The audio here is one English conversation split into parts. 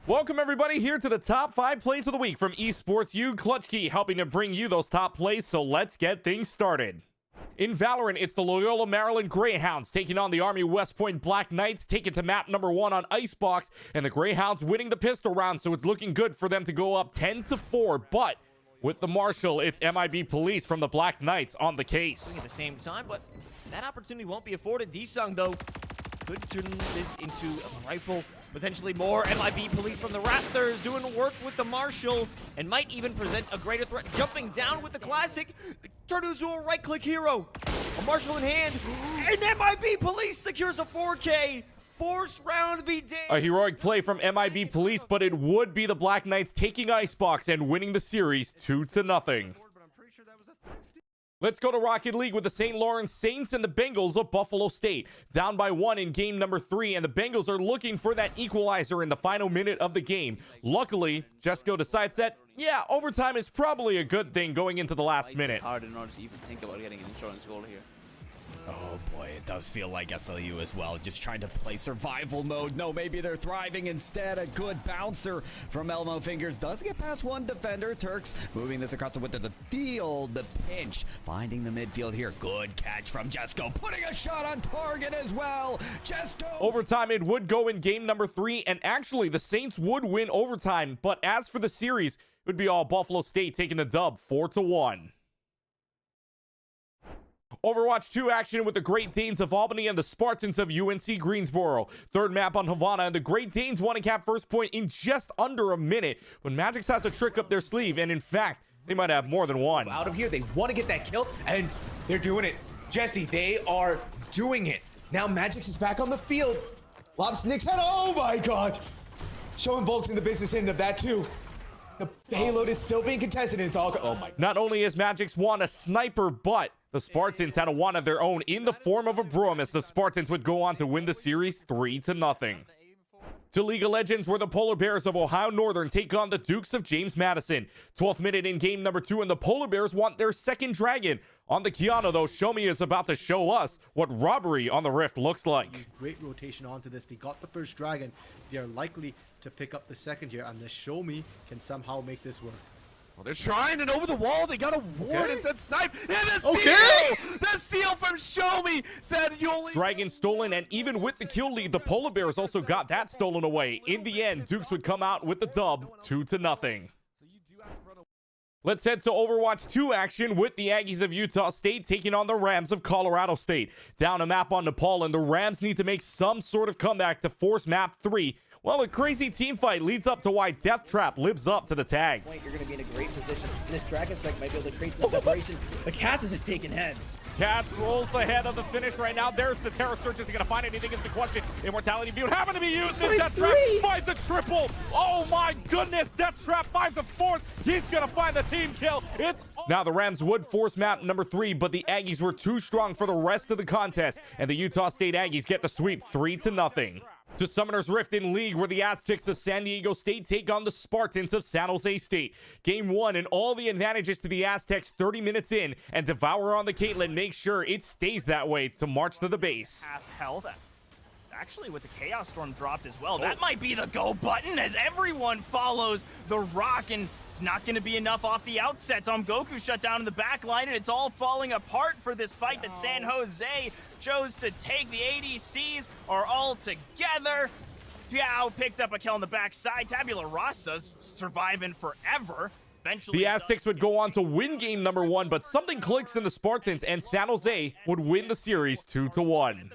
Welcome everybody here to the top 5 plays of the week from Esports U. Clutch Key helping to bring you those top plays, so let's get things started. In Valorant, it's the Loyola Maryland Greyhounds taking on the Army West Point Black Knights, taken to map number 1 on Icebox, and the Greyhounds winning the pistol round, so it's looking good for them to go up 10-4, but with the Marshal, it's MIB Police from the Black Knights on the case. At the same time, but that opportunity won't be afforded. D-Sung, though, could turn this into a rifle, potentially more. MIB Police from the Raptors doing work with the Marshal and might even present a greater threat. Jumping down with the Classic, turn into a right-click hero. A Marshal in hand, and MIB Police secures a 4K. Force round be damned. A heroic play from MIB Police, but it would be the Black Knights taking Icebox and winning the series 2-0. Let's go to Rocket League with the St. Lawrence Saints and the Bengals of Buffalo State. Down by 1 in game number 3, and the Bengals are looking for that equalizer in the final minute of the game. Luckily, Jesco decides that, yeah, overtime is probably a good thing going into the last minute. It's hard in order to even think about getting an insurance goal here. Oh boy, it does feel like SLU as well, just trying to play survival mode. No, maybe they're thriving instead. A good bouncer from Elmo Fingers does get past one defender. Turks moving this across the width of the field. The pinch, finding the midfield here. Good catch from Jesco, putting a shot on target as well. Jesco! Overtime, it would go in game number 3, and actually the Saints would win overtime, but as for the series, it would be all Buffalo State taking the dub 4-1. Overwatch 2 action with the Great Danes of Albany and the Spartans of UNC Greensboro. Third map on Havana, and the Great Danes want to cap first point in just under a minute. But Magix has a trick up their sleeve, and in fact, they might have more than one. Out of here, they want to get that kill, and they're doing it. Jesse, they are doing it. Now Magix is back on the field. Lobs Nick's head, oh my god! Showing Volks in the business end of that too. The payload is still being contested, and it's all, oh my. Not only is Magix won a sniper, but the Spartans had a one of their own in the form of a broom, as the Spartans would go on to win the series 3-0. To League of Legends, where the Polar Bears of Ohio Northern take on the Dukes of James Madison. 12th minute in game number 2, and the Polar Bears want their second dragon. On the Kiana, though, Shomi is about to show us what robbery on the Rift looks like. Great rotation onto this. They got the first dragon. They are likely to pick up the second here, and the Shomi can somehow make this work. Well, they're trying, and over the wall, they got a ward and said snipe. And the steal! The steal from Shomi said you only... Dragon stolen, and even with the kill lead, the Polar Bears also got that stolen away. In the end, Dukes would come out with the dub 2-0. Let's head to Overwatch 2 action with the Aggies of Utah State taking on the Rams of Colorado State. Down a map on Nepal, and the Rams need to make some sort of comeback to force map 3. Well, a crazy team fight leads up to why Death Trap lives up to the tag. You're going to be in a great position. And this Dragon Strike might be able to create some separation. But Cass is just taking heads. Cass rolls the head of the finish right now. There's the Terror Search. Is he going to find anything is the question. Immortality Butte happened to be used. This Death Trap finds a triple. Oh my goodness. Death Trap finds a fourth. He's going to find the team kill. Now the Rams would force map number 3, but the Aggies were too strong for the rest of the contest, and the Utah State Aggies get the sweep 3-0. To Summoner's Rift in League, where the Aztecs of San Diego State take on the Spartans of San Jose State. Game 1, and all the advantages to the Aztecs 30 minutes in, and Devour on the Caitlyn makes sure it stays that way to march to the base. Half health. Actually, with the Chaos Storm dropped as well, that might be the go button as everyone follows the rock, and it's not going to be enough off the outset. Goku shut down in the back line, and it's all falling apart for this fight that San Jose chose to take. The ADCs are all together. Piao picked up a kill on the backside. Tabula Rasa's surviving forever. Eventually, the Aztecs would go on to win game number 1, but something clicks in the Spartans, and San Jose would win the series 2-1.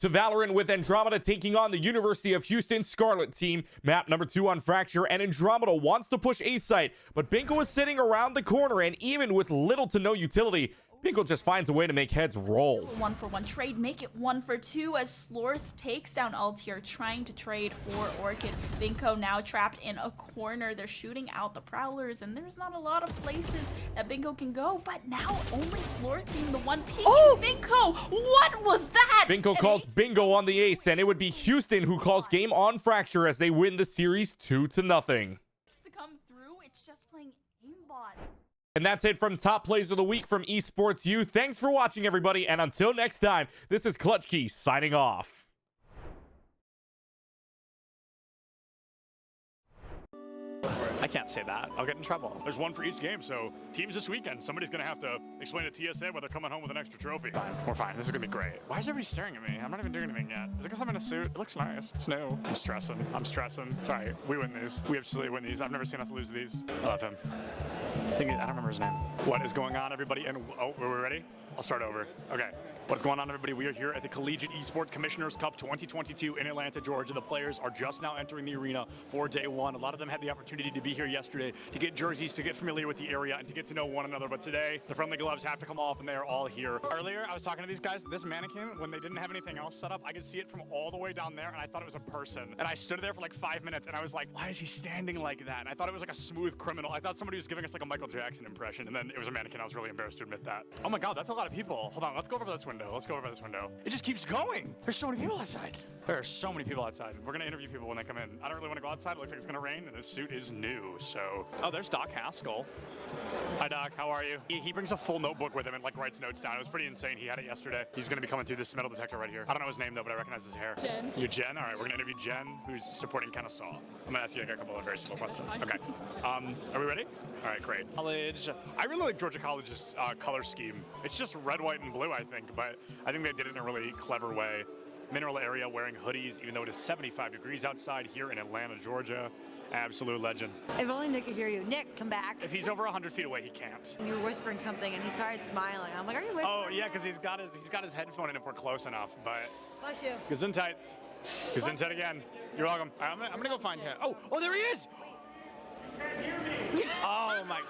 To Valorant with Andromeda taking on the University of Houston Scarlet team. Map number 2 on Fracture, and Andromeda wants to push A site, but Binko is sitting around the corner, and even with little to no utility, Binko just finds a way to make heads roll. 1-for-1 trade, make it 1-for-2 as Slorth takes down Altier, trying to trade for Orchid. Binko now trapped in a corner. They're shooting out the Prowlers, and there's not a lot of places that Binko can go, but now only Slorth being the one peeking. Oh, Binko! What was that? Binko calls bingo on the ace, and it would be Houston who calls game on Fracture as they win the series 2-0. To come through, it's just playing aimbot. And that's it from Top Plays of the Week from Esports U. Thanks for watching, everybody, and until next time, this is Clutch Key signing off. can't say that. I'll get in trouble. There's one for each game, so teams this weekend, somebody's going to have to explain to TSA why they're coming home with an extra trophy. Fine. We're fine. This is going to be great. Why is everybody staring at me? I'm not even doing anything yet. Is it because I'm in a suit? It looks nice. It's new. I'm stressing. It's all right. We win these. We absolutely win these. I've never seen us lose these. I love him. I don't remember his name. What is going on, everybody? And oh, are we ready? I'll start over. Okay. What's going on, everybody? We are here at the Collegiate Esports Commissioners Cup 2022 in Atlanta, Georgia. The players are just now entering the arena for day one. A lot of them had the opportunity to be here yesterday to get jerseys, to get familiar with the area, and to get to know one another. But today, the friendly gloves have to come off, and they are all here. Earlier, I was talking to these guys. This mannequin, when they didn't have anything else set up, I could see it from all the way down there, and I thought it was a person. And I stood there for like 5 minutes, and I was like, why is he standing like that? And I thought it was like a smooth criminal. I thought somebody was giving us like a Michael Jackson impression, and then it was a mannequin. I was really embarrassed to admit that. Oh my God, that's a lot of people. Hold on, let's go over this window. Let's go over this window. It just keeps going. There's so many people outside. There are so many people outside. We're gonna interview people when they come in. I don't really want to go outside. It looks like it's gonna rain, and this suit is new. So, oh, there's Doc Haskell. Hi, Doc. How are you? He brings a full notebook with him and like writes notes down. It was pretty insane. He had it yesterday. He's gonna be coming through this metal detector right here. I don't know his name though, but I recognize his hair. Jen. You're Jen. All right, we're gonna interview Jen, who's supporting Kennesaw. I'm gonna ask you like a couple of very simple questions. Okay. Are we ready? All right, great. College. I really like Georgia College's color scheme. It's just red, white, and blue, I think, but I think they did it in a really clever way. Mineral area, wearing hoodies, even though it is 75 degrees outside here in Atlanta, Georgia. Absolute legends. If only Nick could hear you. Nick, come back. If he's over 100 feet away, he can't. You were whispering something, and he started smiling. I'm like, are you whispering? Oh yeah, because he's got his headphone in if we're close enough. But Bless you. Gesundheit. Gesundheit again. You're welcome. I'm gonna go find him. Oh, there he is. Oh my.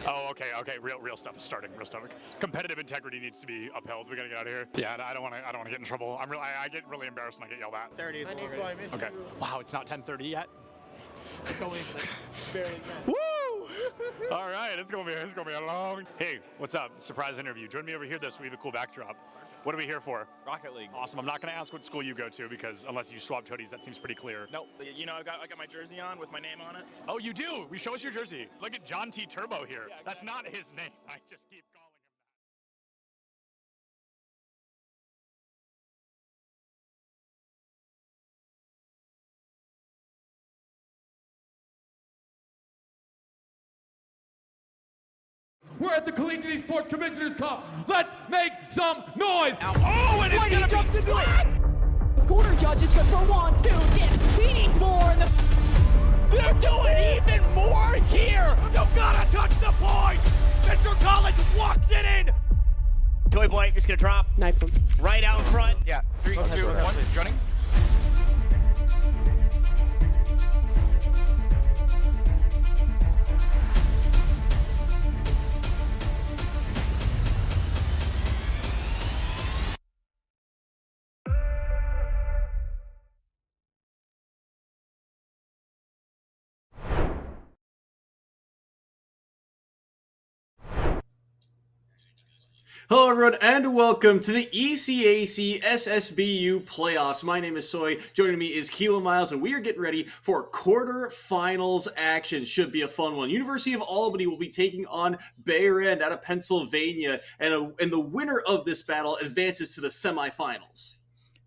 Oh, okay. Real stuff is starting. Real stuff. Competitive integrity needs to be upheld. We gotta get out of here. Yeah, I don't want to get in trouble. I get really embarrassed when I get yelled at. 30 is Okay. Wow, it's not 10:30 yet. It's only barely. Woo! All right, it's gonna be a long. Hey, what's up? Surprise interview. Join me over here, though, so we have a cool backdrop. What are we here for? Rocket League. Awesome. I'm not gonna ask what school you go to because unless you swapped hoodies, that seems pretty clear. Nope. You know, I got my jersey on with my name on it. Oh, you do? Show us your jersey. Look at John T. Turbo here. Yeah, that's not his name. I just keep calling him that. We're at the Collegiate Esports Commissioners Cup. Let's make some noise. Oh, and he jumped into it. This corner judge is good for 1, 2, dip. He needs more. They're doing even more here. You gotta touch the point. Mr. College walks it in. Toy Boy is gonna drop. Knife him. Right out in front. Yeah. 3, 2, 1. Running. Hello everyone and welcome to the ECAC SSBU playoffs. My name is Soy, joining me is Kilo Miles, and we are getting ready for quarterfinals action. Should be a fun one. University of Albany will be taking on Behrend out of Pennsylvania, and the winner of this battle advances to the semifinals.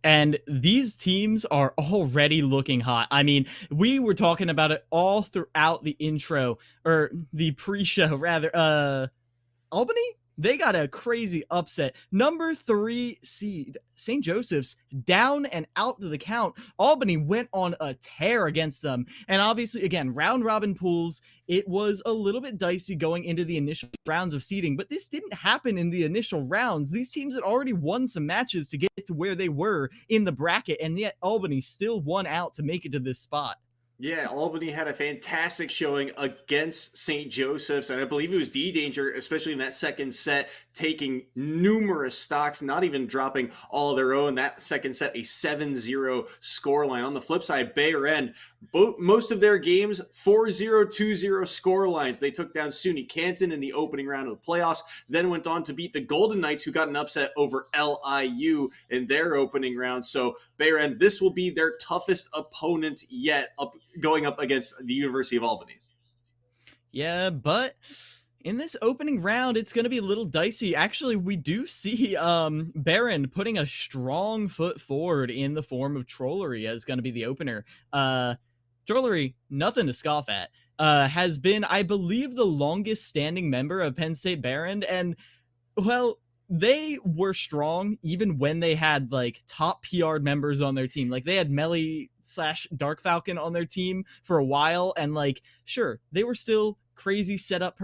And these teams are already looking hot. I mean, we were talking about it all throughout the intro, or the pre-show rather. Albany? They got a crazy upset. Number 3 seed, St. Joseph's, down and out to the count. Albany went on a tear against them. And obviously, again, round robin pools, it was a little bit dicey going into the initial rounds of seeding, but this didn't happen in the initial rounds. These teams had already won some matches to get to where they were in the bracket, and yet Albany still won out to make it to this spot. Yeah, Albany had a fantastic showing against St. Joseph's, and I believe it was D-Danger, especially in that second set, taking numerous stocks, not even dropping all of their own. That second set, a 7-0 scoreline. On the flip side, Behrend, most of their games, 4-0, 2-0 scorelines. They took down SUNY Canton in the opening round of the playoffs, then went on to beat the Golden Knights, who got an upset over LIU in their opening round. So Behrend, this will be their toughest opponent yet, going up against the University of Albany. Yeah, but in this opening round, it's going to be a little dicey. Actually, we do see Behrend putting a strong foot forward in the form of Trollery as going to be the opener. Trollery, nothing to scoff at. has been, I believe, the longest standing member of Penn State Behrend, and well, they were strong even when they had like top PR members on their team. Like they had Melly / Dark Falcon on their team for a while, and like sure, they were still crazy setup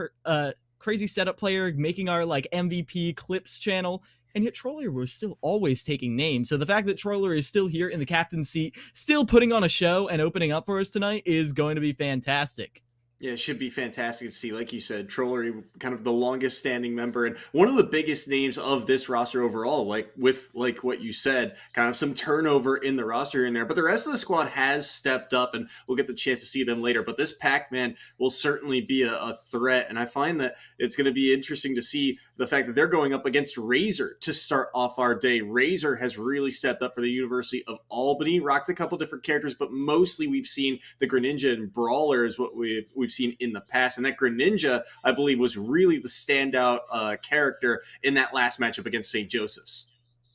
player making our like MVP clips channel. And yet Troller was still always taking names. So the fact that Troller is still here in the captain's seat, still putting on a show and opening up for us tonight is going to be fantastic. Yeah, it should be fantastic to see. Like you said, Trollery, kind of the longest standing member and one of the biggest names of this roster overall, like with like what you said, kind of some turnover in the roster in there. But the rest of the squad has stepped up, and we'll get the chance to see them later. But this Pac-Man will certainly be a threat. And I find that it's going to be interesting to see the fact that they're going up against Razor to start off our day. Razor has really stepped up for the University of Albany, rocked a couple different characters, but mostly we've seen the Greninja and Brawler is what we've seen in the past. And that Greninja, I believe, was really the standout character in that last matchup against St. Joseph's.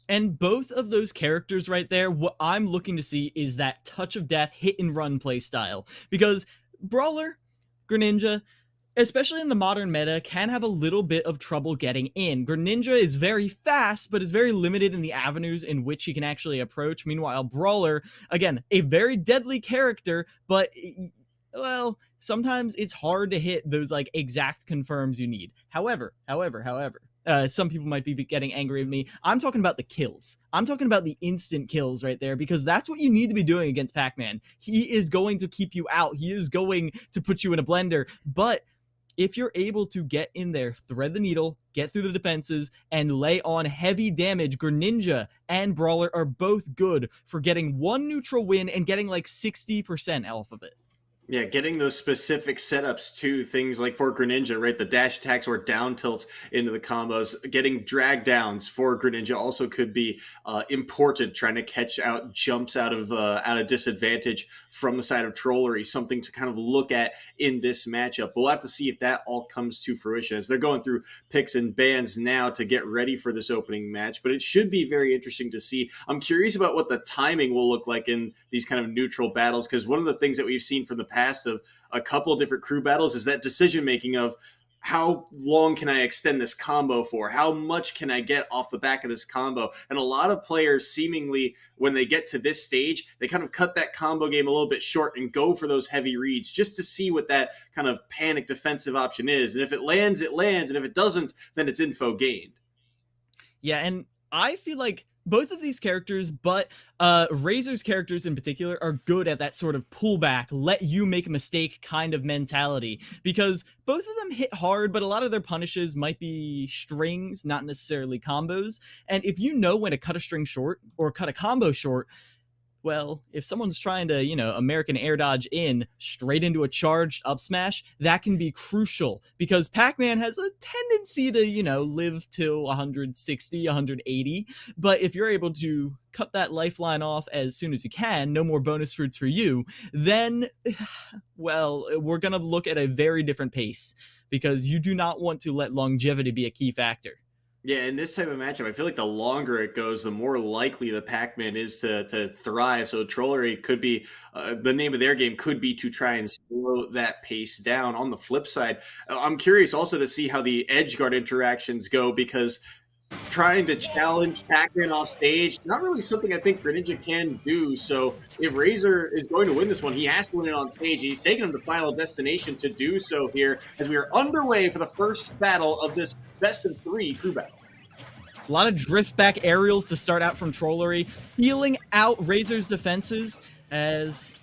And both of those characters right there, what I'm looking to see is that touch of death hit and run play style. Because Brawler, Greninja, especially in the modern meta, can have a little bit of trouble getting in. Greninja is very fast, but is very limited in the avenues in which he can actually approach. Meanwhile, Brawler, again, a very deadly character, but well, sometimes it's hard to hit those like exact confirms you need. However, some people might be getting angry at me. I'm talking about the kills. I'm talking about the instant kills right there, because that's what you need to be doing against Pac-Man. He is going to keep you out. He is going to put you in a blender. But if you're able to get in there, thread the needle, get through the defenses, and lay on heavy damage, Greninja and Brawler are both good for getting one neutral win and getting like 60% off of it. Yeah, getting those specific setups to things like for Greninja, right? The dash attacks or down tilts into the combos. Getting drag downs for Greninja also could be important. Trying to catch out jumps out of disadvantage from the side of Trollery, something to kind of look at in this matchup. We'll have to see if that all comes to fruition as they're going through picks and bans now to get ready for this opening match. But it should be very interesting to see. I'm curious about what the timing will look like in these kind of neutral battles, because one of the things that we've seen from the past of a couple of different crew battles is that decision making of how long can I extend this combo for? How much can I get off the back of this combo? And a lot of players seemingly, when they get to this stage, they kind of cut that combo game a little bit short and go for those heavy reads just to see what that kind of panic defensive option is. And if it lands, it lands. And if it doesn't, then it's info gained. Yeah, and I feel like both of these characters, but Razor's characters in particular, are good at that sort of pullback, let you make a mistake kind of mentality, because both of them hit hard, but a lot of their punishes might be strings, not necessarily combos. And if you know when to cut a string short or cut a combo short, well, if someone's trying to, American air dodge in straight into a charged up smash, that can be crucial, because Pac-Man has a tendency to, live till 160, 180. But if you're able to cut that lifeline off as soon as you can, no more bonus fruits for you, then, well, we're going to look at a very different pace, because you do not want to let longevity be a key factor. Yeah, in this type of matchup, I feel like the longer it goes, the more likely the Pac-Man is to thrive. So Trollery could be, the name of their game could be to try and slow that pace down. On the flip side, I'm curious also to see how the edge guard interactions go, because trying to challenge Pac-Man off stage, not really something I think Greninja can do. So if Razor is going to win this one, he has to win it on stage. He's taken him to Final Destination to do so here as we are underway for the first battle of this best of 3 crew battle. A lot of drift back aerials to start out from Trollery, feeling out Razor's defenses as,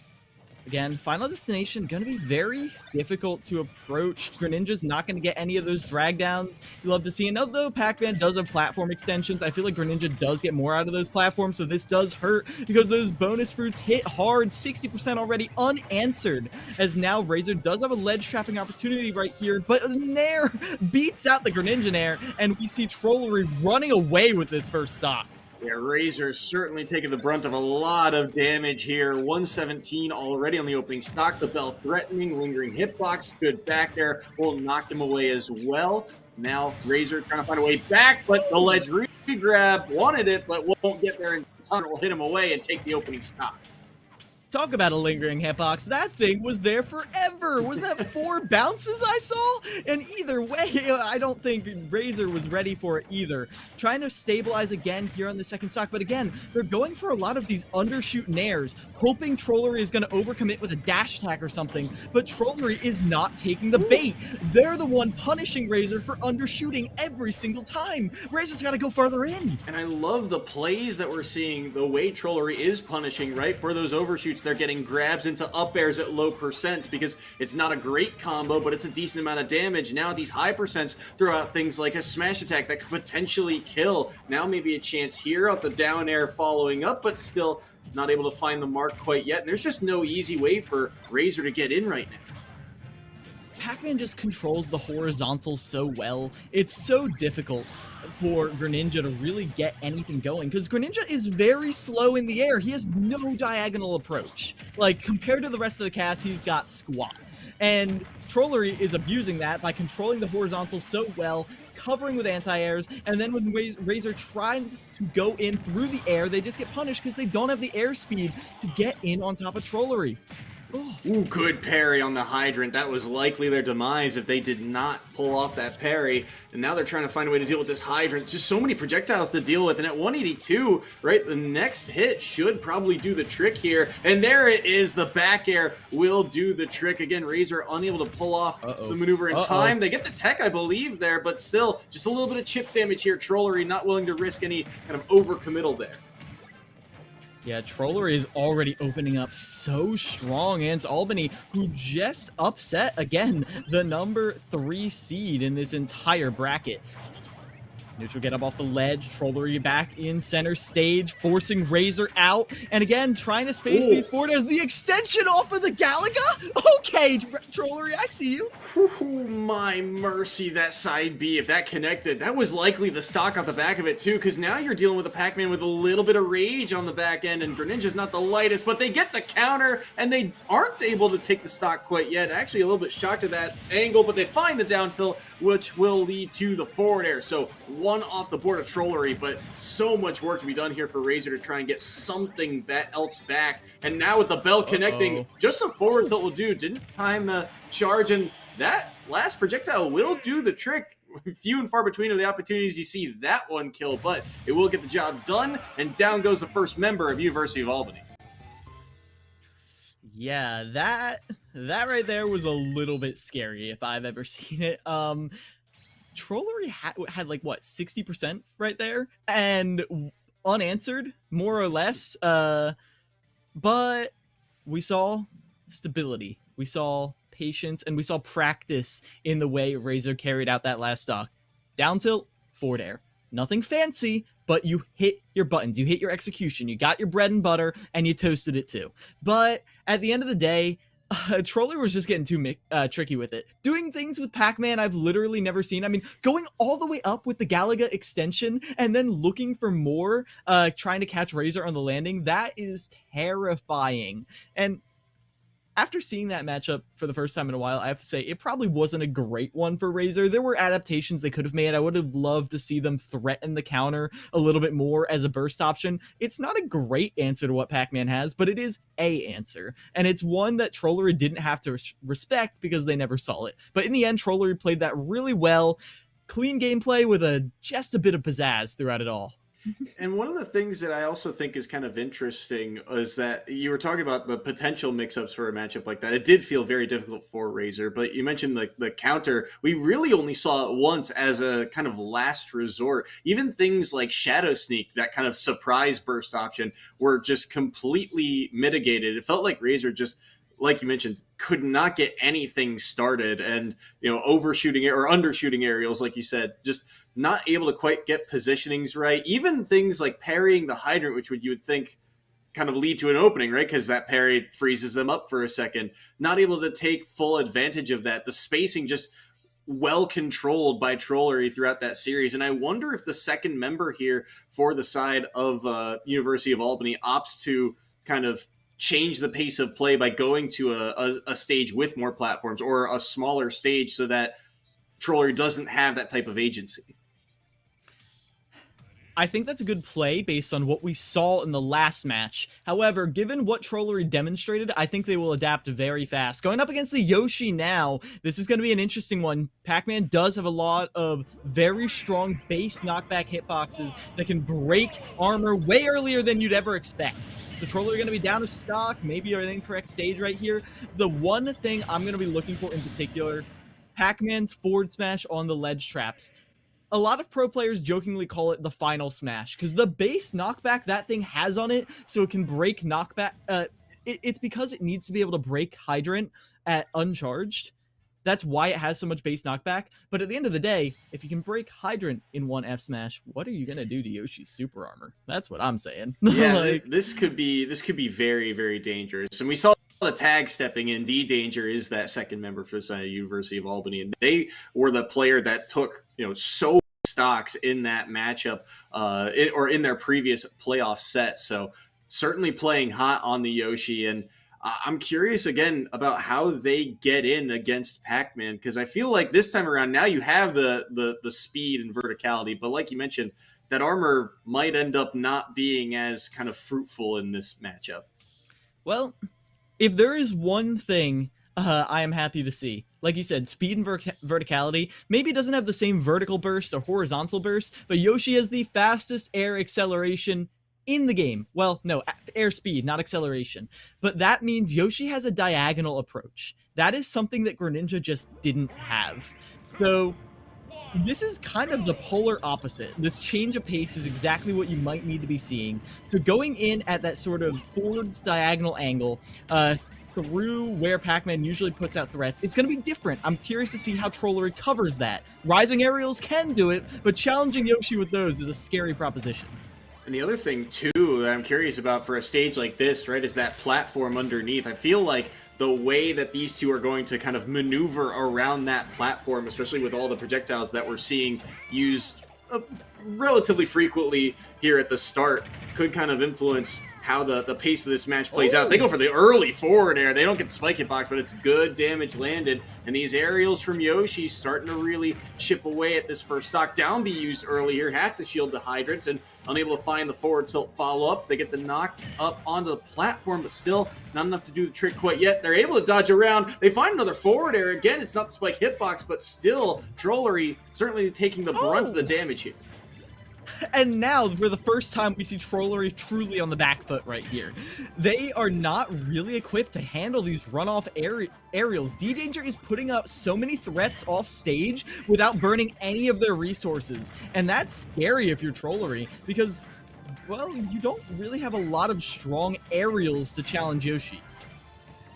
again, Final Destination going to be very difficult to approach. Greninja's not going to get any of those drag downs you love to see. And although Pac-Man does have platform extensions, I feel like Greninja does get more out of those platforms, so this does hurt because those bonus fruits hit hard, 60% already unanswered, as now Razor does have a ledge trapping opportunity right here, but Nair beats out the Greninja Nair, and we see Trollery running away with this first stock. Yeah, Razor certainly taking the brunt of a lot of damage here. 117 already on the opening stock. The Bell threatening, lingering hitbox. Good back there. Will knock him away as well. Now Razor trying to find a way back, but the ledge re-grab wanted it, but won't get there in time. Will hit him away and take the opening stock. Talk about a lingering hitbox. That thing was there forever. Was that 4 bounces I saw? And either way, I don't think Razor was ready for it either. Trying to stabilize again here on the second stock, but again, they're going for a lot of these undershoot nairs, hoping Trollery is going to overcommit with a dash attack or something, but Trollery is not taking the bait. They're the one punishing Razor for undershooting every single time. Razor's got to go further in. And I love the plays that we're seeing, the way Trollery is punishing, right? For those overshoots, they're getting grabs into up airs at low percent because it's not a great combo, but it's a decent amount of damage. Now these high percents throw out things like a smash attack that could potentially kill. Now maybe a chance here at the down air following up, but still not able to find the mark quite yet. And there's just no easy way for Razor to get in right now. Pac-Man just controls the horizontal so well. It's so difficult for Greninja to really get anything going, because Greninja is very slow in the air. He has no diagonal approach. Like, compared to the rest of the cast, he's got squat. And Trollery is abusing that by controlling the horizontal so well, covering with anti-airs, and then when Razor tries to go in through the air, they just get punished because they don't have the airspeed to get in on top of Trollery. Ooh, good parry on the Hydrant. That was likely their demise if they did not pull off that parry. And now they're trying to find a way to deal with this Hydrant. Just so many projectiles to deal with. And at 182, right, the next hit should probably do the trick here. And there it is. The back air will do the trick. Again, Razor unable to pull off the maneuver in time. They get the tech, I believe, there, but still just a little bit of chip damage here. Trollery not willing to risk any kind of overcommittal there. Yeah, Trollery is already opening up so strong against Albany, who just upset, again, the number 3 seed in this entire bracket. Neutral get up off the ledge, Trollery back in center stage, forcing Razor out, and again, trying to space these forward as the extension off of the Galaga? Okay, Trollery, I see you. Ooh, my mercy, that side B, if that connected, that was likely the stock off the back of it too, because now you're dealing with a Pac-Man with a little bit of rage on the back end, and Greninja's not the lightest, but they get the counter, and they aren't able to take the stock quite yet. Actually, a little bit shocked at that angle, but they find the down tilt, which will lead to the forward air. So, one off the board of Trollery, but so much work to be done here for Razor to try and get something else back. And now with the bell connecting, just a forward tilt will do. Didn't time the charge, and that last projectile will do the trick. Few and far between are the opportunities you see that one kill, but it will get the job done, and down goes the first member of University of Albany. Yeah, that right there was a little bit scary if I've ever seen it. Trollery had like, what, 60% right there? And unanswered, more or less. But we saw stability. We saw patience, and we saw practice in the way Razor carried out that last stock. Down tilt, forward air. Nothing fancy, but you hit your buttons. You hit your execution. You got your bread and butter, and you toasted it too. But at the end of the day, Trollery was just getting too tricky with it. Doing things with Pac-Man I've literally never seen. I mean, going all the way up with the Galaga extension and then looking for more, trying to catch Razor on the landing, that is terrifying. And after seeing that matchup for the first time in a while, I have to say it probably wasn't a great one for Razor. There were adaptations they could have made. I would have loved to see them threaten the counter a little bit more as a burst option. It's not a great answer to what Pac-Man has, but it is a answer. And it's one that Trollery didn't have to respect because they never saw it. But in the end, Trollery played that really well. Clean gameplay with just a bit of pizzazz throughout it all. And one of the things that I also think is kind of interesting is that you were talking about the potential mix-ups for a matchup like that. It did feel very difficult for Razor, but you mentioned the counter. We really only saw it once as a kind of last resort. Even things like Shadow Sneak, that kind of surprise burst option, were just completely mitigated. It felt like Razor just, like you mentioned, could not get anything started, and overshooting or undershooting aerials, like you said, just not able to quite get positionings right. Even things like parrying the Hydrant, which you would think kind of lead to an opening, right? Because that parry freezes them up for a second. Not able to take full advantage of that. The spacing just well controlled by Trollery throughout that series. And I wonder if the second member here for the side of University of Albany opts to kind of change the pace of play by going to a stage with more platforms or a smaller stage so that Trollery doesn't have that type of agency. I think that's a good play based on what we saw in the last match. However, given what Trollery demonstrated, I think they will adapt very fast. Going up against the Yoshi now, this is going to be an interesting one. Pac-Man does have a lot of very strong base knockback hitboxes that can break armor way earlier than you'd ever expect. So Trollery are going to be down to stock, maybe an incorrect stage right here. The one thing I'm going to be looking for in particular, Pac-Man's forward smash on the ledge traps. A lot of pro players jokingly call it the final smash because the base knockback that thing has on it, so it can break knockback. It's because it needs to be able to break Hydrant at uncharged. That's why it has so much base knockback. But at the end of the day, if you can break Hydrant in one F smash, what are you gonna do to Yoshi's super armor? That's what I'm saying. Yeah, like, this could be very, very dangerous. And we saw the tag stepping in. D-Danger is that second member for the University of Albany, and they were the player that took so stocks in that matchup or in their previous playoff set. So certainly playing hot on the Yoshi, and I'm curious again about how they get in against Pac-Man, because I feel like this time around now you have the speed and verticality, but like you mentioned, that armor might end up not being as kind of fruitful in this matchup. Well, if there is one thing I am happy to see, like you said, speed and verticality. Maybe it doesn't have the same vertical burst or horizontal burst, but Yoshi has the fastest air acceleration in the game. Well, no, air speed, not acceleration. But that means Yoshi has a diagonal approach. That is something that Greninja just didn't have. So this is kind of the polar opposite. This change of pace is exactly what you might need to be seeing. So going in at that sort of forwards diagonal angle, through where Pac-Man usually puts out threats, it's going to be different. I'm curious to see how Trollery covers that. Rising aerials can do it, but challenging Yoshi with those is a scary proposition. And the other thing, too, that I'm curious about for a stage like this, right, is that platform underneath. I feel like the way that these two are going to kind of maneuver around that platform, especially with all the projectiles that we're seeing used relatively frequently here at the start, could kind of influence how the pace of this match plays out. They go for the early forward air. They don't get the spike hitbox, but it's good damage landed. And these aerials from Yoshi starting to really chip away at this first stock. Down B used earlier, have to shield the Hydrant, and unable to find the forward tilt follow-up. They get the knock up onto the platform, but still not enough to do the trick quite yet. They're able to dodge around. They find another forward air. Again, it's not the spike hitbox, but still, Trollery certainly taking the brunt of the damage here. And now, for the first time, we see Trollery truly on the back foot right here. They are not really equipped to handle these runoff aerials. D-Danger is putting up so many threats off stage without burning any of their resources. And that's scary if you're Trollery, because, well, you don't really have a lot of strong aerials to challenge Yoshi.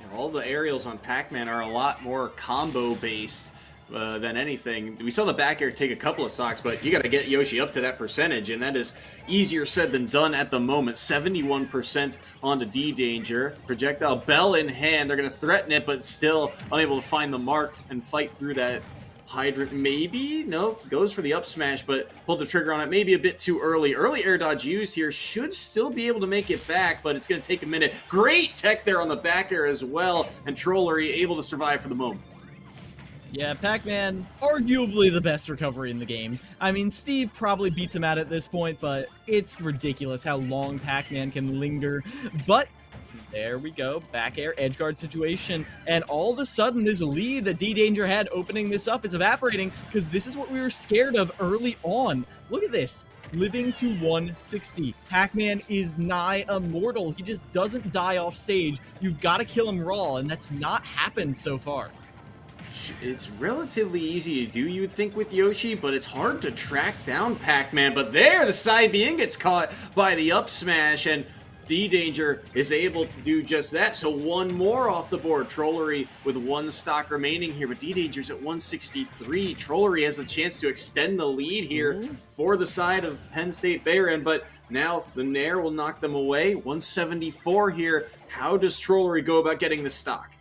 Yeah, all the aerials on Pac-Man are a lot more combo-based than anything. We saw the back air take a couple of stocks, but you got to get Yoshi up to that percentage, and that is easier said than done at the moment. 71% onto D-Danger. Projectile bell in hand. They're going to threaten it, but still unable to find the mark and fight through that Hydrant. Maybe? No, goes for the up smash, but pulled the trigger on it maybe a bit too early. Early air dodge used here. Should still be able to make it back, but it's going to take a minute. Great tech there on the back air as well, and Trollery able to survive for the moment. Yeah, Pac-Man, arguably the best recovery in the game. I mean, Steve probably beats him out at this point, but it's ridiculous how long Pac-Man can linger. But there we go, back air, edge guard situation, and all of a sudden this lead that D-Danger had opening this up is evaporating, because this is what we were scared of early on. Look at this. Living to 160. Pac-Man is nigh immortal. He just doesn't die off stage. You've got to kill him raw, and that's not happened so far. It's relatively easy to do, you would think, with Yoshi, but it's hard to track down Pac-Man. But there, the side being gets caught by the up smash, and D-Danger is able to do just that. So one more off the board. Trollery with one stock remaining here, but D-Danger's at 163. Trollery has a chance to extend the lead here for the side of Penn State Behrend, but now the Nair will knock them away. 174 here. How does Trollery go about getting the stock?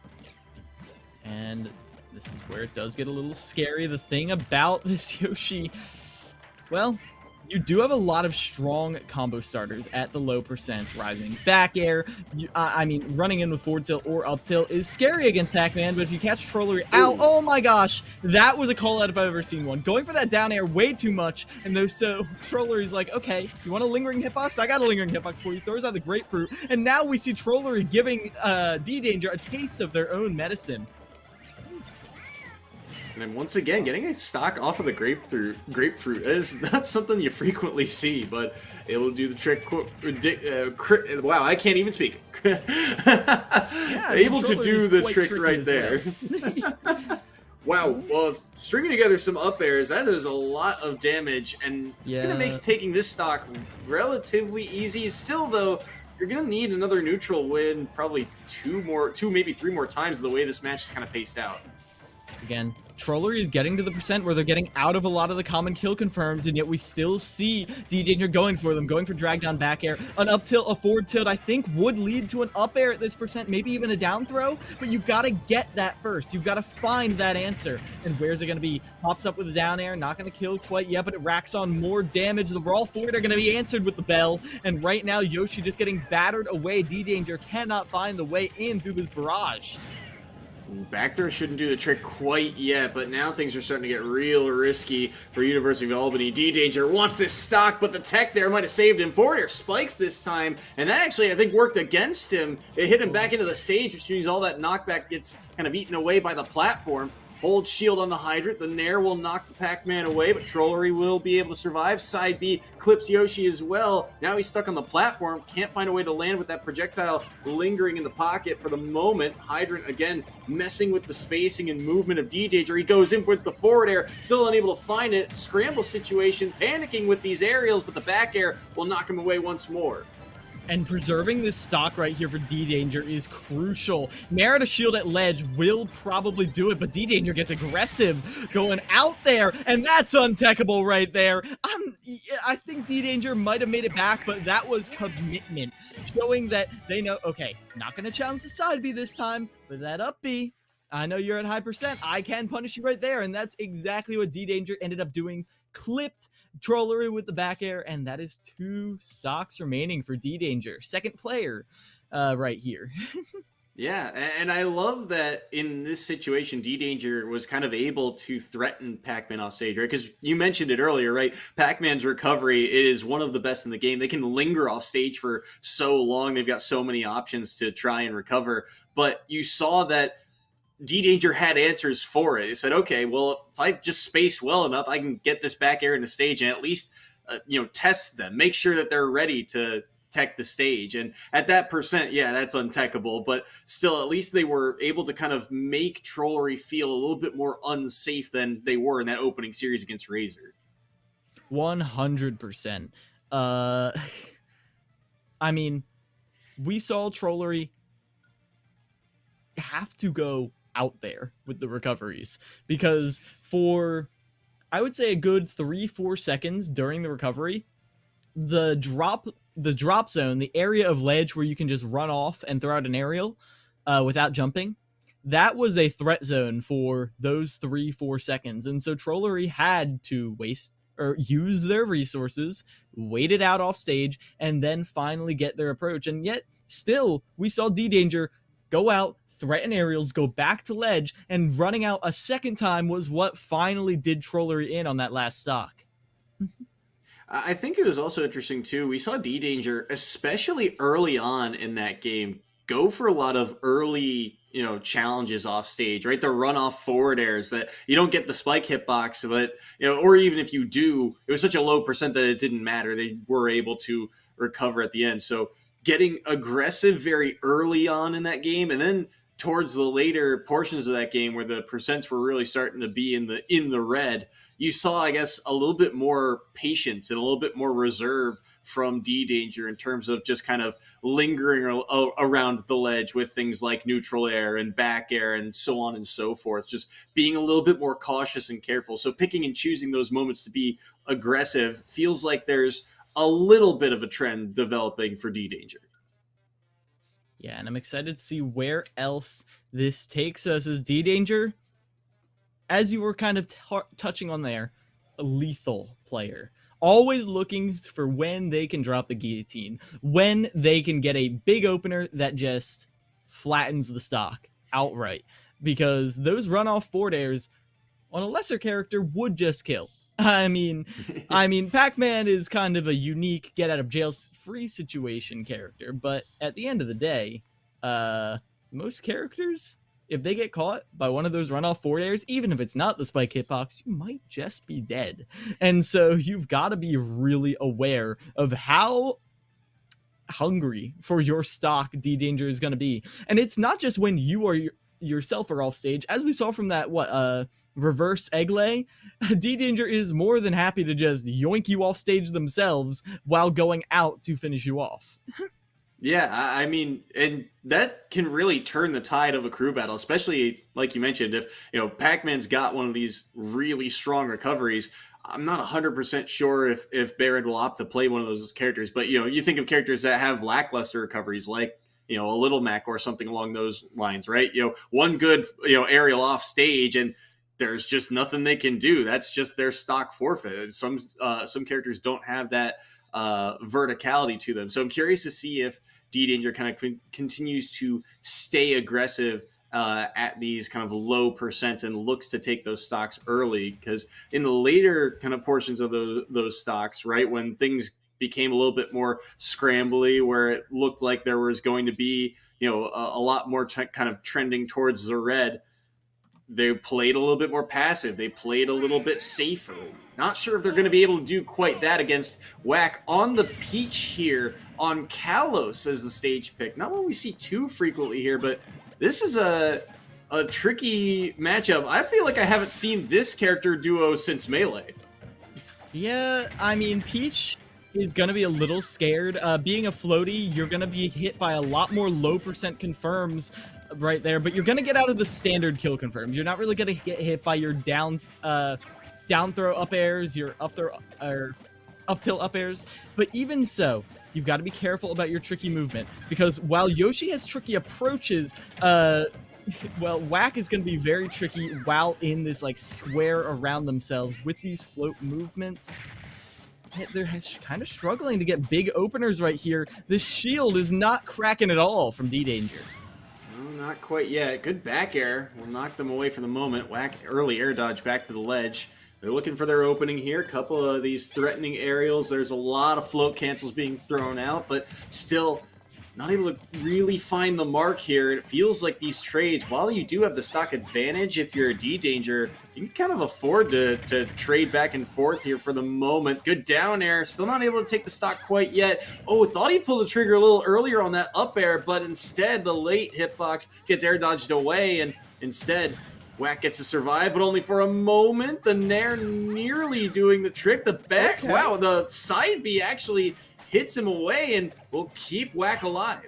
And this is where it does get a little scary. The thing about this Yoshi, well, you do have a lot of strong combo starters at the low percents. Rising back air, I mean, running in with forward tilt or up tilt is scary against Pac-Man, but if you catch Trollery out, oh my gosh, that was a call out if I've ever seen one. Going for that down air way too much, and so Trollery's like, okay, you want a lingering hitbox? I got a lingering hitbox for you. Throws out the grapefruit, and now we see Trollery giving D-Danger a taste of their own medicine. And then once again, getting a stock off of the grapefruit is not something you frequently see, but it will do the trick. Wow, I can't even speak. Yeah, able to do the trick right there. Well. Wow, well, stringing together some up airs, that is a lot of damage, and it's going to make taking this stock relatively easy. Still, though, you're going to need another neutral win probably two, maybe three more times the way this match is kind of paced out. Again, Trollery is getting to the percent where they're getting out of a lot of the common kill confirms, and yet we still see D-Danger going for them, going for drag down back air. An up tilt, a forward tilt, I think would lead to an up air at this percent, maybe even a down throw, but you've got to get that first. You've got to find that answer. And where's it going to be? Pops up with a down air, not going to kill quite yet, but it racks on more damage. The raw forward are going to be answered with the bell, and right now Yoshi just getting battered away. D-Danger cannot find the way in through this barrage. Back there shouldn't do the trick quite yet, but now things are starting to get real risky for University of Albany. D-Danger wants this stock, but the tech there might have saved him. Forward air spikes this time, and that actually, I think, worked against him. It hit him back into the stage, which means all that knockback gets kind of eaten away by the platform. Hold shield on the hydrant. The Nair will knock the Pac-Man away, but Trollery will be able to survive. Side B clips Yoshi as well. Now he's stuck on the platform. Can't find a way to land with that projectile lingering in the pocket for the moment. Hydrant, again, messing with the spacing and movement of D-Danger. He goes in with the forward air, still unable to find it. Scramble situation, panicking with these aerials, but the back air will knock him away once more. And preserving this stock right here for D-Danger is crucial. Merit a shield at ledge will probably do it, but D-Danger gets aggressive going out there, and that's untechable right there. I think D-Danger might have made it back, but that was commitment, showing that they know, okay, not going to challenge the side B this time, but that up B, I know you're at high percent, I can punish you right there, and that's exactly what D-Danger ended up doing. Clipped Trollery with the back air, and that is 2 stocks remaining for D-Danger. Second player right here. Yeah, and I love that in this situation, D-Danger was kind of able to threaten Pac-Man off stage, right? Because you mentioned it earlier, right? Pac-Man's recovery, it is one of the best in the game. They can linger off stage for so long. They've got so many options to try and recover. But you saw that D-Danger had answers for it. He said, okay, well, if I just space well enough, I can get this back air into stage and at least, test them, make sure that they're ready to tech the stage. And at that percent, yeah, that's untechable, but still, at least they were able to kind of make Trollery feel a little bit more unsafe than they were in that opening series against Razor. 100%. I mean, we saw Trollery have to go out there with the recoveries, because for, I would say, a good 3-4 seconds during the recovery, the drop zone, the area of ledge where you can just run off and throw out an aerial without jumping, that was a threat zone for those 3-4 seconds. And so Trollery had to waste or use their resources, wait it out off stage, and then finally get their approach. And yet still we saw D-Danger go out, threaten aerials, go back to ledge, and running out a second time was what finally did Trollery in on that last stock. I think it was also interesting, too. We saw D-Danger, especially early on in that game, go for a lot of early, challenges off stage, right? The runoff forward airs that you don't get the spike hitbox, but, or even if you do, it was such a low percent that it didn't matter. They were able to recover at the end. So getting aggressive very early on in that game, and then towards the later portions of that game where the percents were really starting to be in the red, you saw, I guess, a little bit more patience and a little bit more reserve from D-Danger in terms of just kind of lingering around the ledge with things like neutral air and back air and so on and so forth, just being a little bit more cautious and careful. So picking and choosing those moments to be aggressive feels like there's a little bit of a trend developing for D-Danger. Yeah, and I'm excited to see where else this takes us as D-Danger, as you were kind of touching on there, a lethal player. always looking for when they can drop the guillotine, when they can get a big opener that just flattens the stock outright, because those runoff forward airs on a lesser character would just kill. I mean, Pac-Man is kind of a unique get out of jail free situation character, but at the end of the day, most characters, if they get caught by one of those runoff forward airs, even if it's not the spike hitbox, you might just be dead. And so you've got to be really aware of how hungry for your stock D-Danger is going to be. And it's not just when you are yourself are off stage, as we saw from that reverse egg lay. D-Danger is more than happy to just yoink you off stage themselves while going out to finish you off. Yeah, I mean, and that can really turn the tide of a crew battle, especially like you mentioned, if, you know, Pac-Man's got one of these really strong recoveries. I'm not 100% sure if Behrend will opt to play one of those characters, but, you know, you think of characters that have lackluster recoveries, like, you know, a Little Mac or something along those lines, right? You know, one good, you know, aerial off stage and there's just nothing they can do. That's just their stock forfeit. Some characters don't have that verticality to them. So I'm curious to see if D-Danger kind of continues to stay aggressive at these kind of low percents and looks to take those stocks early, because in the later kind of portions of those stocks, right, when things became a little bit more scrambly, where it looked like there was going to be, you know, a lot more kind of trending towards the red, they played a little bit more passive. They played a little bit safer. Not sure if they're going to be able to do quite that against Whack on the Peach here on Kalos as the stage pick. Not one we see too frequently here, but this is a tricky matchup. I feel like I haven't seen this character duo since Melee. Yeah, I mean, Peach is going to be a little scared. Being a floaty, you're going to be hit by a lot more low percent confirms right there, but you're going to get out of the standard kill confirms. You're not really going to get hit by your down throw up airs, your up throw or up tilt up airs. But even so, you've got to be careful about your tricky movement, because while Yoshi has tricky approaches, well, Whack is going to be very tricky while in this like square around themselves with these float movements. They're kind of struggling to get big openers right here. This shield is not cracking at all from D-Danger. No, not quite yet. Good back air will knock them away for the moment. Whack early air dodge back to the ledge. They're looking for their opening here. A couple of these threatening aerials. There's a lot of float cancels being thrown out, but still not able to really find the mark here. It feels like these trades, while you do have the stock advantage, if you're a D-Danger, you can kind of afford to trade back and forth here for the moment. Good down air, still not able to take the stock quite yet. Oh, thought he pulled the trigger a little earlier on that up air, but instead the late hitbox gets air dodged away, and instead Whack gets to survive, but only for a moment. The Nair nearly doing the trick. The back, okay. Wow, the side B actually hits him away and will keep Whack alive.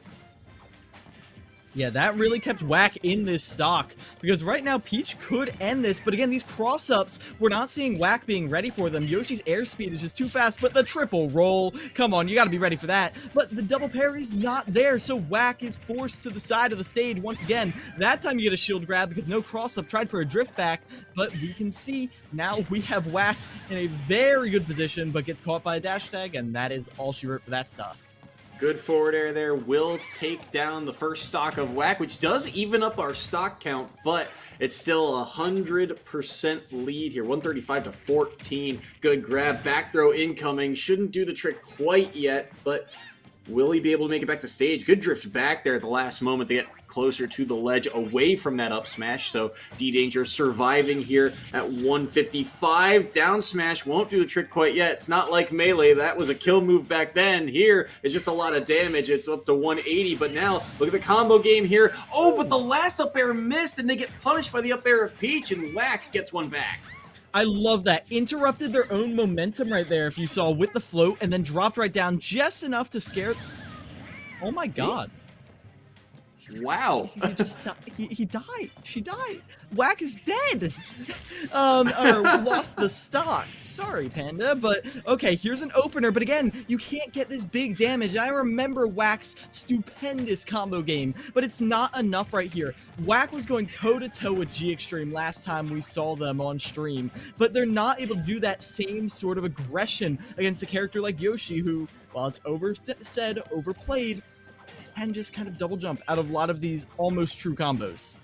Yeah, that really kept Whack in this stock, because right now Peach could end this, but again, these cross-ups, we're not seeing Whack being ready for them. Yoshi's airspeed is just too fast, but the triple roll, come on, you gotta be ready for that. But the double parry's not there, so Whack is forced to the side of the stage once again. That time you get a shield grab because no cross-up, tried for a drift back, but we can see now we have Whack in a very good position, but gets caught by a dash tag, and that is all she wrote for that stock. Good forward air there will take down the first stock of Whack, which does even up our stock count, but it's still 100% lead here, 135 to 14. Good grab, back throw incoming. Shouldn't do the trick quite yet, but will he be able to make it back to stage? Good drift back there at the last moment to get closer to the ledge away from that up smash. So D-Danger surviving here at 155. Down smash won't do the trick quite yet. It's not like Melee. That was a kill move back then. Here it's just a lot of damage. It's up to 180, but now look at the combo game here. Oh, but the last up air missed and they get punished by the up air of Peach, and Whack gets one back. I love that. Interrupted their own momentum right there, if you saw, with the float, and then dropped right down just enough to scare... Oh my god. Wow. He just he died. She died. Whack is dead. Or lost the stock. Sorry, Panda, but okay, here's an opener, but again, you can't get this big damage. I remember Whack's stupendous combo game, but it's not enough right here. Whack was going toe-to-toe with G Extreme last time we saw them on stream, but they're not able to do that same sort of aggression against a character like Yoshi, who, while it's overplayed, can just kind of double jump out of a lot of these almost true combos.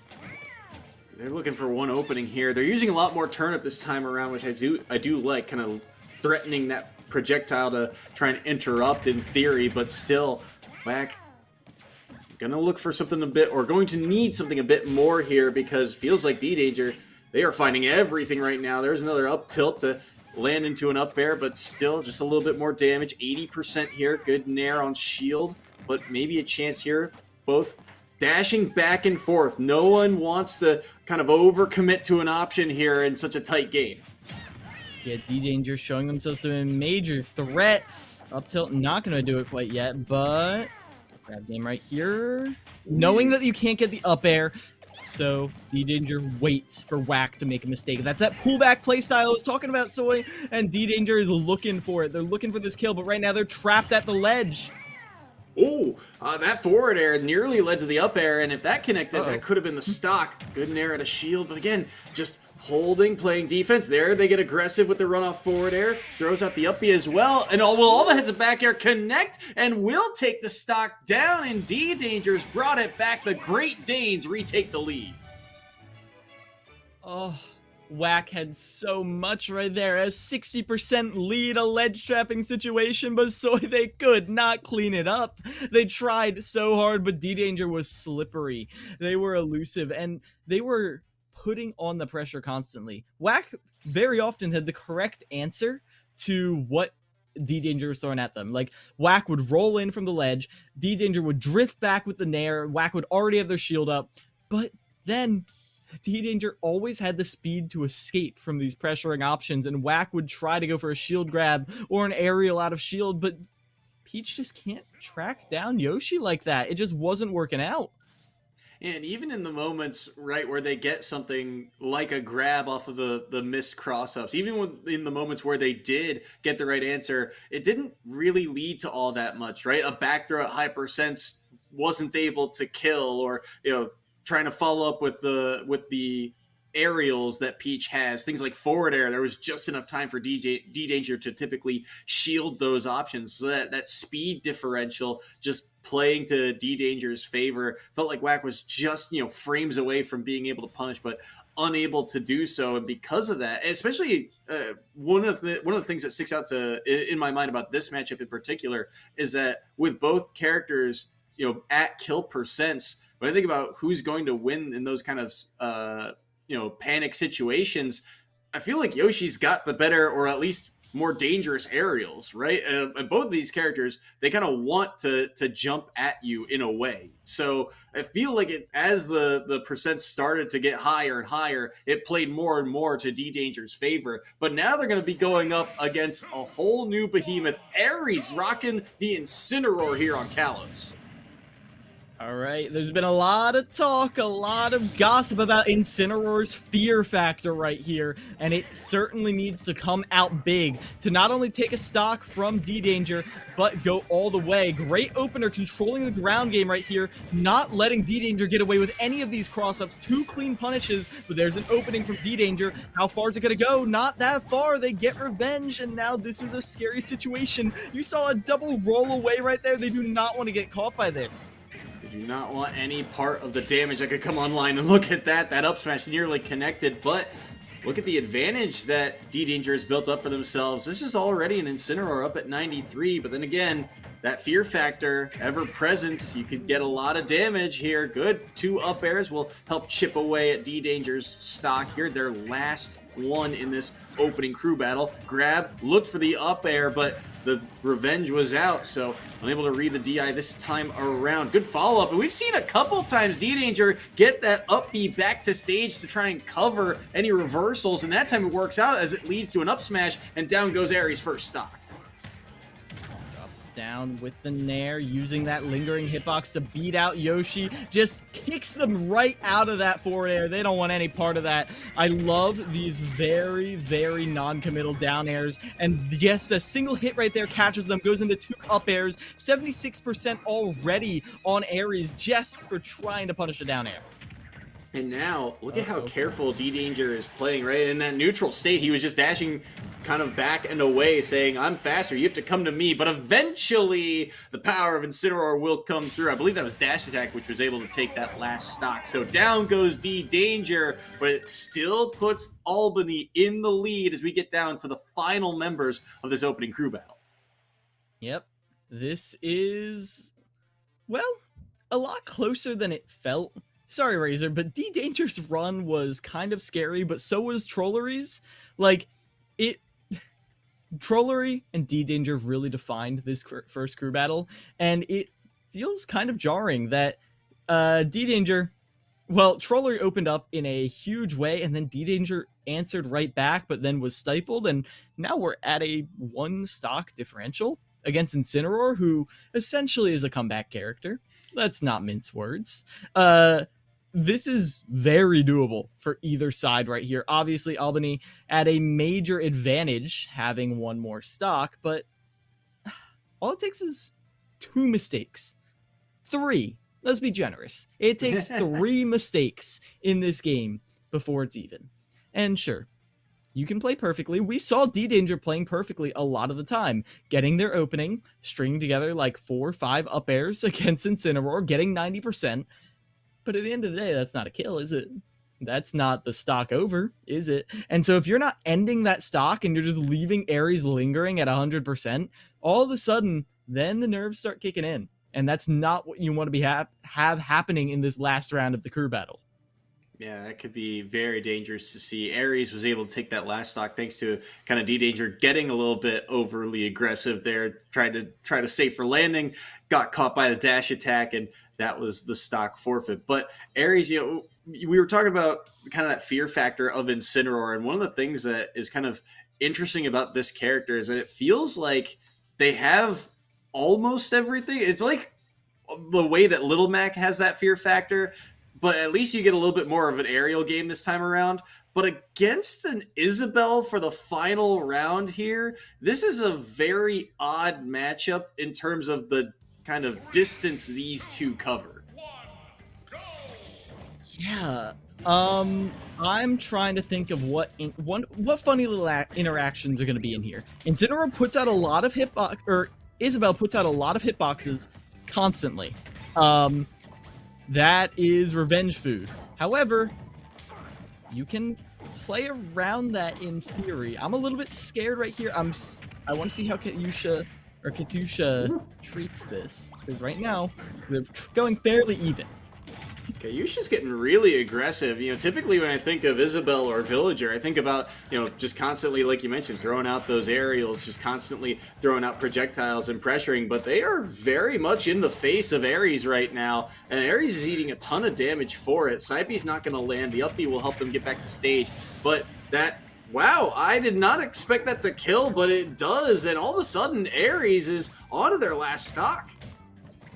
They're looking for one opening here. They're using a lot more turnip this time around, which I do like, kind of threatening that projectile to try and interrupt in theory, but still, Whack gonna look for something going to need something a bit more here, because feels like D-Danger, they are finding everything right now. There's another up tilt to land into an up air, but still just a little bit more damage. 80% here, good nair on shield, but maybe a chance here. Both dashing back and forth. No one wants to kind of overcommit to an option here in such a tight game. Yeah, D-Danger showing themselves to be a major threat. Up tilt, not going to do it quite yet, but grab game right here. Knowing that you can't get the up air, so D-Danger waits for Whack to make a mistake. That's that pullback playstyle I was talking about, Soy, and D-Danger is looking for it. They're looking for this kill, but right now they're trapped at the ledge. Oh, that forward air nearly led to the up air, and if that connected, that could have been the stock. Good nair at a shield, but again, just holding, playing defense. There, they get aggressive with the runoff forward air, throws out the up B as well, and all the heads of back air connect, and will take the stock down, and D-Danger's brought it back. The Great Danes retake the lead. Oh, Whack had so much right there. A 60% lead, a ledge trapping situation, but Soy, they could not clean it up. They tried so hard, but D-Danger was slippery. They were elusive, and they were putting on the pressure constantly. Whack very often had the correct answer to what D-Danger was throwing at them. Like, Whack would roll in from the ledge, D-Danger would drift back with the nair, Whack would already have their shield up, but then D-Danger always had the speed to escape from these pressuring options, and Whack would try to go for a shield grab or an aerial out of shield, but Peach just can't track down Yoshi like that. It just wasn't working out. And even in the moments, right, where they get something like a grab off of the missed cross-ups, even in the moments where they did get the right answer, it didn't really lead to all that much, right? A back throw at high percents wasn't able to kill, or, trying to follow up with the aerials that Peach has, things like forward air, there was just enough time for D-Danger to typically shield those options. So that speed differential just playing to D-Danger's favor. Felt like Whack was just, frames away from being able to punish, but unable to do so. And because of that, especially one of the things that sticks out in my mind about this matchup in particular is that with both characters, at kill percents, when I think about who's going to win in those kind of, panic situations, I feel like Yoshi's got the better, or at least more dangerous aerials, right? And both of these characters, they kind of want to jump at you in a way. So I feel like as the percents started to get higher and higher, it played more and more to D-Danger's favor. But now they're going to be going up against a whole new behemoth. Ares rocking the Incineroar here on Kalos. All right, there's been a lot of talk, a lot of gossip about Incineroar's fear factor right here, and it certainly needs to come out big to not only take a stock from D-Danger, but go all the way. Great opener, controlling the ground game right here, not letting D-Danger get away with any of these cross-ups. 2 clean punishes, but there's an opening from D-Danger. How far is it going to go? Not that far. They get revenge, and now this is a scary situation. You saw a double roll away right there. They do not want to get caught by this. They do not want any part of the damage that could come online, and look at that up smash nearly connected, but look at the advantage that D-Danger has built up for themselves. This is already an Incineroar up at 93, but then again, that fear factor ever present. You could get a lot of damage here. Good 2 up airs will help chip away at D-Danger's stock here. Their last one in this opening crew battle. Grab, looked for the up air, but the revenge was out, so unable to read the DI this time around. Good follow-up, and we've seen a couple times D-Danger get that up B back to stage to try and cover any reversals, and that time it works out as it leads to an up smash, and down goes Ares' first stock. Drops down with the Nair, using that lingering hitbox to beat out Yoshi. Just kicks them right out of that forward air. They don't want any part of that. I love these very, very non-committal down airs. And yes, a single hit right there catches them, goes into 2 up airs. 76% already on Ares just for trying to punish a down air. And now, look at how careful D-Danger is playing, right? In that neutral state, he was just dashing kind of back and away, saying, I'm faster, you have to come to me. But eventually, the power of Incineroar will come through. I believe that was Dash Attack, which was able to take that last stock. So down goes D-Danger, but it still puts Albany in the lead as we get down to the final members of this opening crew battle. Yep. This is, well, a lot closer than it felt. Sorry, Razor, but D-Danger's run was kind of scary, but so was Trollery's. Like, Trollery and D-Danger really defined this first crew battle, and it feels kind of jarring that D-Danger, well, Trollery opened up in a huge way, and then D-Danger answered right back, but then was stifled, and now we're at a 1 stock differential against Incineroar, who essentially is a comeback character. Let's not mince words. This is very doable for either side right here. Obviously, Albany at a major advantage having 1 more stock, but all it takes is 2 mistakes. 3. Let's be generous. It takes 3 mistakes in this game before it's even. And sure, you can play perfectly. We saw D-Danger playing perfectly a lot of the time, getting their opening, stringing together like 4 or 5 up airs against Incineroar, getting 90%. But at the end of the day, that's not a kill, is it? That's not the stock over, is it? And so if you're not ending that stock and you're just leaving Ares lingering at 100%, all of a sudden, then the nerves start kicking in. And that's not what you want to be have happening in this last round of the crew battle. Yeah, that could be very dangerous to see. Ares was able to take that last stock thanks to kind of D-Danger getting a little bit overly aggressive there, try to save for landing, got caught by the dash attack, and that was the stock forfeit. But Ares, you know, we were talking about kind of that fear factor of Incineroar, and one of the things that is kind of interesting about this character is that it feels like they have almost everything. It's like the way that Little Mac has that fear factor, but at least you get a little bit more of an aerial game this time around. But against an Isabelle for the final round here, this is a very odd matchup in terms of the kind of distance these two cover. Yeah. I'm trying to think of what funny little interactions are going to be in here. Incineroar puts out a lot of Isabelle puts out a lot of hitboxes constantly. That is revenge food. However, you can play around that in theory. I'm a little bit scared right here. I want to see how Katyusha treats this, because right now they're going fairly even. Katyusha's getting really aggressive. You know, typically when I think of Isabelle or Villager, I think about, you know, just constantly, like you mentioned, throwing out those aerials, just constantly throwing out projectiles and pressuring, but they are very much in the face of Ares right now, and Ares is eating a ton of damage for it. Saipi's not going to land. The up B will help them get back to stage, but that... Wow, I did not expect that to kill, but it does, and all of a sudden, Ares is onto their last stock.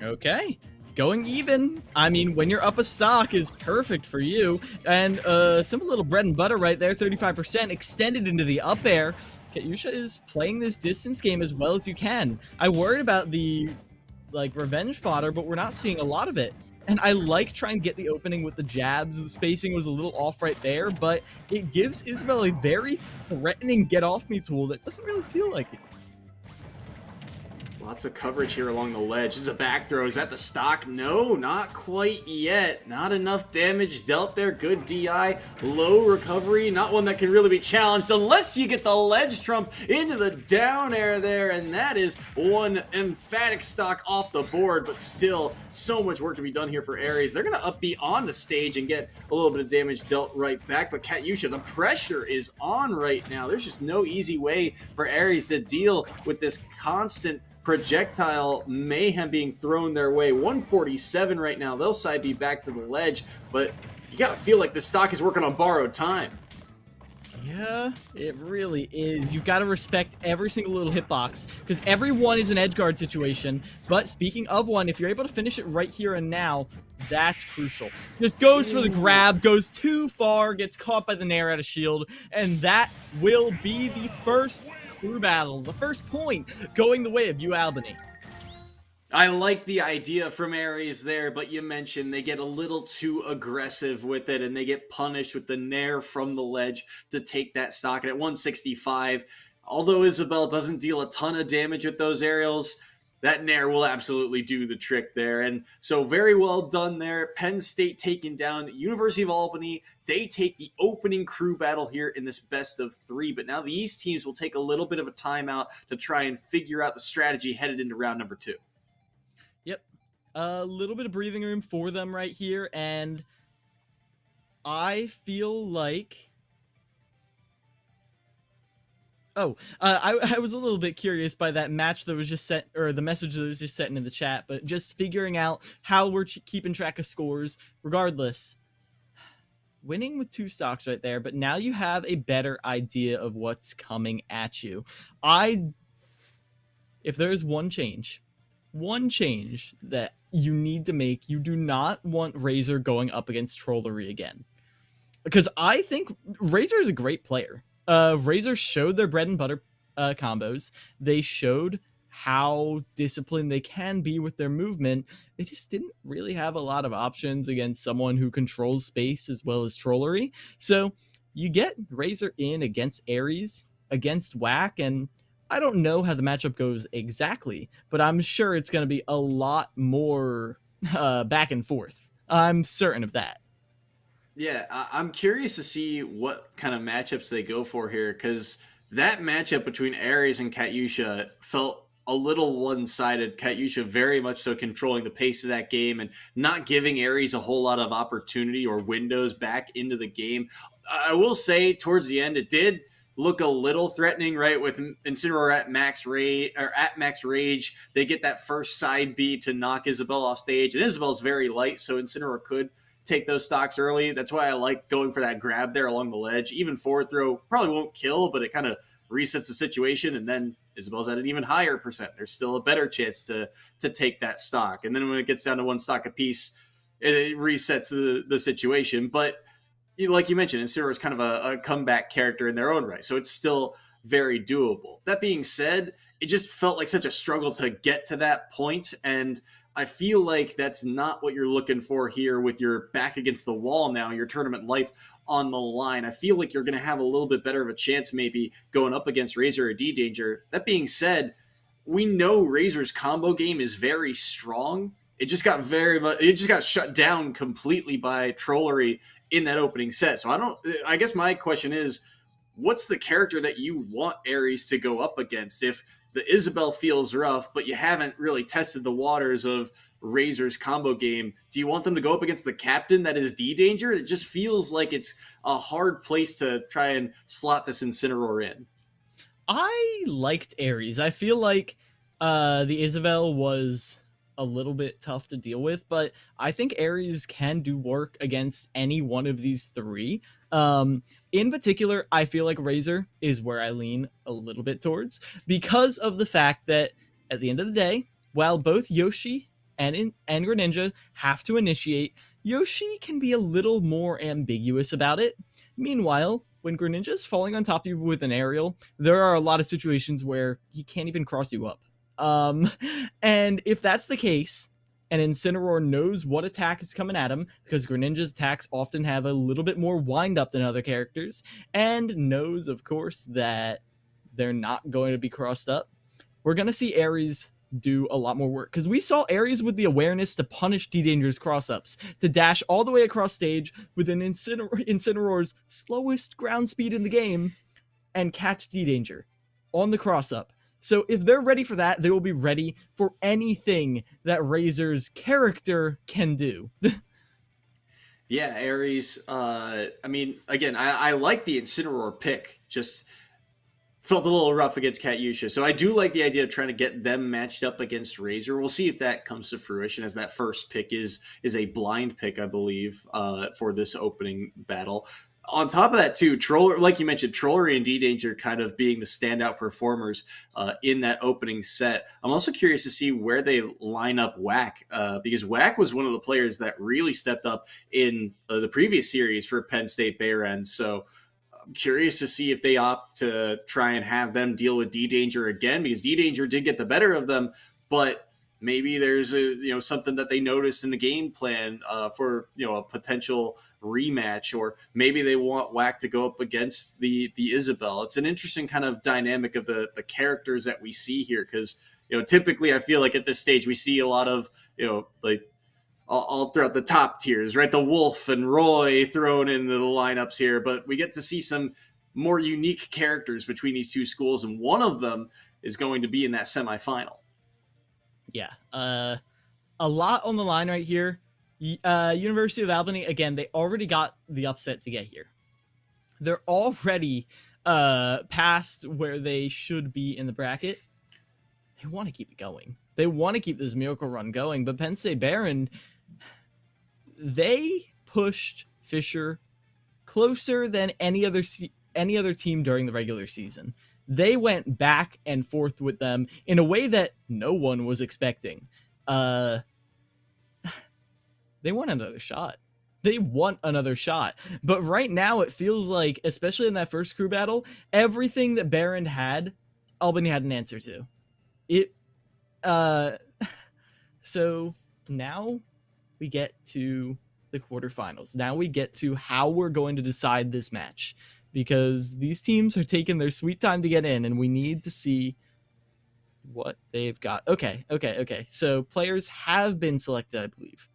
Okay. Going even. I mean, when you're up a stock is perfect for you. And simple little bread and butter right there, 35% extended into the up air. Katyusha is playing this distance game as well as you can. I worried about the revenge fodder, but we're not seeing a lot of it. And I like trying to get the opening with the jabs. The spacing was a little off right there, but it gives Isabelle a very threatening get off me tool that doesn't really feel like it. Lots of coverage here along the ledge. This is a back throw. Is that the stock? No, not quite yet. Not enough damage dealt there. Good DI. Low recovery. Not one that can really be challenged unless you get the ledge trump into the down air there. And that is one emphatic stock off the board. But still, so much work to be done here for Ares. They're going to up B on the stage and get a little bit of damage dealt right back. But Katyusha, the pressure is on right now. There's just no easy way for Ares to deal with this constant projectile mayhem being thrown their way. 147 right now. They'll be back to the ledge, but you gotta feel like the stock is working on borrowed time. Yeah, it really is. You've got to respect every single little hitbox, because every one is an edge guard situation. But speaking of one, if you're able to finish it right here and now, that's crucial. Just goes for the grab, goes too far, gets caught by the Nair out of shield, and that will be the first crew battle, the first point going the way of you, Albany. I like the idea from Ares there, but you mentioned they get a little too aggressive with it, and they get punished with the Nair from the ledge to take that stock. And at 165, although Isabel doesn't deal a ton of damage with those aerials, that Nair will absolutely do the trick there. And so very well done there. Penn State taking down University of Albany. They take the opening crew battle here in this best of 3. But now these teams will take a little bit of a timeout to try and figure out the strategy headed into round number 2. Yep. A little bit of breathing room for them right here. And I feel like... I was a little bit curious by that match that was just sent, or the message that was just sent in the chat, but just figuring out how we're keeping track of scores. Regardless, winning with 2 stocks right there, but now you have a better idea of what's coming at you. If there's one change that you need to make, you do not want Razor going up against Trollery again. Because I think Razor is a great player. Razor showed their bread and butter combos. They showed how disciplined they can be with their movement. They just didn't really have a lot of options against someone who controls space as well as Trollery. So you get Razor in against Ares, against Whack, and I don't know how the matchup goes exactly, but I'm sure it's going to be a lot more back and forth. I'm certain of that. Yeah, I'm curious to see what kind of matchups they go for here, because that matchup between Ares and Katyusha felt a little one-sided. Katyusha very much so controlling the pace of that game and not giving Ares a whole lot of opportunity or windows back into the game. I will say towards the end, it did look a little threatening, right? With Incineroar at max rage, they get that first side B to knock Isabel off stage, and Isabel's very light, so Incineroar could take those stocks early. That's why I like going for that grab there along the ledge. Even forward throw probably won't kill, but it kind of resets the situation, and then Isabel's at an even higher percent. There's still a better chance to take that stock. And then when it gets down to 1 stock apiece, it resets the situation. But like you mentioned, Incineroar is kind of a comeback character in their own right, so it's still very doable. That being said, it just felt like such a struggle to get to that point, and I feel like that's not what you're looking for here with your back against the wall now, your tournament life on the line. I feel like you're going to have a little bit better of a chance maybe going up against Razor or D-Danger. That being said, we know Razor's combo game is very strong. It just got shut down completely by Trollery in that opening set. So I guess my question is, what's the character that you want Ares to go up against? If the Isabel feels rough, but you haven't really tested the waters of Razor's combo game, do you want them to go up against the captain that is D-Danger? It just feels like it's a hard place to try and slot this Incineroar in. I liked Ares. I feel like the Isabel was a little bit tough to deal with, but I think Ares can do work against any one of these 3. In particular, I feel like Razor is where I lean a little bit towards, because of the fact that at the end of the day, while both Yoshi and Greninja have to initiate, Yoshi can be a little more ambiguous about it. Meanwhile, when Greninja is falling on top of you with an aerial, there are a lot of situations where he can't even cross you up. And if that's the case, and Incineroar knows what attack is coming at him, because Greninja's attacks often have a little bit more wind-up than other characters, and knows, of course, that they're not going to be crossed up, we're going to see Ares do a lot more work. Because we saw Ares with the awareness to punish D-Danger's cross-ups, to dash all the way across stage with an Incineroar's slowest ground speed in the game, and catch D-Danger on the cross-up. So if they're ready for that, they will be ready for anything that Razor's character can do. Yeah, Ares, I mean, again, I like the Incineroar pick, just felt a little rough against Katyusha. So I do like the idea of trying to get them matched up against Razor. We'll see if that comes to fruition, as that first pick is a blind pick, I believe, for this opening battle. on top of that too, Troller, like you mentioned, Trollery and D-Danger kind of being the standout performers in that opening set. I'm also curious to see where they line up Whack, because Whack was one of the players that really stepped up in the previous series for Penn State Behrend. So I'm curious to see if they opt to try and have them deal with D-Danger again, because D-Danger did get the better of them, but maybe there's something that they noticed in the game plan for a potential rematch, or maybe they want Whack to go up against the Isabel. It's an interesting kind of dynamic of the characters that we see here, because typically I feel like at this stage we see a lot of like all throughout the top tiers, right? The Wolf and Roy thrown into the lineups here, but we get to see some more unique characters between these two schools, and one of them is going to be in that semifinal. Yeah, a lot on the line right here. University of Albany, again, they already got the upset to get here. They're already past where they should be in the bracket. They want to keep it going. They want to keep this miracle run going, but Penn State Behrend, they pushed Fisher closer than any other team during the regular season. They went back and forth with them in a way that no one was expecting. They want another shot. They want another shot. But right now it feels like, especially in that first crew battle, everything that Behrend had, Albany had an answer to. So now we get to the quarterfinals. Now we get to how we're going to decide this match, because these teams are taking their sweet time to get in, and we need to see what they've got. Okay. So players have been selected, I believe.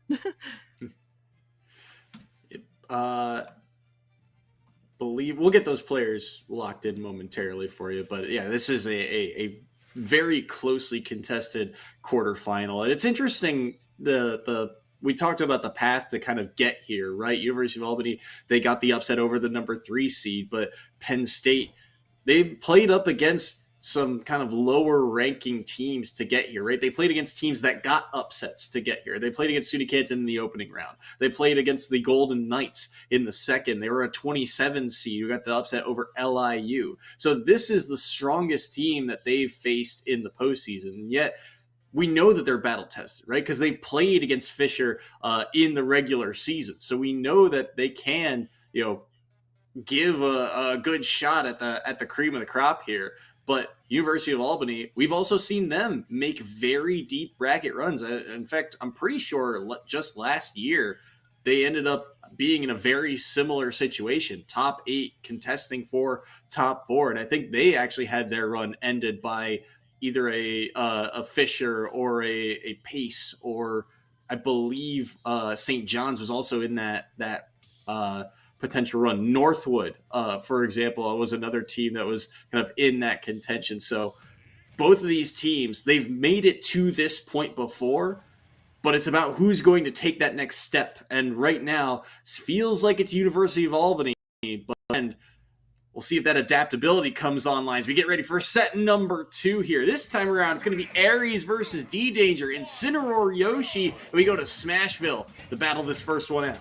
We'll get those players locked in momentarily for you, but yeah, this is a very closely contested quarterfinal, and it's interesting. We talked about the path to kind of get here, right? University of Albany, they got the upset over the number 3 seed, but Penn State, they played up against some kind of lower ranking teams to get here, right? They played against teams that got upsets to get here. They played against SUNY Canton in the opening round. They played against the Golden Knights in the second. They were a 27 seed who got the upset over LIU. So this is the strongest team that they've faced in the postseason. And yet we know that they're battle tested, right? Because they played against Fisher in the regular season. So we know that they can, give a good shot at the cream of the crop here. But University of Albany, we've also seen them make very deep bracket runs. In fact, I'm pretty sure just last year, they ended up being in a very similar situation, top 8 contesting for top 4. And I think they actually had their run ended by either a Fisher or a Pace, or I believe St. John's was also in that potential run. Northwood, for example, was another team that was kind of in that contention. So both of these teams, they've made it to this point before, but it's about who's going to take that next step. And right now, it feels like it's University of Albany, and we'll see if that adaptability comes online as we get ready for set number 2 here. This time around, it's going to be Aries versus D-Danger, Incineroar Yoshi, and we go to Smashville to battle this first one out.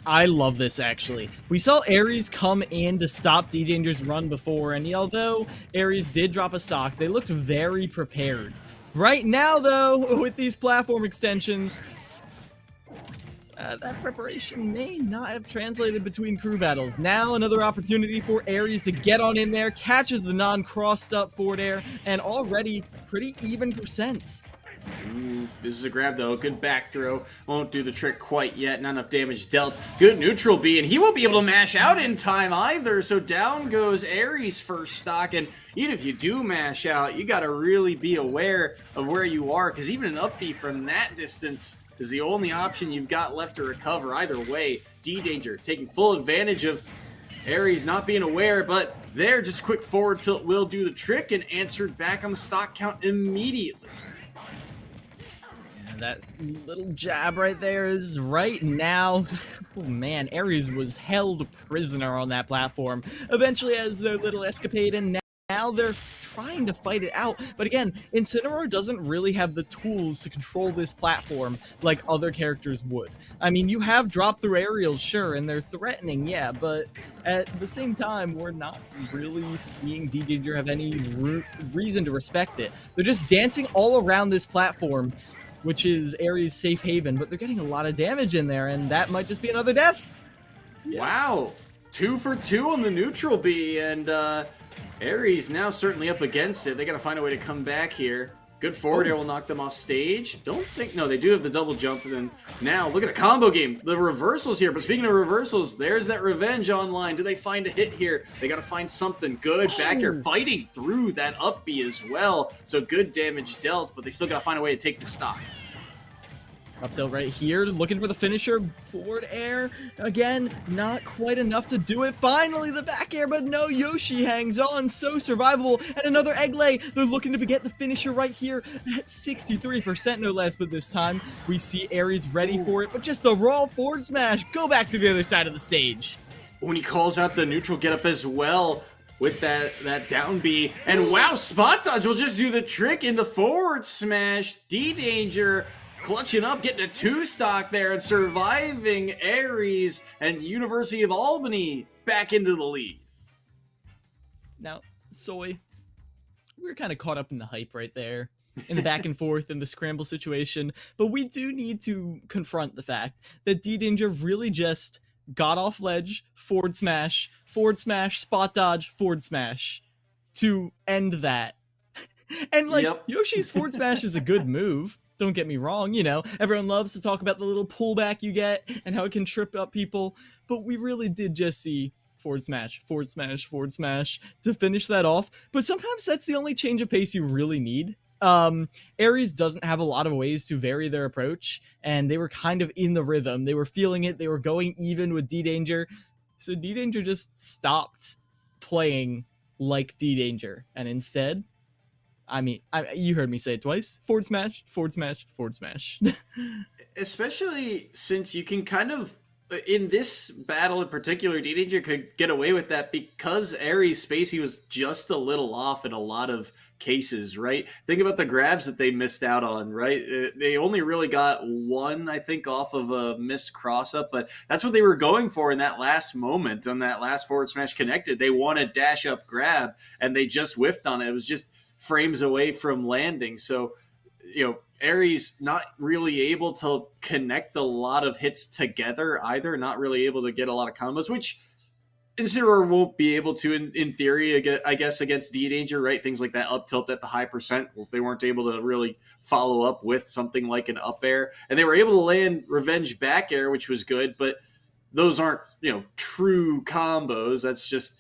I love this, actually. We saw Aries come in to stop D-Danger's run before, and although Aries did drop a stock, they looked very prepared. Right now, though, with these platform extensions, that preparation may not have translated between crew battles. Now another opportunity for Aries to get on in there, catches the non-crossed up forward air, and already pretty even percents. This is a grab, though. Good back throw. Won't do the trick quite yet. Not enough damage dealt. Good neutral B, and he won't be able to mash out in time either. So down goes Aries' first stock. And even if you do mash out, you got to really be aware of where you are, because even an up B from that distance is the only option you've got left to recover. Either way, D-Danger taking full advantage of Aries not being aware, but there, just quick forward tilt will do the trick, and answered back on the stock count immediately. That little jab right there is right now. Oh man, Aries was held prisoner on that platform. Eventually has their little escapade, and now they're trying to fight it out. But again, Incineroar doesn't really have the tools to control this platform like other characters would. I mean, you have drop-through aerials, sure, and they're threatening, yeah, but at the same time, we're not really seeing D-Danger have any reason to respect it. They're just dancing all around this platform, which is Ares' safe haven, but they're getting a lot of damage in there, and that might just be another death. Yeah. Wow. 2 for 2 on the neutral B, and Ares now certainly up against it. They got to find a way to come back here. Good forward air will knock them off stage. Don't think, no, they do have the double jump, and then now look at the combo game. The reversals here, but speaking of reversals, there's that revenge online. Do they find a hit here? They got to find something good. Back air fighting through that up B as well. So good damage dealt, but they still got to find a way to take the stock. Up tilt right here, looking for the finisher. Forward air. Again, not quite enough to do it. Finally, the back air, but no, Yoshi hangs on. So survivable. And another egg lay. They're looking to get the finisher right here at 63%, no less. But this time, we see Ares ready for it. But just a raw forward smash. Go back to the other side of the stage. When he calls out the neutral get up as well with that down B. And wow, spot dodge will just do the trick in the forward smash. D-Danger clutching up, getting a 2-stock there, and surviving Ares and University of Albany back into the lead. Now, Soy, we were kind of caught up in the hype right there, in the back and forth, in the scramble situation, but we do need to confront the fact that D-Danger really just got off ledge, forward smash, spot dodge, forward smash to end that. And like, Yoshi's forward smash is a good move. Don't get me wrong, you know, everyone loves to talk about the little pullback you get and how it can trip up people, but we really did just see forward smash to finish that off. But sometimes that's the only change of pace you really need. Ares doesn't have a lot of ways to vary their approach, and they were kind of in the rhythm. They were feeling it. They were going even with D-Danger. So D-Danger just stopped playing like D-Danger, and instead, I mean, you heard me say it twice. Forward smash. Especially since you can kind of, in this battle in particular, D-Danger could get away with that because Ares' spacey was just a little off in a lot of cases, right? Think about the grabs that they missed out on, right? They only really got one, I think, off of a missed cross-up, but that's what they were going for in that last moment, on that last forward smash connected. They wanted dash-up grab, and they just whiffed on it. It was just frames away from landing. So, you know, Ares not really able to connect a lot of hits together either, not really able to get a lot of combos, which Incineroar won't be able to in theory, I guess, against D-Danger, right? Things like that up tilt at the high percent, they weren't able to really follow up with something like an up air. And they were able to land revenge back air, which was good, but those aren't, you know, true combos. That's just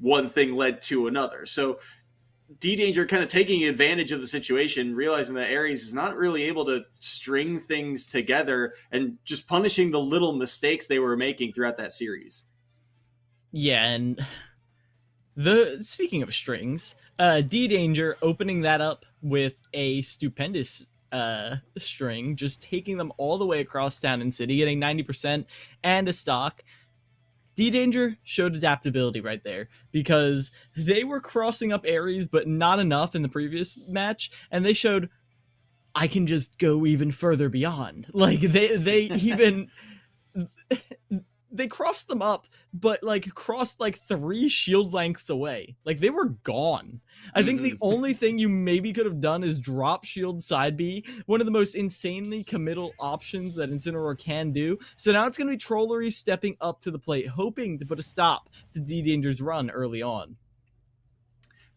one thing led to another. So D-Danger kind of taking advantage of the situation, realizing that Ares is not really able to string things together and just punishing the little mistakes they were making throughout that series. Yeah, and speaking of strings, D-Danger opening that up with a stupendous string, just taking them all the way across town and city, getting 90% and a stock. D-Danger showed adaptability right there because they were crossing up Ares, but not enough in the previous match, and they showed I can just go even further beyond. Like they even they crossed them up, but like crossed like 3 shield lengths away. Like they were gone. I think the only thing you maybe could have done is drop shield side B, one of the most insanely committal options that Incineroar can do. So now it's going to be Trollery stepping up to the plate, hoping to put a stop to D-Danger's run early on.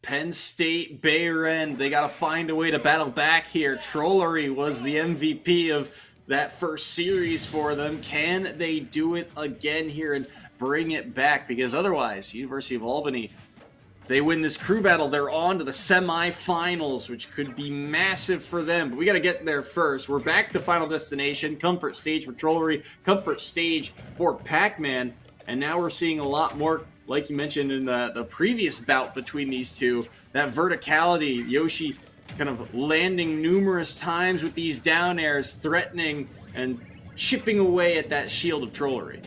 Penn State, Behrend, they got to find a way to battle back here. Trollery was the MVP of that first series for them. Can they do it again here and bring it back? Because otherwise, University of Albany, if they win this crew battle, they're on to the semifinals, which could be massive for them. But we got to get there first. We're back to Final Destination, comfort stage for Trollery, comfort stage for Pac-Man. And now we're seeing a lot more, like you mentioned in the previous bout between these two, that verticality. Yoshi kind of landing numerous times with these down airs, threatening and chipping away at that shield of Trollery.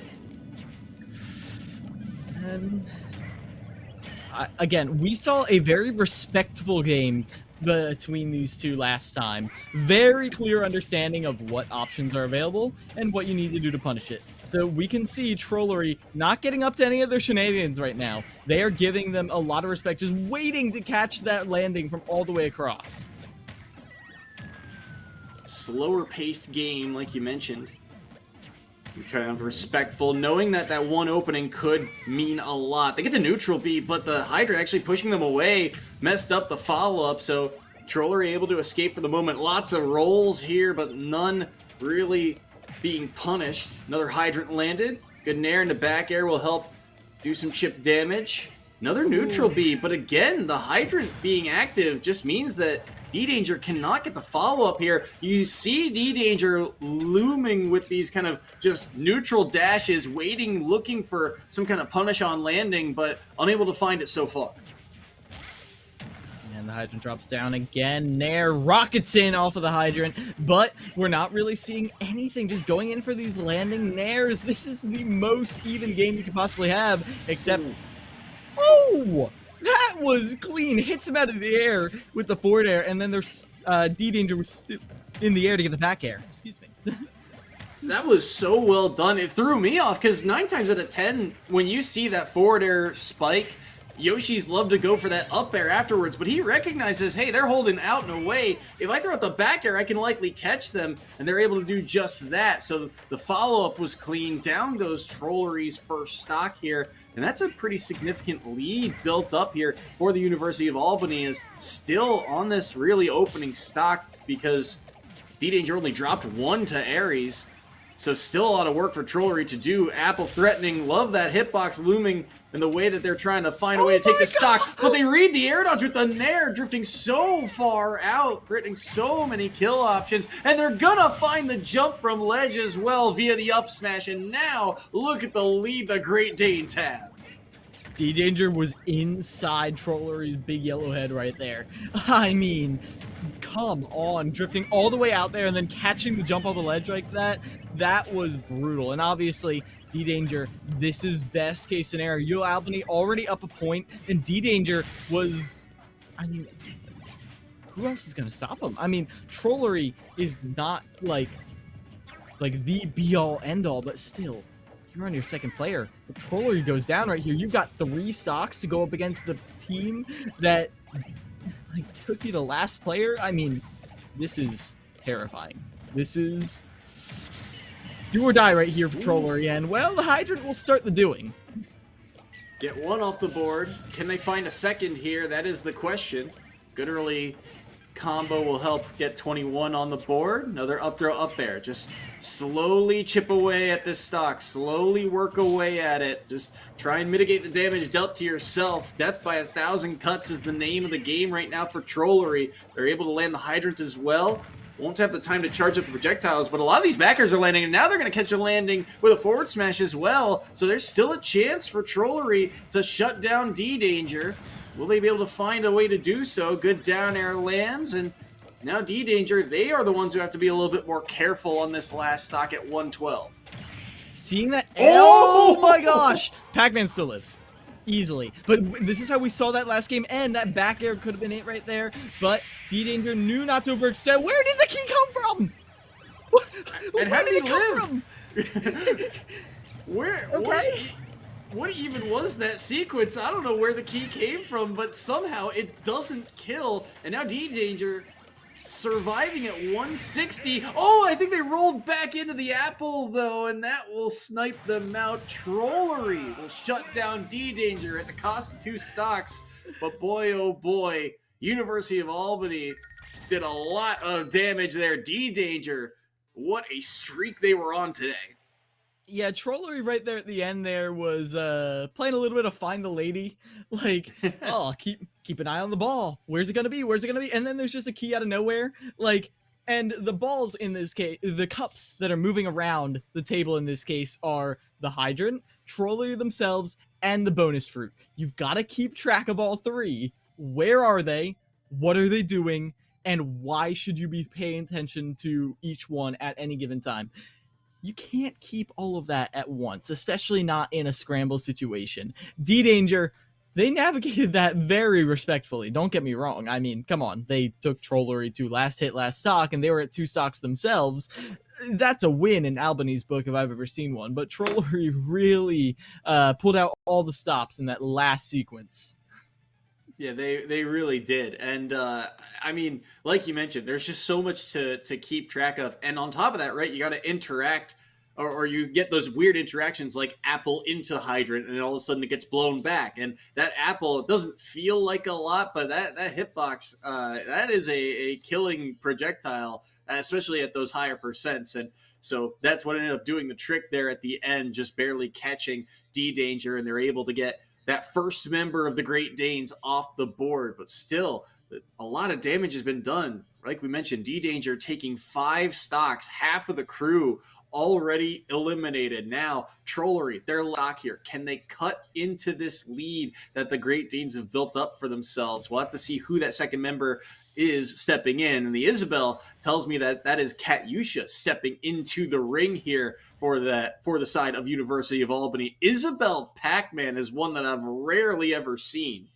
again, we saw a very respectable game between these two last time. Very clear understanding of what options are available and what you need to do to punish it. So we can see Trollery not getting up to any of their shenanigans right now. They are giving them a lot of respect, just waiting to catch that landing from all the way across. Slower paced game, like you mentioned. Kind of respectful, knowing that that one opening could mean a lot. They get the neutral beat, but the Hydra actually pushing them away messed up the follow-up, so Trollery able to escape for the moment. Lots of rolls here, but none really being punished. Another Hydrant landed. Good nair in the back air will help do some chip damage. Another neutral beat, but again, the Hydrant being active just means that D-Danger cannot get the follow-up here. You see D-Danger looming with these kind of just neutral dashes, waiting, looking for some kind of punish on landing, but unable to find it so far. And the Hydrant drops down again. Nair rockets in off of the Hydrant, but we're not really seeing anything. Just going in for these landing Nairs. This is the most even game you could possibly have, except... Oh! That was clean. Hits him out of the air with the forward air, and then there's D-Danger was in the air to get the back air. Excuse me. That was so well done. It threw me off because 9 times out of 10, when you see that forward air spike, Yoshi's love to go for that up air afterwards, but he recognizes, hey, they're holding out and away. If I throw out the back air, I can likely catch them, and they're able to do just that. So the follow-up was clean. Down goes Trollery's first stock here, and that's a pretty significant lead built up here for the University of Albany, is still on this really opening stock because D-Danger only dropped 1 to Ares. So still a lot of work for Trollery to do. Apple threatening, love that hitbox looming in the way that they're trying to find a way to take the stock. But they read the air dodge with the Nair drifting so far out, threatening so many kill options. And they're gonna find the jump from ledge as well via the up smash. And now look at the lead the Great Danes have. D-Danger was inside Trollery's big yellow head right there. I mean, come on, drifting all the way out there and then catching the jump off the ledge like that. That was brutal. And obviously, D-Danger, this is best case scenario. Albany already up a point, and D-Danger was, I mean, who else is going to stop him? I mean, Trollery is not like the be-all, end-all, but still, you're on your second player. The Trollery goes down right here. You've got 3 stocks to go up against the team that took you to last player. I mean, this is terrifying. This is do or die right here for Trollery, and well, the Hydrant will start the doing. Get 1 off the board. Can they find a second here? That is the question. Good early combo will help get 21 on the board. Another up throw up air. Just slowly chip away at this stock. Slowly work away at it. Just try and mitigate the damage dealt to yourself. Death by 1,000 cuts is the name of the game right now for Trollery. They're able to land the Hydrant as well. Won't have the time to charge up the projectiles, but a lot of these backers are landing, and now they're going to catch a landing with a forward smash as well. So there's still a chance for Trollery to shut down D-Danger. Will they be able to find a way to do so? Good down air lands, and now D-Danger, they are the ones who have to be a little bit more careful on this last stock at 112. Seeing that, oh my gosh! Pac-Man still lives. Easily. But this is how we saw that last game end. That back air could have been it right there, but D-Danger knew not to overextend. Where did the key come from? And Where how did did it come from? What even was that sequence? I don't know where the key came from, but somehow it doesn't kill. And now D-Danger surviving at 160. Oh, I think they rolled back into the apple, though, and that will snipe them out. Trollery will shut down D-Danger at the cost of 2 stocks. But boy, oh boy, University of Albany did a lot of damage there. D-Danger, what a streak they were on today. Yeah, Trollery right there at the end there was playing a little bit of find the lady. Like, oh, keep an eye on the ball. Where's it gonna be? Where's it gonna be? And then there's just a key out of nowhere. Like, and the balls in this case, the cups that are moving around the table in this case are the Hydrant, Trollery themselves, and the bonus fruit. You've got to keep track of all 3. Where are they? What are they doing? And why should you be paying attention to each one at any given time? You can't keep all of that at once, especially not in a scramble situation. D-Danger, they navigated that very respectfully. Don't get me wrong. I mean, come on. They took Trollery to last hit, last stock, and they were at 2 stocks themselves. That's a win in Albany's book if I've ever seen one. But Trollery really pulled out all the stops in that last sequence. Yeah, they really did. And I mean, like you mentioned, there's just so much to keep track of. And on top of that, right, you got to interact, or you get those weird interactions like apple into hydrant, and all of a sudden it gets blown back. And that apple, it doesn't feel like a lot, but that hitbox, that is a killing projectile, especially at those higher percents. And so that's what ended up doing the trick there at the end, just barely catching D-Danger, and they're able to get that first member of the Great Danes off the board. But still, a lot of damage has been done. Like we mentioned, D-Danger taking 5 stocks, half of the crew already eliminated. Now, Trollery, their stock here. Can they cut into this lead that the Great Danes have built up for themselves? We'll have to see who that second member is stepping in. And the Isabel tells me that that is Katyusha stepping into the ring here for the side of University of Albany. Isabel Pac-Man is one that I've rarely ever seen.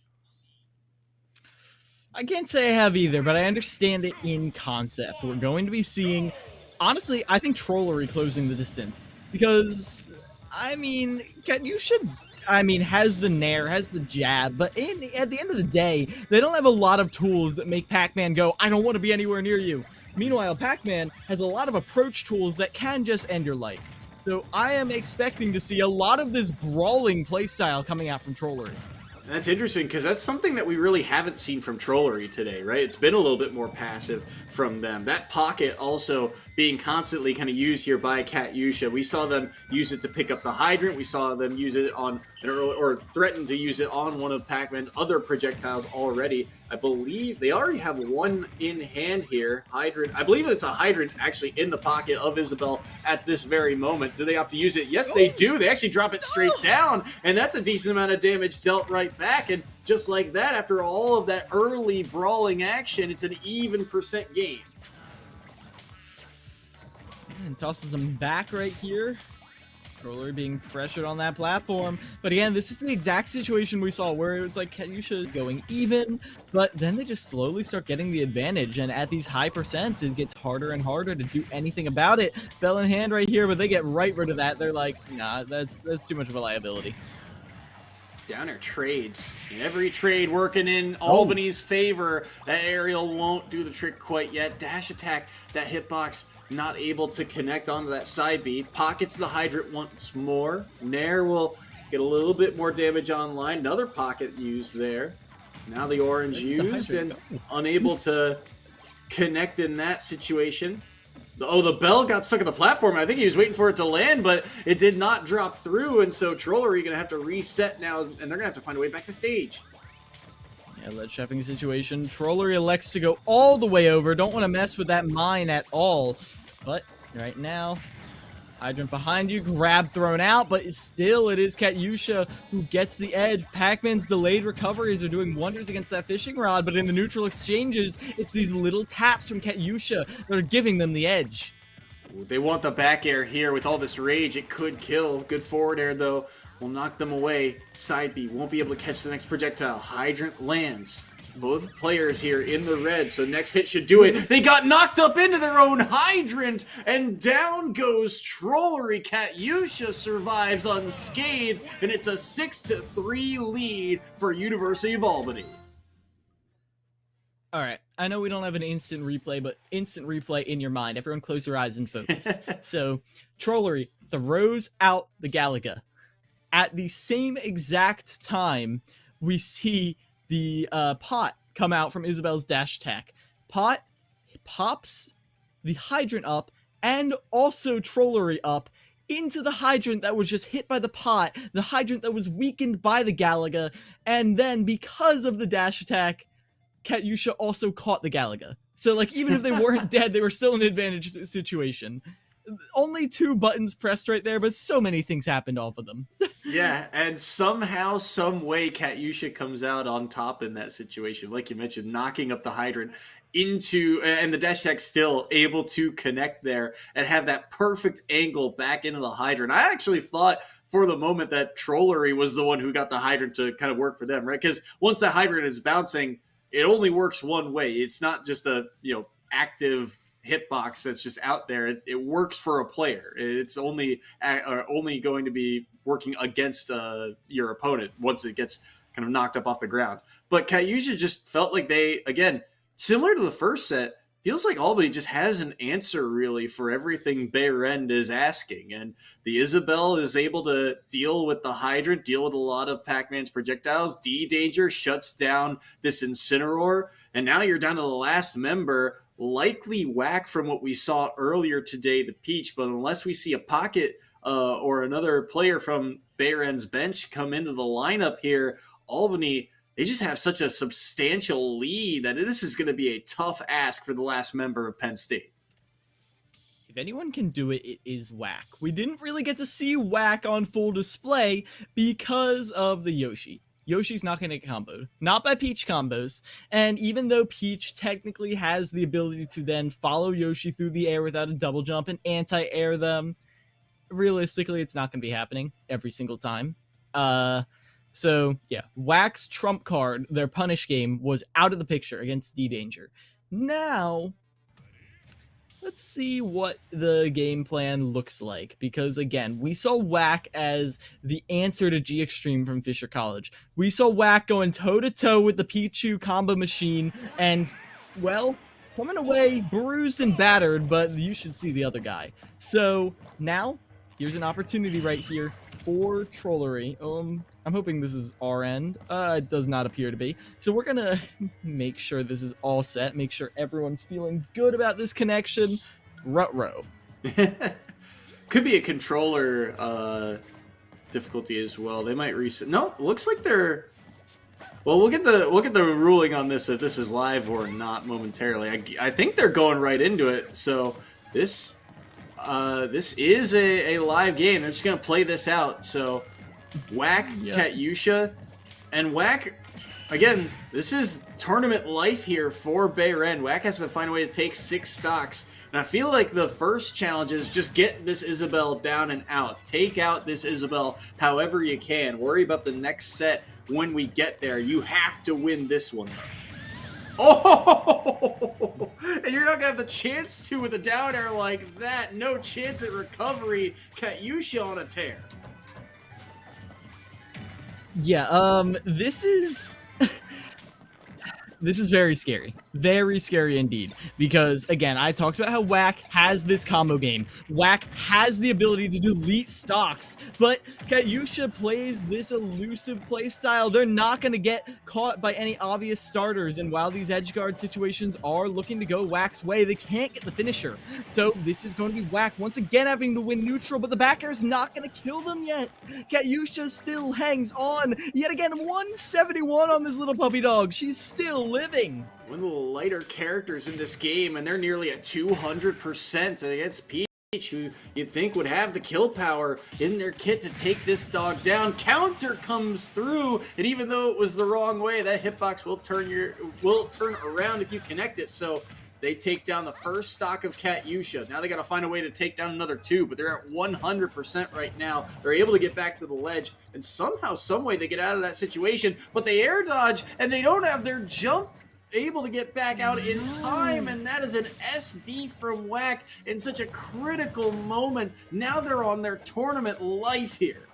I can't say I have either, but I understand it in concept. We're going to be seeing, honestly, I think Trollery closing the distance. Because, I mean, Katyusha, has the nair, has the jab, but at the end of the day, they don't have a lot of tools that make Pac-Man go, I don't want to be anywhere near you. Meanwhile, Pac-Man has a lot of approach tools that can just end your life. So I am expecting to see a lot of this brawling playstyle coming out from Trollery. That's interesting, because that's something that we really haven't seen from Trollery today, right? It's been a little bit more passive from them. That pocket also being constantly kind of used here by Katyusha. We saw them use it to pick up the hydrant. We saw them use it on, or threaten to use it on one of Pac-Man's other projectiles already. I believe they already have one in hand here. Hydrant. I believe it's a hydrant actually in the pocket of Isabel at this very moment. Do they opt to use it? Yes, they do. They actually drop it straight down, and that's a decent amount of damage dealt right back. And just like that, after all of that early brawling action, it's an even percent game. And tosses him back right here. Trollery being pressured on that platform. But again, this is the exact situation we saw where it's like Katyusha going even, but then they just slowly start getting the advantage. And at these high percents, it gets harder and harder to do anything about it. Bell in hand right here, but they get right rid of that. They're like, nah, that's too much of a liability. Downer trades. Every trade working in Albany's favor. That aerial won't do the trick quite yet. Dash attack, that hitbox not able to connect onto that side B. Pockets the hydrant once more. Nair will get a little bit more damage online. Another pocket used there. Now the orange used and unable to connect in that situation. Oh, the bell got stuck at the platform. I think he was waiting for it to land, but it did not drop through, and so Trollery going to have to reset now, and they're going to have to find a way back to stage. Yeah, lead trapping situation. Trollery elects to go all the way over. Don't want to mess with that mine at all. But right now, hydrant behind you, grab thrown out, but still it is Katyusha who gets the edge. Pac-Man's delayed recoveries are doing wonders against that fishing rod, but in the neutral exchanges, it's these little taps from Katyusha that are giving them the edge. They want the back air here with all this rage. It could kill. Good forward air, though, will knock them away. Side B won't be able to catch the next projectile. Hydrant lands. Both players here in the red, so next hit should do it. They got knocked up into their own hydrant, and down goes Trollery. Katyusha survives unscathed, and it's a 6-3 lead for University of Albany. All right, I know we don't have an instant replay, but instant replay in your mind. Everyone close your eyes and focus. So, Trollery throws out the Galaga. At the same exact time, we see the pot come out from Isabel's dash attack. Pot pops the hydrant up and also Trollery up into the hydrant that was just hit by the pot, the hydrant that was weakened by the Galaga, and then because of the dash attack, Katyusha also caught the Galaga. So like even if they weren't dead, they were still in an advantage situation. Only 2 buttons pressed right there, but so many things happened off of them. Yeah, and somehow, some way, Katyusha comes out on top in that situation. Like you mentioned, knocking up the hydrant into, and the dash attack still able to connect there and have that perfect angle back into the hydrant. I actually thought for the moment that Trollery was the one who got the hydrant to kind of work for them, right? Because once the hydrant is bouncing, it only works one way. It's not just a, active hitbox that's just out there. It works for a player. It's only going to be working against your opponent once it gets kind of knocked up off the ground. But Katyusha just felt like they, again, similar to the first set, feels like Albany just has an answer really for everything Behrend is asking. And the Isabel is able to deal with the hydrant, deal with a lot of Pac-Man's projectiles. D-Danger shuts down this Incineroar. And now you're down to the last member, likely Whack from what we saw earlier today, the Peach. But unless we see a Pocket or another player from Behrend's bench come into the lineup here, Albany, they just have such a substantial lead that this is going to be a tough ask for the last member of Penn State. If anyone can do it, it is Whack. We didn't really get to see Whack on full display because of the Yoshi. Yoshi's not going to get comboed. Not by Peach combos. And even though Peach technically has the ability to then follow Yoshi through the air without a double jump and anti-air them, realistically, it's not going to be happening every single time. So, yeah, Whack's trump card, their punish game, was out of the picture against D-Danger. Now, let's see what the game plan looks like. Because, again, we saw Whack as the answer to G Extreme from Fisher College. We saw Whack going toe-to-toe with the Pichu combo machine and, well, coming away bruised and battered, but you should see the other guy. So, now, here's an opportunity right here for Trollery. I'm hoping this is our end. It does not appear to be. So we're gonna make sure this is all set, make sure everyone's feeling good about this connection. Rut-row. Could be a controller difficulty as well. They might reset. No, looks like they're. Well, we'll get the ruling on this if this is live or not momentarily. I think they're going right into it. So this is a live game. They're just gonna play this out. So Whack, Katyusha, and Whack. Again, this is tournament life here for Behrend. Whack has to find a way to take 6 stocks. And I feel like the first challenge is just get this Isabel down and out. Take out this Isabel however you can. Worry about the next set when we get there. You have to win this one, though. Oh! And you're not going to have the chance to with a down air like that. No chance at recovery. Katyusha on a tear. Yeah, this is very scary. Very scary indeed. Because, again, I talked about how Whack has this combo game. Whack has the ability to delete stocks, but Katyusha plays this elusive play style. They're not going to get caught by any obvious starters, and while these edge guard situations are looking to go Whack's way, they can't get the finisher. So this is going to be Whack once again having to win neutral, but the back air is not going to kill them yet. Katyusha still hangs on. Yet again, 171 on this little puppy dog. She's still living. One of the lighter characters in this game, and they're nearly at 200% against Peach, who you'd think would have the kill power in their kit to take this dog down. Counter comes through, and even though it was the wrong way, that hitbox will turn around if you connect it. So they take down the first stock of Katyusha. Now they got to find a way to take down another 2, but they're at 100% right now. They're able to get back to the ledge, and somehow, someway, they get out of that situation, but they air dodge, and they don't have their jump able to get back out in time, and that is an SD from Whack in such a critical moment. Now they're on their tournament life here.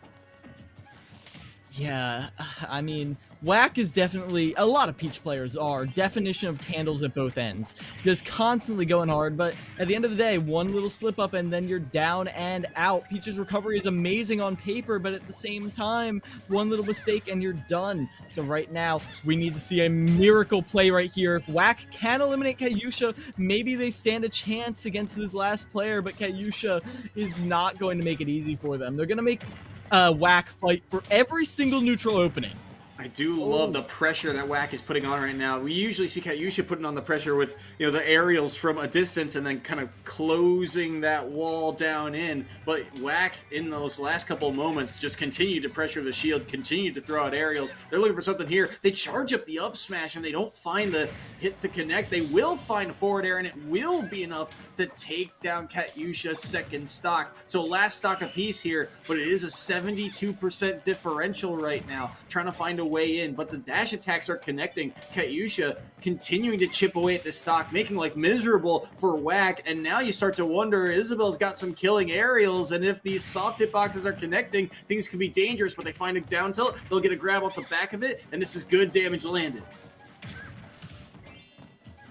Yeah, I mean, Whack is definitely, a lot of Peach players are, definition of candles at both ends. Just constantly going hard, but at the end of the day, one little slip up and then you're down and out. Peach's recovery is amazing on paper, but at the same time, one little mistake and you're done. So right now, we need to see a miracle play right here. If Whack can eliminate Katyusha, maybe they stand a chance against this last player, but Katyusha is not going to make it easy for them. They're going to make Whack fight for every single neutral opening. I do love the pressure that WAC is putting on right now. We usually see Katyusha putting on the pressure with, the aerials from a distance and then kind of closing that wall down in. But WAC, in those last couple of moments, just continued to pressure the shield, continued to throw out aerials. They're looking for something here. They charge up the up smash and they don't find the hit to connect. They will find a forward air and it will be enough to take down Katyusha's second stock. So last stock apiece here, but it is a 72% differential right now, trying to find a way in, but the dash attacks are connecting. Katyusha continuing to chip away at this stock, making life miserable for WAC, and now you start to wonder, Isabel's got some killing aerials, and if these soft hitboxes are connecting, things could be dangerous, but they find a down tilt, they'll get a grab off the back of it, and this is good damage landed.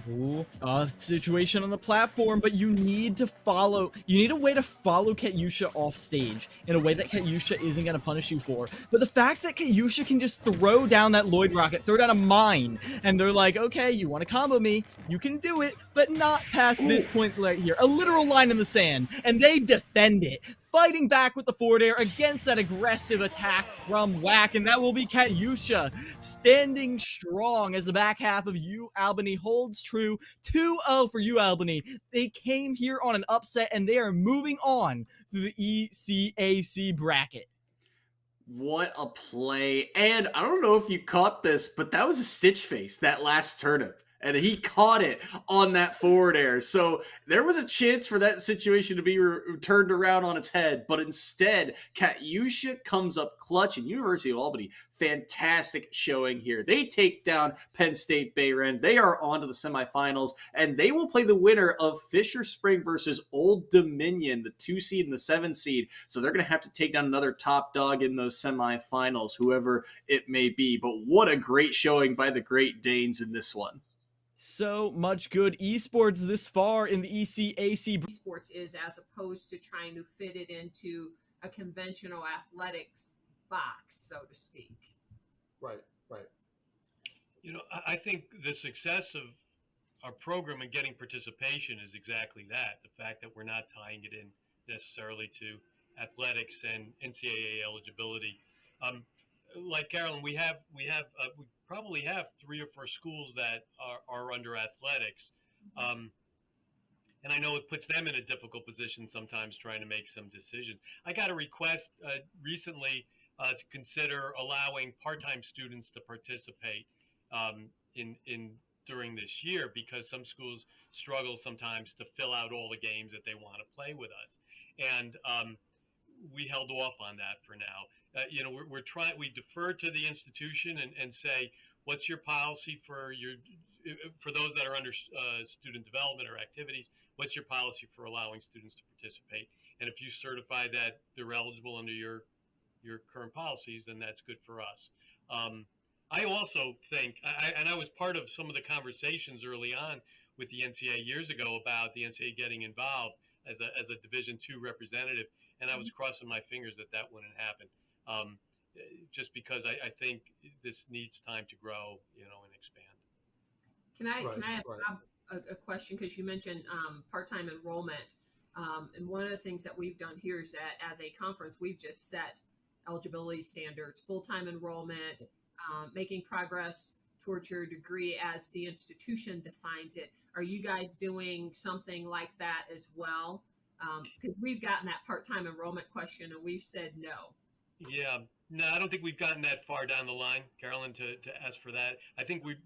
Ooh, situation on the platform, but you need a way to follow Katyusha off stage in a way that Katyusha isn't going to punish you for. But the fact that Katyusha can just throw down that Lloyd rocket, throw down a mine, and they're like, okay, you want to combo me, you can do it, but not past this point right here. A literal line in the sand, and they defend it, fighting back with the forward air against that aggressive attack from WAC, and that will be Katyusha standing strong as the back half of Albany holds true. 2-0 for Albany. They came here on an upset, and they are moving on to the ECAC bracket. What a play. And I don't know if you caught this, but that was a Stitch face, that last turnip. And he caught it on that forward air. So there was a chance for that situation to be turned around on its head. But instead, Katyusha comes up clutch. And University of Albany, fantastic showing here. They take down Penn State Behrend. They are on to the semifinals. And they will play the winner of Fisher Spring versus Old Dominion, the 2 seed and the 7 seed. So they're going to have to take down another top dog in those semifinals, whoever it may be. But what a great showing by the Great Danes in this one. So much good esports this far in the ECAC. Esports is as opposed to trying to fit it into a conventional athletics box, so to speak. Right. I think the success of our program and getting participation is exactly that. The fact that we're not tying it in necessarily to athletics and NCAA eligibility. Like Carolyn, we probably have 3 or 4 schools that are under athletics. And I know it puts them in a difficult position sometimes trying to make some decisions. I got a request recently to consider allowing part-time students to participate during this year, because some schools struggle sometimes to fill out all the games that they want to play with us. And we held off on that for now. We defer to the institution and say, what's your policy for those that are under student development or activities? What's your policy for allowing students to participate? And if you certify that they're eligible under your current policies, then that's good for us. I also think, and I was part of some of the conversations early on with the NCAA years ago about the NCAA getting involved as a Division II representative, and I was crossing my fingers that wouldn't happen. Just because I think this needs time to grow, and expand. Can I ask a question? Because you mentioned part-time enrollment, and one of the things that we've done here is that as a conference, we've just set eligibility standards, full-time enrollment, making progress towards your degree as the institution defines it. Are you guys doing something like that as well? Because we've gotten that part-time enrollment question and we've said no. Yeah, no, I don't think we've gotten that far down the line, Carolyn, to ask for that. I think we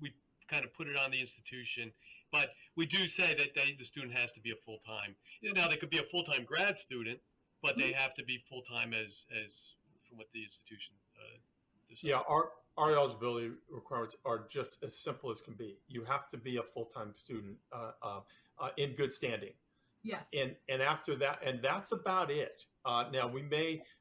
kind of put it on the institution, but we do say that the student has to be a full-time. Now, they could be a full-time grad student, but they have to be full-time as from what the institution decides. Yeah, our eligibility requirements are just as simple as can be. You have to be a full-time student in good standing. Yes. And after that, and that's about it. Now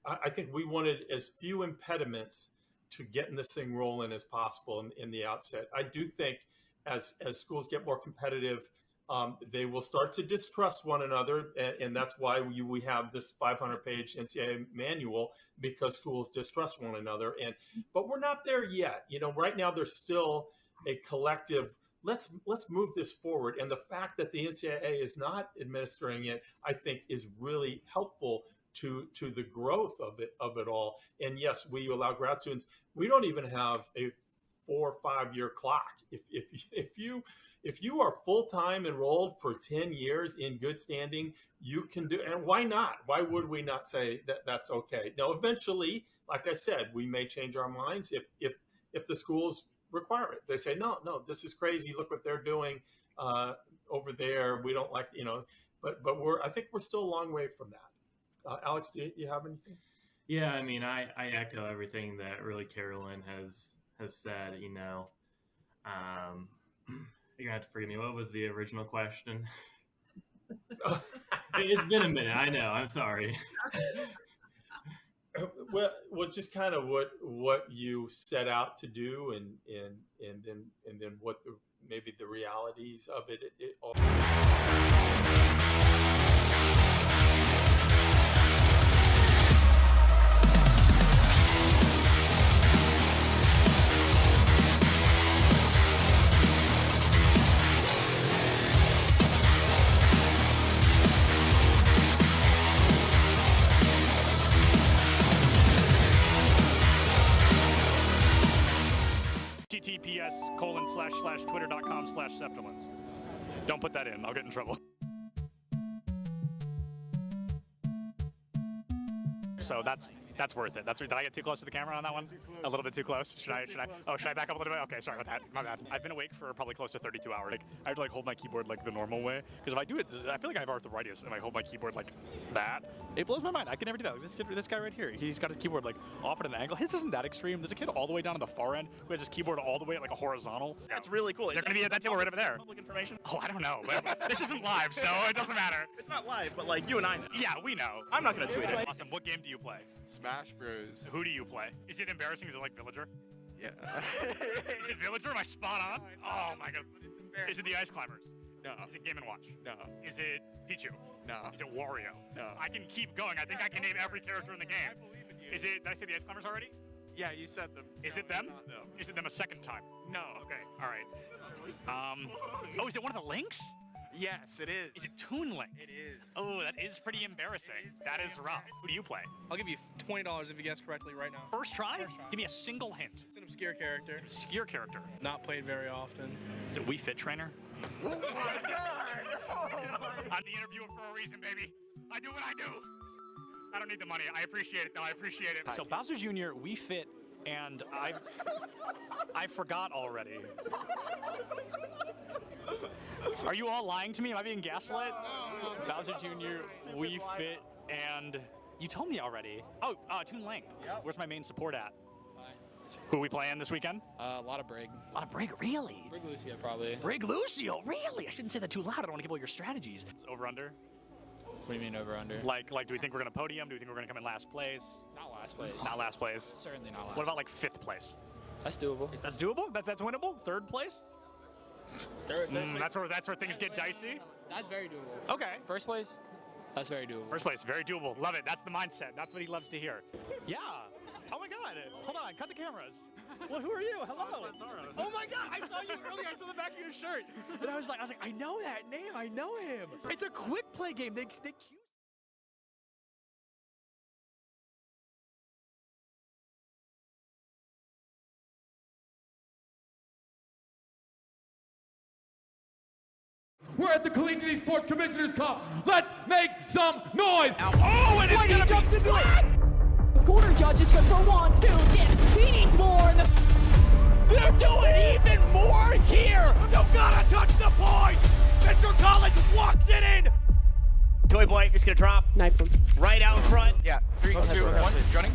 I think we wanted as few impediments to getting this thing rolling as possible in the outset. I do think as schools get more competitive, they will start to distrust one another. And that's why we have this 500-page NCAA manual, because schools distrust one another. But we're not there yet. Right now there's still a collective, let's move this forward. And the fact that the NCAA is not administering it, I think, is really helpful to the growth of it all. And yes, we allow grad students. We don't even have a 4 or 5 year clock. If you are full-time enrolled for 10 years in good standing, you can do, and why not? Why would we not say that that's okay? Now, eventually, like I said, we may change our minds if the schools require it. They say, no, this is crazy. Look what they're doing over there. We don't like, but I think we're still a long way from that. Alex, do you have anything? Yeah, I mean, I echo everything that really Carolyn has said. You're gonna have to forgive me. What was the original question? It's been a minute. I know. I'm sorry. Well, just kind of what you set out to do, and then what maybe the realities of it all. https://twitter.com/Septilence. Don't put that in. I'll get in trouble. So that's worth it. Did I get too close to the camera on that one? A little bit too close. Should I back up a little bit? Okay, sorry about that. My bad. I've been awake for probably close to 32 hours. I have to hold my keyboard the normal way, because if I do it, I feel like I have arthritis if I hold my keyboard like that. It blows my mind. I can never do that. This guy right here, he's got his keyboard off at an angle. His isn't that extreme. There's a kid all the way down to the far end who has his keyboard all the way at a horizontal. That's really cool. They're going to be at that table right over there. Public information? Oh, I don't know. But this isn't live, so it doesn't matter. It's not live, but you and I know. Yeah, we know. I'm not going to tweet it. Awesome. What game do you play? Smash Bros. Who do you play? Is it embarrassing? Is it like Villager? Yeah. Is it Villager? Am I spot on? Oh my god. Is it the Ice Climbers? No. Is it Game & Watch? No. Is it Pichu? No. Is it Wario? No. I can keep going. I think I can name every character in the game. Is it? Did I say the Ice Climbers already? Yeah, you said them. Is it them? No. Is it them a second time? No. Okay. All right. Oh, is it one of the Links? Yes, it is. Is it Toon Link? It is. Oh, that is pretty embarrassing. That is rough. Who do you play? I'll give you $20 if you guess correctly right now. First try? Give me a single hint. It's an obscure character. Obscure character. Not played very often. Is it Wii Fit Trainer? Oh my god! I'm the interviewer for a reason, baby. I do what I do. I don't need the money. I appreciate it, though. I appreciate it. So Bowser Jr., Wii Fit, and I forgot already. Are you all lying to me? Am I being gaslit? No. Bowser Jr., Wii Fit, and you told me already. Oh, Toon Link. Yep. Where's my main support at? Who are we playing this weekend? A lot of Brig. A lot of Brig, really? Brig Lucio, probably. Brig Lucio, really? I shouldn't say that too loud. I don't want to give away your strategies. It's over-under? What do you mean over-under? Like, do we think we're going to podium? Do we think we're going to come in last place? Not last place. Not last place? Certainly not last. What about, 5th place? That's doable. That's doable? That's winnable? 3rd place? Third place. That's where things get dicey? That's very doable. Okay. First place? That's very doable. First place, very doable. Love it. That's the mindset. That's what he loves to hear. Yeah. Oh my god. Hold on. Cut the cameras. Well, who are you? Hello. Oh my god. I saw you earlier. I saw the back of your shirt. And I was like, I know that name. I know him. It's a quick play game. They cue. We're at the Collegiate Esports Commissioners Cup. Let's make some noise. Oh, and it's gonna jumped into it. This corner judge is good for 1, 2, dip. He needs more. They're doing even more here. You gotta touch the point. Mr. Collins walks it in. Toy Boy is gonna drop. Knife him. Right out in front. Yeah. 3, 2, 1. Johnny.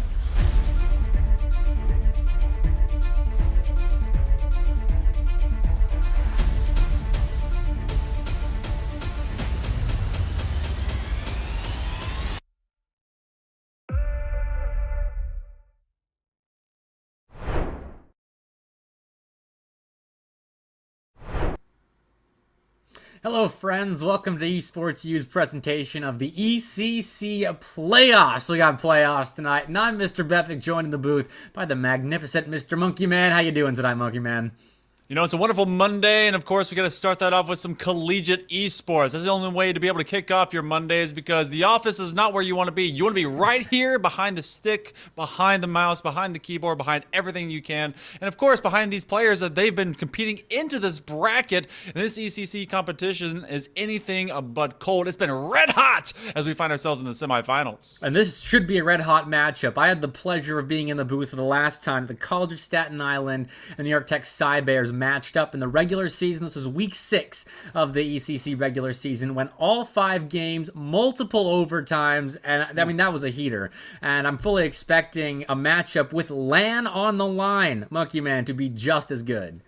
Hello friends, welcome to Esports U's presentation of the ECC playoffs. We got playoffs tonight, and I'm Mr. Bepic, joined in the booth by the magnificent Mr. Monkey Man. How you doing tonight, Monkey Man? You know, it's a wonderful Monday, and of course, we got to start that off with some collegiate esports. That's the only way to be able to kick off your Mondays, because the office is not where you want to be. You want to be right here behind the stick, behind the mouse, behind the keyboard, behind everything you can. And of course, behind these players that they've been competing into this bracket. And this ECC competition is anything but cold. It's been red hot as we find ourselves in the semifinals. And this should be a red hot matchup. I had the pleasure of being in the booth for the last time the College of Staten Island and New York Tech Cybears matched up in the regular season. This was week 6 of the ECC regular season, when all 5 games, multiple overtimes, and I mean, that was a heater. And I'm fully expecting a matchup with LAN on the line, Monkey Man, to be just as good.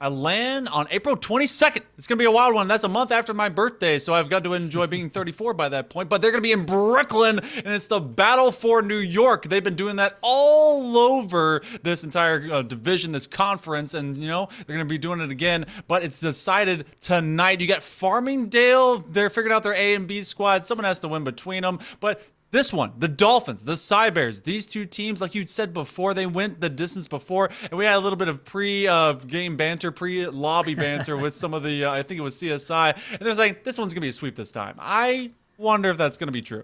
I land on April 22nd. It's going to be a wild one. That's a month after my birthday, so I've got to enjoy being 34 by that point. But they're going to be in Brooklyn, and it's the battle for New York. They've been doing that all over this entire division, this conference, and, you know, they're going to be doing it again. But it's decided tonight. You got Farmingdale. They're figuring out their A and B squad. Someone has to win between them. But this one, the Dolphins, the Cybears, these two teams, like you said before, they went the distance before, and we had a little bit of pre-game banter, pre-lobby banter with some of the, I think it was CSI, and they're like, this one's going to be a sweep this time. I wonder if that's going to be true.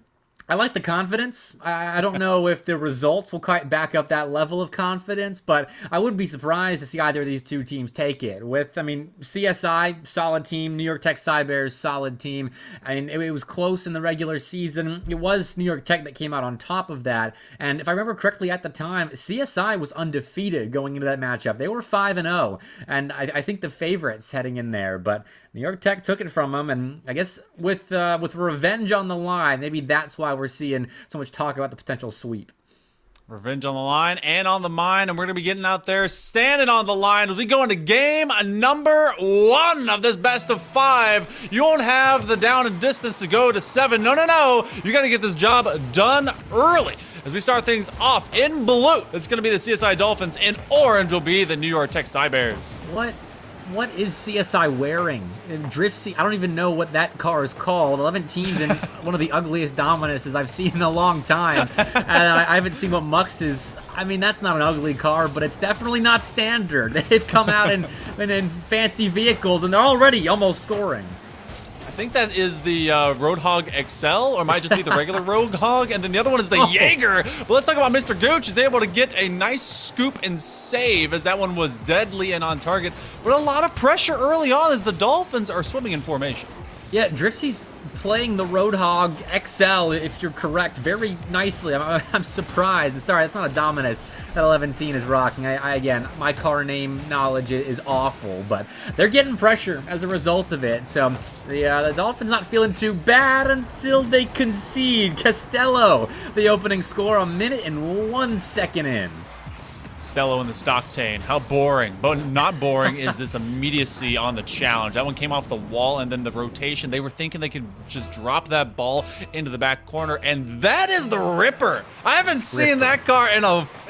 I like the confidence. I don't know if the results will quite back up that level of confidence, but I wouldn't be surprised to see either of these two teams take it. With, I mean, CSI, solid team. New York Tech Cybears, solid team. I mean, it was close in the regular season. It was New York Tech that came out on top of that. And if I remember correctly at the time, CSI was undefeated going into that matchup. They were 5-0, and I think the favorites heading in there. But New York Tech took it from them, and I guess with revenge on the line, maybe that's why we're seeing so much talk about the potential sweep. Revenge on the line and on the mind, and we're going to be getting out there, standing on the line as we go into game number 1 of this best of 5. You won't have the down and distance to go to 7. No. You got to get this job done early. As we start things off in blue, it's going to be the CSI Dolphins. In orange will be the New York Tech Cybears. What is CSI wearing? Driftsy, I don't even know what that car is called. 11 teams in one of the ugliest Dominuses I've seen in a long time. And I haven't seen what Mux is. I mean, that's not an ugly car, but it's definitely not standard. They've come out in fancy vehicles, and they're already almost scoring. I think that is the Roadhog XL, or it might just be the regular Roadhog, and then the other one is the Jaeger. But let's talk about Mr. Gooch. He's able to get a nice scoop and save, as that one was deadly and on target. But a lot of pressure early on as the Dolphins are swimming in formation. Yeah, Driftsy's playing the Roadhog XL, if you're correct, very nicely. I'm surprised. Sorry, that's not a Dominus that 11-10 is rocking. Again, my car name knowledge is awful, but they're getting pressure as a result of it. So the Dolphins not feeling too bad until they concede. Costello, the opening score, 1 minute and 1 second in. Costello in the Stocktain. How boring, but not boring, is this immediacy on the challenge. That one came off the wall, and then the rotation. They were thinking they could just drop that ball into the back corner, and that is the Ripper. I haven't seen that car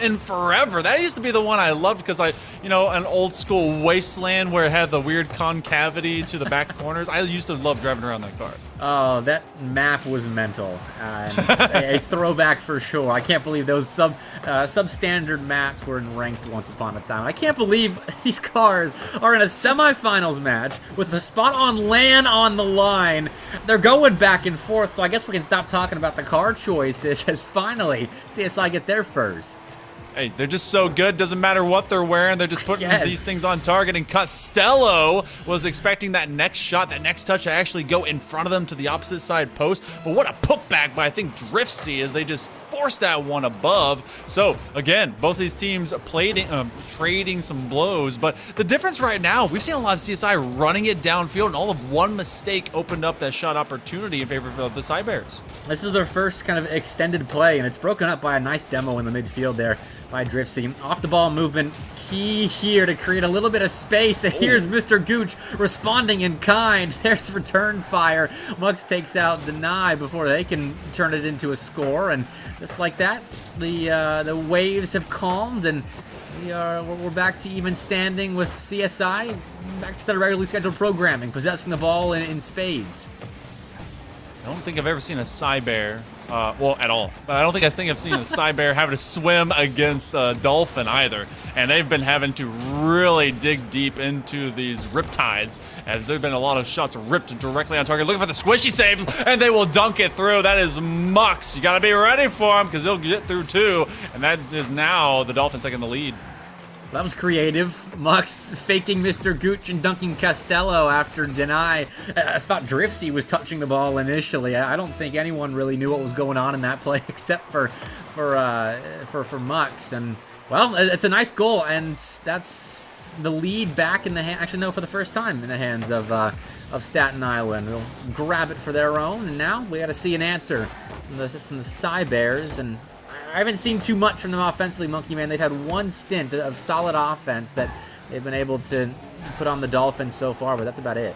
in forever. That used to be the one I loved because an old school Wasteland where it had the weird concavity to the back corners. I used to love driving around that car. Oh, that map was mental. A throwback for sure. I can't believe those substandard maps were ranked once upon a time. I can't believe these cars are in a semifinals match with the spot on LAN on the line. They're going back and forth, so I guess we can stop talking about the car choices as finally CSI get there first. Hey, they're just so good. Doesn't matter what they're wearing. They're just putting these things on target. And Costello was expecting that next shot, that next touch to actually go in front of them to the opposite side post. But what a putback by, I think, Driftsy, as they just forced that one above. So, again, both of these teams trading some blows. But the difference right now, we've seen a lot of CSI running it downfield, and all of one mistake opened up that shot opportunity in favor of the Cybears. This is their first kind of extended play, and it's broken up by a nice demo in the midfield there by Driftsy. Off the ball movement, key here to create a little bit of space. And here's Mr. Gooch responding in kind. There's return fire. Mux takes out Deny before they can turn it into a score, and just like that, the waves have calmed, and we're back to even standing with CSI, back to their regularly scheduled programming, possessing the ball in spades. I don't think I've ever seen a Cybear, well, at all. But I don't think I've seen a Cybear having to swim against a Dolphin either. And they've been having to really dig deep into these riptides, as there have been a lot of shots ripped directly on target. Looking for the squishy save, and they will dunk it through. That is Mux. You got to be ready for him, because he'll get through too. And that is now the Dolphins taking the lead. That was creative. Mux faking Mr. Gooch and dunking Costello after deny. I thought Driftsy was touching the ball initially. I don't think anyone really knew what was going on in that play except for Mux. And well, it's a nice goal, and that's the lead back in the hand. Actually, no, for the first time in the hands of Staten Island. They'll grab it for their own, and now we got to see an answer from the Cybears. And I haven't seen too much from them offensively, Monkey Man. They've had one stint of solid offense that they've been able to put on the Dolphins so far, but that's about it.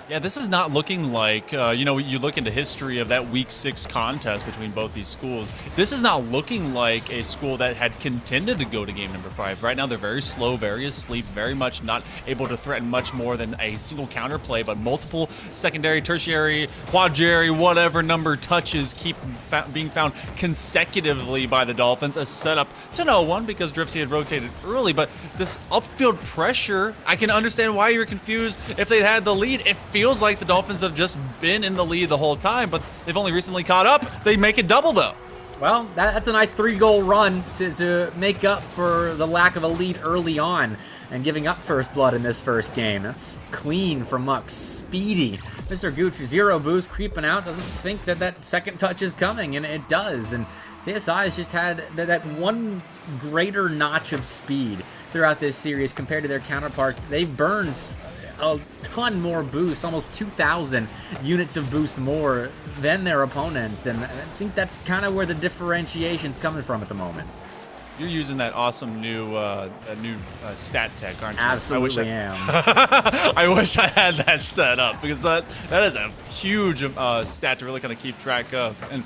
Yeah, this is not looking like, you know, you look into history of that Week 6 contest between both these schools. This is not looking like a school that had contended to go to game number 5. Right now, they're very slow, very asleep, very much not able to threaten much more than a single counter play, but multiple secondary, tertiary, quadriary, whatever number touches keep being found consecutively by the Dolphins. A setup to no one because Driftsy had rotated early, but this upfield pressure, I can understand why you're confused. If they'd had the lead, it feels like the Dolphins have just been in the lead the whole time, but they've only recently caught up. They make it double, though. Well, that's a nice 3-goal run to make up for the lack of a lead early on and giving up first blood in this first game. That's clean from Mux. Speedy. Mr. Gooch, 0 boost, creeping out, doesn't think that second touch is coming, and it does. And CSI has just had that one greater notch of speed throughout this series compared to their counterparts. They've burned a ton more boost, almost 2,000 units of boost more than their opponents, and I think that's kind of where the differentiation's coming from at the moment. You're using that awesome new stat tech, aren't you? Absolutely am. I wish I had that set up, because that is a huge stat to really kind of keep track of. And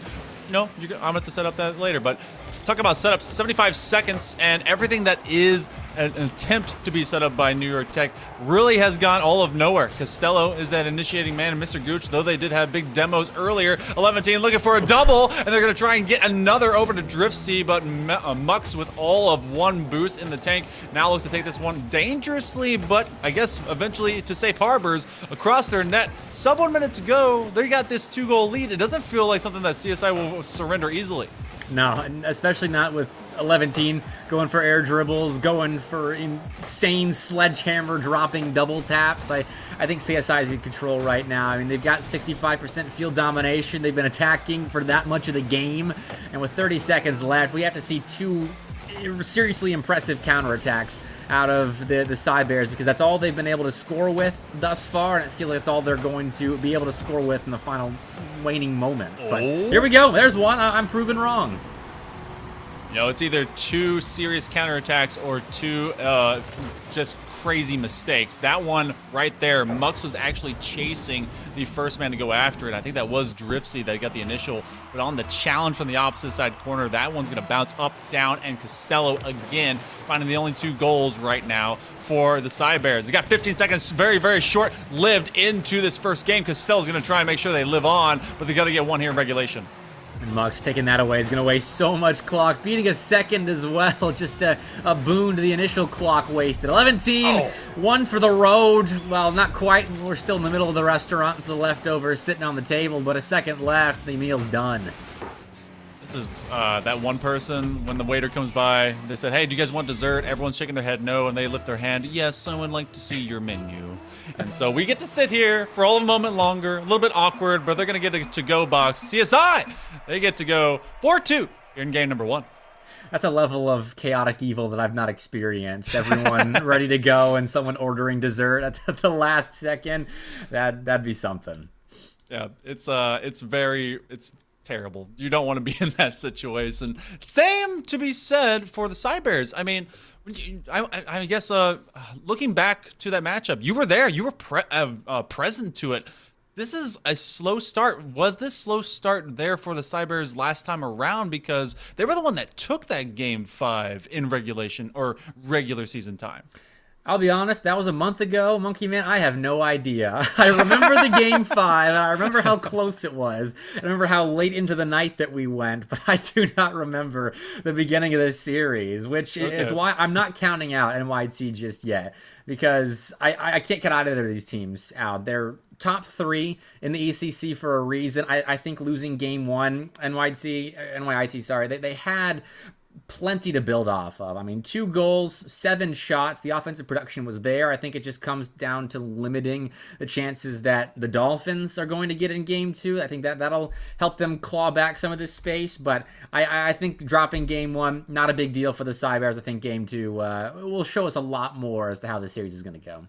no, I'm going to have to set up that later, but talk about setups, 75 seconds, and everything that is an attempt to be set up by New York Tech really has gone all of nowhere. Costello is that initiating man, and Mr. Gooch, though they did have big demos earlier, 11-team looking for a double, and they're going to try and get another over to Driftsy, but Mux with all of 1 boost in the tank now looks to take this one dangerously, but I guess eventually to safe harbors across their net. Sub 1 minute to go, they got this 2-goal lead. It doesn't feel like something that CSI will surrender easily. No, and especially not with 11-team going for air dribbles, going for insane sledgehammer dropping double taps. I think CSI is in control right now. I mean, they've got 65% field domination. They've been attacking for that much of the game. And with 30 seconds left, we have to see 2 seriously impressive counterattacks out of the Cybears, because that's all they've been able to score with thus far, and I feel like that's all they're going to be able to score with in the final waning moments. But here we go. There's one. I'm proven wrong. You know, it's either 2 serious counterattacks or 2 just crazy mistakes. That one right there, Mux was actually chasing the first man to go after it. I think that was Driftsy that got the initial, but on the challenge from the opposite side corner, that one's going to bounce up, down, and Costello again, finding the only 2 goals right now for the Cybears. They got 15 seconds, very, very short-lived into this first game. Costello's going to try and make sure they live on, but they got to get 1 here in regulation. And Mux taking that away is going to waste so much clock. Beating a second as well. Just a boon to the initial clock wasted. 11-team, 1 for the road. Well, not quite. We're still in the middle of the restaurant, so the leftovers sitting on the table. But a second left, the meal's done. This is that one person, when the waiter comes by, they said, hey, do you guys want dessert? Everyone's shaking their head no, and they lift their hand, yes, I would like to see your menu. And so we get to sit here for all of a moment longer, a little bit awkward, but they're going to get a to-go box. CSI, they get to go 4-2 here in game number 1. That's a level of chaotic evil that I've not experienced. Everyone ready to go and someone ordering dessert at the last second. That'd be something. Yeah, it's terrible. You don't want to be in that situation. Same to be said for the Cybears. I mean, I guess looking back to that matchup, you were there. You were present to it. This is a slow start. Was this slow start there for the Cybears last time around? Because they were the one that took that game 5 in regulation or regular season time. I'll be honest, that was a month ago, Monkey Man. I have no idea. I remember the Game 5, and I remember how close it was. I remember how late into the night that we went, but I do not remember the beginning of this series, which is why I'm not counting out NYT just yet, because I can't cut either of these teams out. They're top 3 in the ECC for a reason. I think losing Game 1, NYT, sorry, they had plenty to build off of. I mean, 2 goals, 7 shots. The offensive production was there. I think it just comes down to limiting the chances that the Dolphins are going to get in Game 2. I think that'll help them claw back some of this space. But I think dropping Game 1, not a big deal for the Cybears. I think Game 2 will show us a lot more as to how the series is going to go.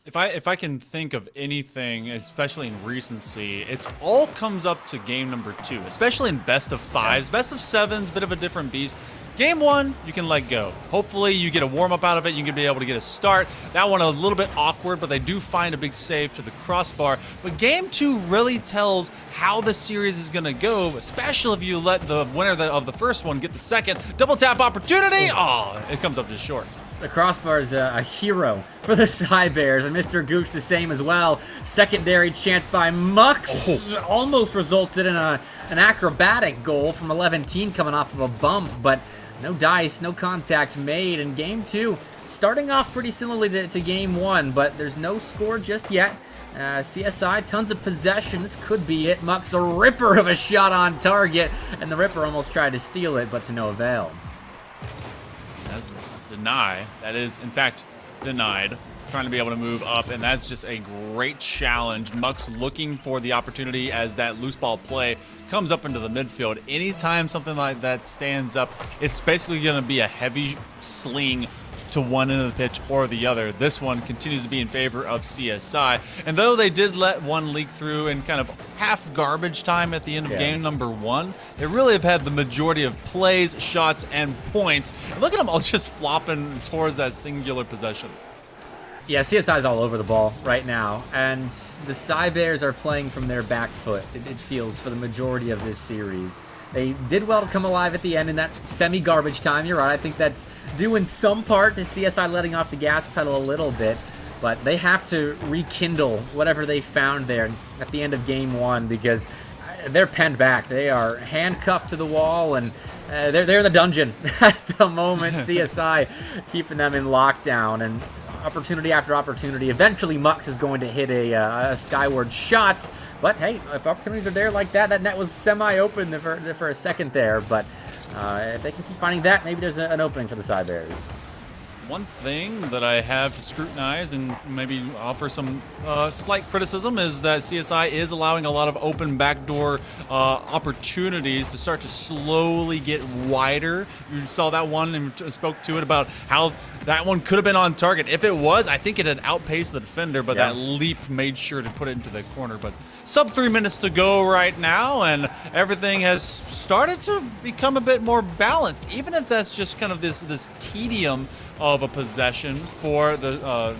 If I can think of anything, especially in recency, it's all comes up to game number 2, especially in best of 5s. Best of 7s, bit of a different beast. Game 1, you can let go. Hopefully you get a warm-up out of it. You can be able to get a start. That one a little bit awkward, but they do find a big save to the crossbar. But Game 2 really tells how the series is going to go, especially if you let the winner of the first one get the second. Double tap opportunity. Oh, it comes up just short. The crossbar is a hero for the Cybears, and Mr. Gooch the same as well. Secondary chance by Mux almost resulted in an acrobatic goal from 11-10 coming off of a bump, but no dice, no contact made. In Game 2, starting off pretty similarly to Game 1, but there's no score just yet. CSI, tons of possession. This could be it. Mux, a ripper of a shot on target, and the ripper almost tried to steal it, but to no avail. That's deny. That is, in fact, denied. Trying to be able to move up, and that's just a great challenge. Mux looking for the opportunity as that loose ball play comes up into the midfield. Anytime something like that stands up, it's basically going to be a heavy sling to one end of the pitch or the other. This one continues to be in favor of CSI. And though they did let one leak through in kind of half garbage time at the end of game number 1, they really have had the majority of plays, shots, and points. And look at them all just flopping towards that singular possession. Yeah, CSI is all over the ball right now, and the Cybears are playing from their back foot, it feels, for the majority of this series. They did well to come alive at the end in that semi-garbage time. You're right, I think that's due in some part to CSI letting off the gas pedal a little bit, but they have to rekindle whatever they found there at the end of Game 1, because they're penned back. They are handcuffed to the wall, and they're in the dungeon at the moment. CSI keeping them in lockdown, and opportunity after opportunity. Eventually, Mux is going to hit a skyward shot, but hey, if opportunities are there like that, that net was semi-open for a second there, but if they can keep finding that, maybe there's an opening for the Cybears. One thing that I have to scrutinize and maybe offer some slight criticism is that CSI is allowing a lot of open backdoor opportunities to start to slowly get wider. You saw that one and spoke to it about how that one could have been on target. If it was, I think it had outpaced the defender, but that leap made sure to put it into the corner. But sub 3 minutes to go right now, and everything has started to become a bit more balanced, even if that's just kind of this tedium of a possession for the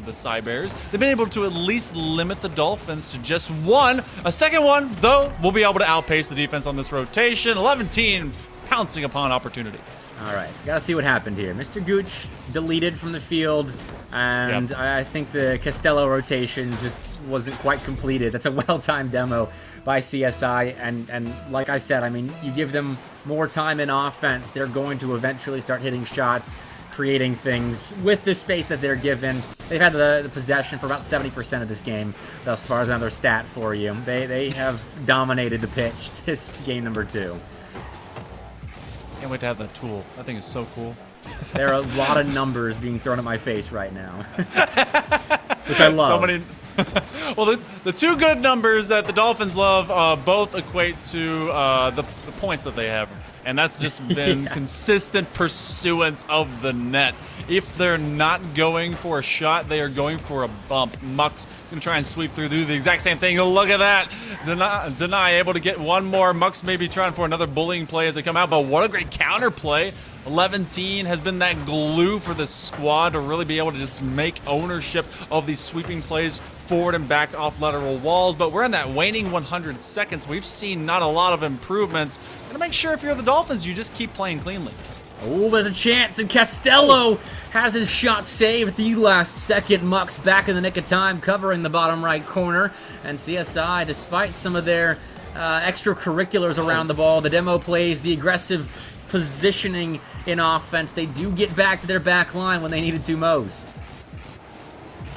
Cybears. They've been able to at least limit the Dolphins to just one. A second one, though, will be able to outpace the defense on this rotation. 11-10 pouncing upon opportunity. All right, gotta see what happened here. Mr. Gooch deleted from the field, and I think the Costello rotation just wasn't quite completed. That's a well-timed demo by CSI, and like I said, I mean, you give them more time in offense, they're going to eventually start hitting shots, creating things with the space that they're given. They've had the possession for about 70% of this game thus far, as another stat for you. They have dominated the pitch this game number 2. Can't wait to have that tool. That thing is so cool. There are a lot of numbers being thrown at my face right now, which I love. So many. Well, the 2 good numbers that the Dolphins love both equate to the points that they have. And that's just been consistent pursuance of the net. If they're not going for a shot, they are going for a bump. Mux is going to try and sweep through, do the exact same thing. Look at that. Deny able to get one more. Mux may be trying for another bullying play as they come out, but what a great counter play. 11-10 has been that glue for the squad to really be able to just make ownership of these sweeping plays forward and back off lateral walls, but we're in that waning 100 seconds. We've seen not a lot of improvements. Gotta make sure if you're the Dolphins, you just keep playing cleanly. Oh, there's a chance, and Costello has his shot saved at the last second. Mux back in the nick of time, covering the bottom right corner. And CSI, despite some of their extracurriculars around the ball, the demo plays, the aggressive positioning in offense, they do get back to their back line when they needed to most.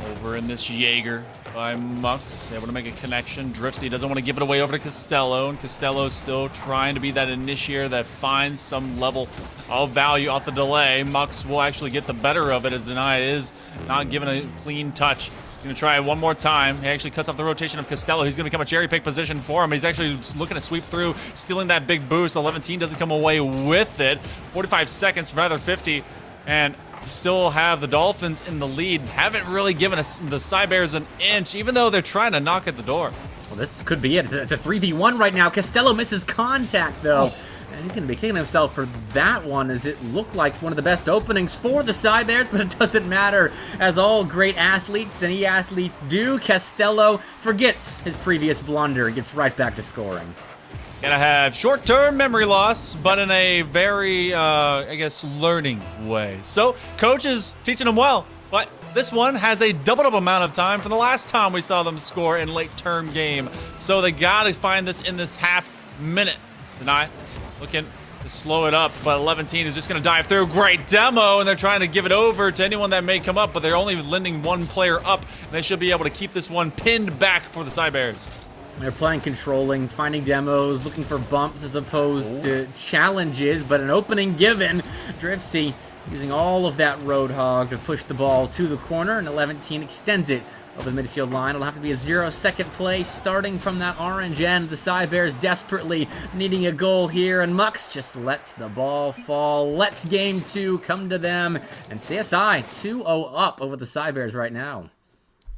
Over in this Jaeger by Mux, able to make a connection. Driftsy doesn't want to give it away over to Costello, and Costello's still trying to be that initiator that finds some level of value off the delay. Mux will actually get the better of it as Deny is not given a clean touch. He's going to try it one more time. He actually cuts off the rotation of Costello. He's going to become a cherry pick position for him. He's actually looking to sweep through, stealing that big boost. 11 doesn't come away with it. 45 seconds, rather 50, and still have the Dolphins in the lead. Haven't really given us the Cybears an inch, even though they're trying to knock at the door. Well, this could be it. It's a 3v1 right now. Costello misses contact, though. And he's going to be kicking himself for that one, as it looked like one of the best openings for the Cybears, but it doesn't matter, as all great athletes and E-athletes do. Costello forgets his previous blunder and gets right back to scoring. Gonna have short-term memory loss, but in a very, I guess, learning way. So, coach is teaching them well, but this one has a doubled-up amount of time from the last time we saw them score in late-term game. So they gotta find this in this half minute. Deny looking to slow it up, but 11 is just gonna dive through. Great demo, and they're trying to give it over to anyone that may come up, but they're only lending one player up, and they should be able to keep this one pinned back for the Cybears. They're playing controlling, finding demos, looking for bumps as opposed to challenges, but an opening given. Driftsy using all of that Roadhog to push the ball to the corner, and 11 extends it over the midfield line. It'll have to be a 0-second play starting from that orange end. The Cybears desperately needing a goal here, and Mux just lets the ball fall. Lets game 2 come to them, and CSI 2-0 up over the Cybears right now.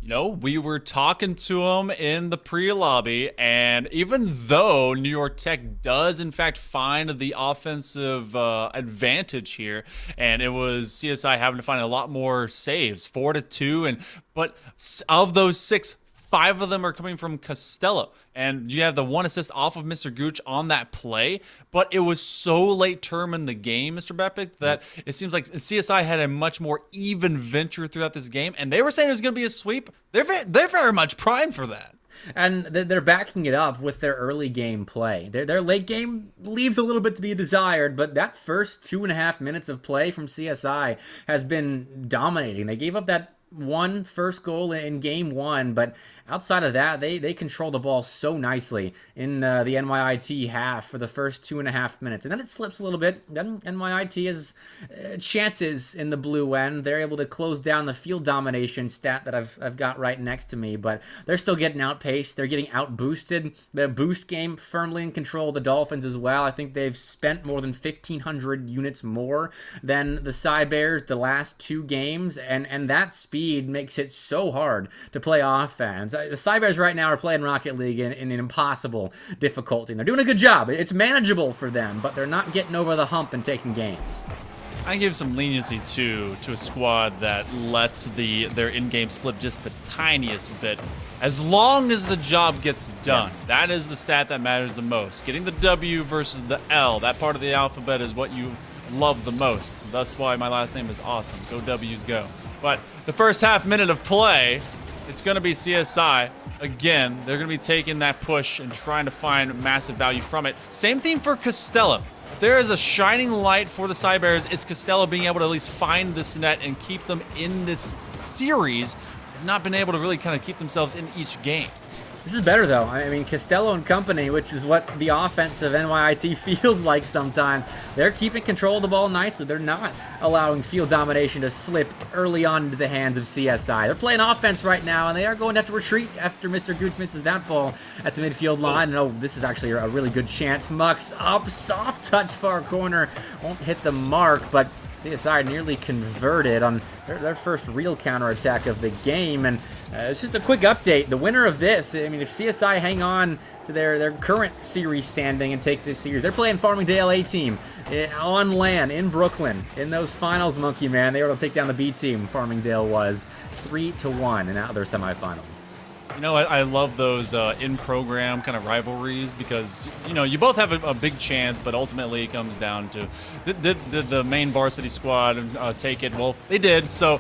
You know, we were talking to them in the pre-lobby, and even though New York Tech does, in fact, find the offensive advantage here, and it was CSI having to find a lot more saves, 4-2, but of those 6, 5 of them are coming from Costello, and you have the 1 assist off of Mr. Gooch on that play, but it was so late term in the game, Mr. Bepic, that it seems like CSI had a much more even venture throughout this game, and they were saying it was going to be a sweep. They're very much primed for that. And they're backing it up with their early game play. Their late game leaves a little bit to be desired, but that first 2.5 minutes of play from CSI has been dominating. They gave up that one first goal in game 1, but outside of that, they control the ball so nicely in the NYIT half for the first 2.5 minutes. And then it slips a little bit. Then NYIT has chances in the blue end. They're able to close down the field domination stat that I've got right next to me, but they're still getting outpaced. They're getting outboosted. The boost game firmly in control of the Dolphins as well. I think they've spent more than 1,500 units more than the Cybears the last 2 games, and that speed makes it so hard to play offense. The Cybears right now are playing Rocket League in an impossible difficulty. And they're doing a good job. It's manageable for them, but they're not getting over the hump and taking games. I give some leniency to a squad that lets their in-game slip just the tiniest bit. As long as the job gets done, that is the stat that matters the most. Getting the W versus the L, that part of the alphabet is what you love the most. That's why my last name is awesome. Go W's, go. But the first half minute of play, it's going to be CSI. Again, they're going to be taking that push and trying to find massive value from it. Same thing for Costello. If there is a shining light for the Cybears, it's Costello being able to at least find this net and keep them in this series. They've not been able to really kind of keep themselves in each game. This is better, though. I mean, Costello and company, which is what the offense of NYIT feels like sometimes, they're keeping control of the ball nicely. They're not allowing field domination to slip early on into the hands of CSI. They're playing offense right now, and they are going to have to retreat after Mr. Gooch misses that ball at the midfield line. And, oh, this is actually a really good chance. Mux up, soft touch far corner. Won't hit the mark, but CSI nearly converted on their first real counterattack of the game. And it's just a quick update. The winner of this, I mean, if CSI hang on to their current series standing and take this series, they're playing Farmingdale A team on land in Brooklyn in those finals, Monkey Man. They were able to take down the B team. Farmingdale was 3-1 in their semifinal. You know, I love those in-program kind of rivalries because, you know, you both have a big chance, but ultimately it comes down to did the main varsity squad take it? Well, they did, so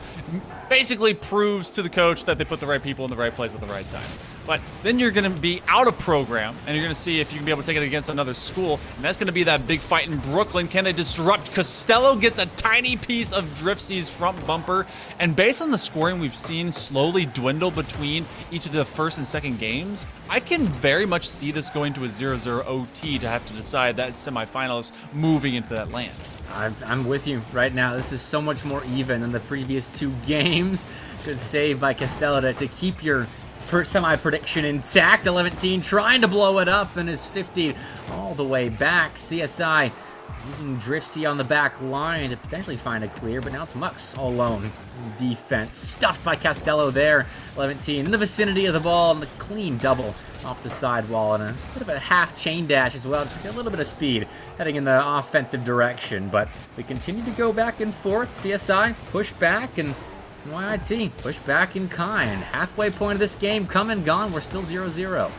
basically proves to the coach that they put the right people in the right place at the right time. But then you're going to be out of program, and you're going to see if you can be able to take it against another school, and that's going to be that big fight in Brooklyn. Can they disrupt? Costello gets a tiny piece of Driftsy's front bumper, and based on the scoring we've seen slowly dwindle between each of the first and second games, I can very much see this going to a 0-0 OT to have to decide that semifinalist moving into that land. I'm with you right now. This is so much more even than the previous 2 games. Good save by Costello to keep your semi-prediction intact. 11 trying to blow it up and is 50 all the way back. CSI using Driftsy on the back line to potentially find a clear, but now it's Mux all alone. Defense stuffed by Costello there. 11 in the vicinity of the ball and a clean double off the sidewall and a bit of a half chain dash as well. Just get a little bit of speed heading in the offensive direction, but we continue to go back and forth. CSI push back and NYIT push back in kind. Halfway point of this game come and gone. We're still 0-0.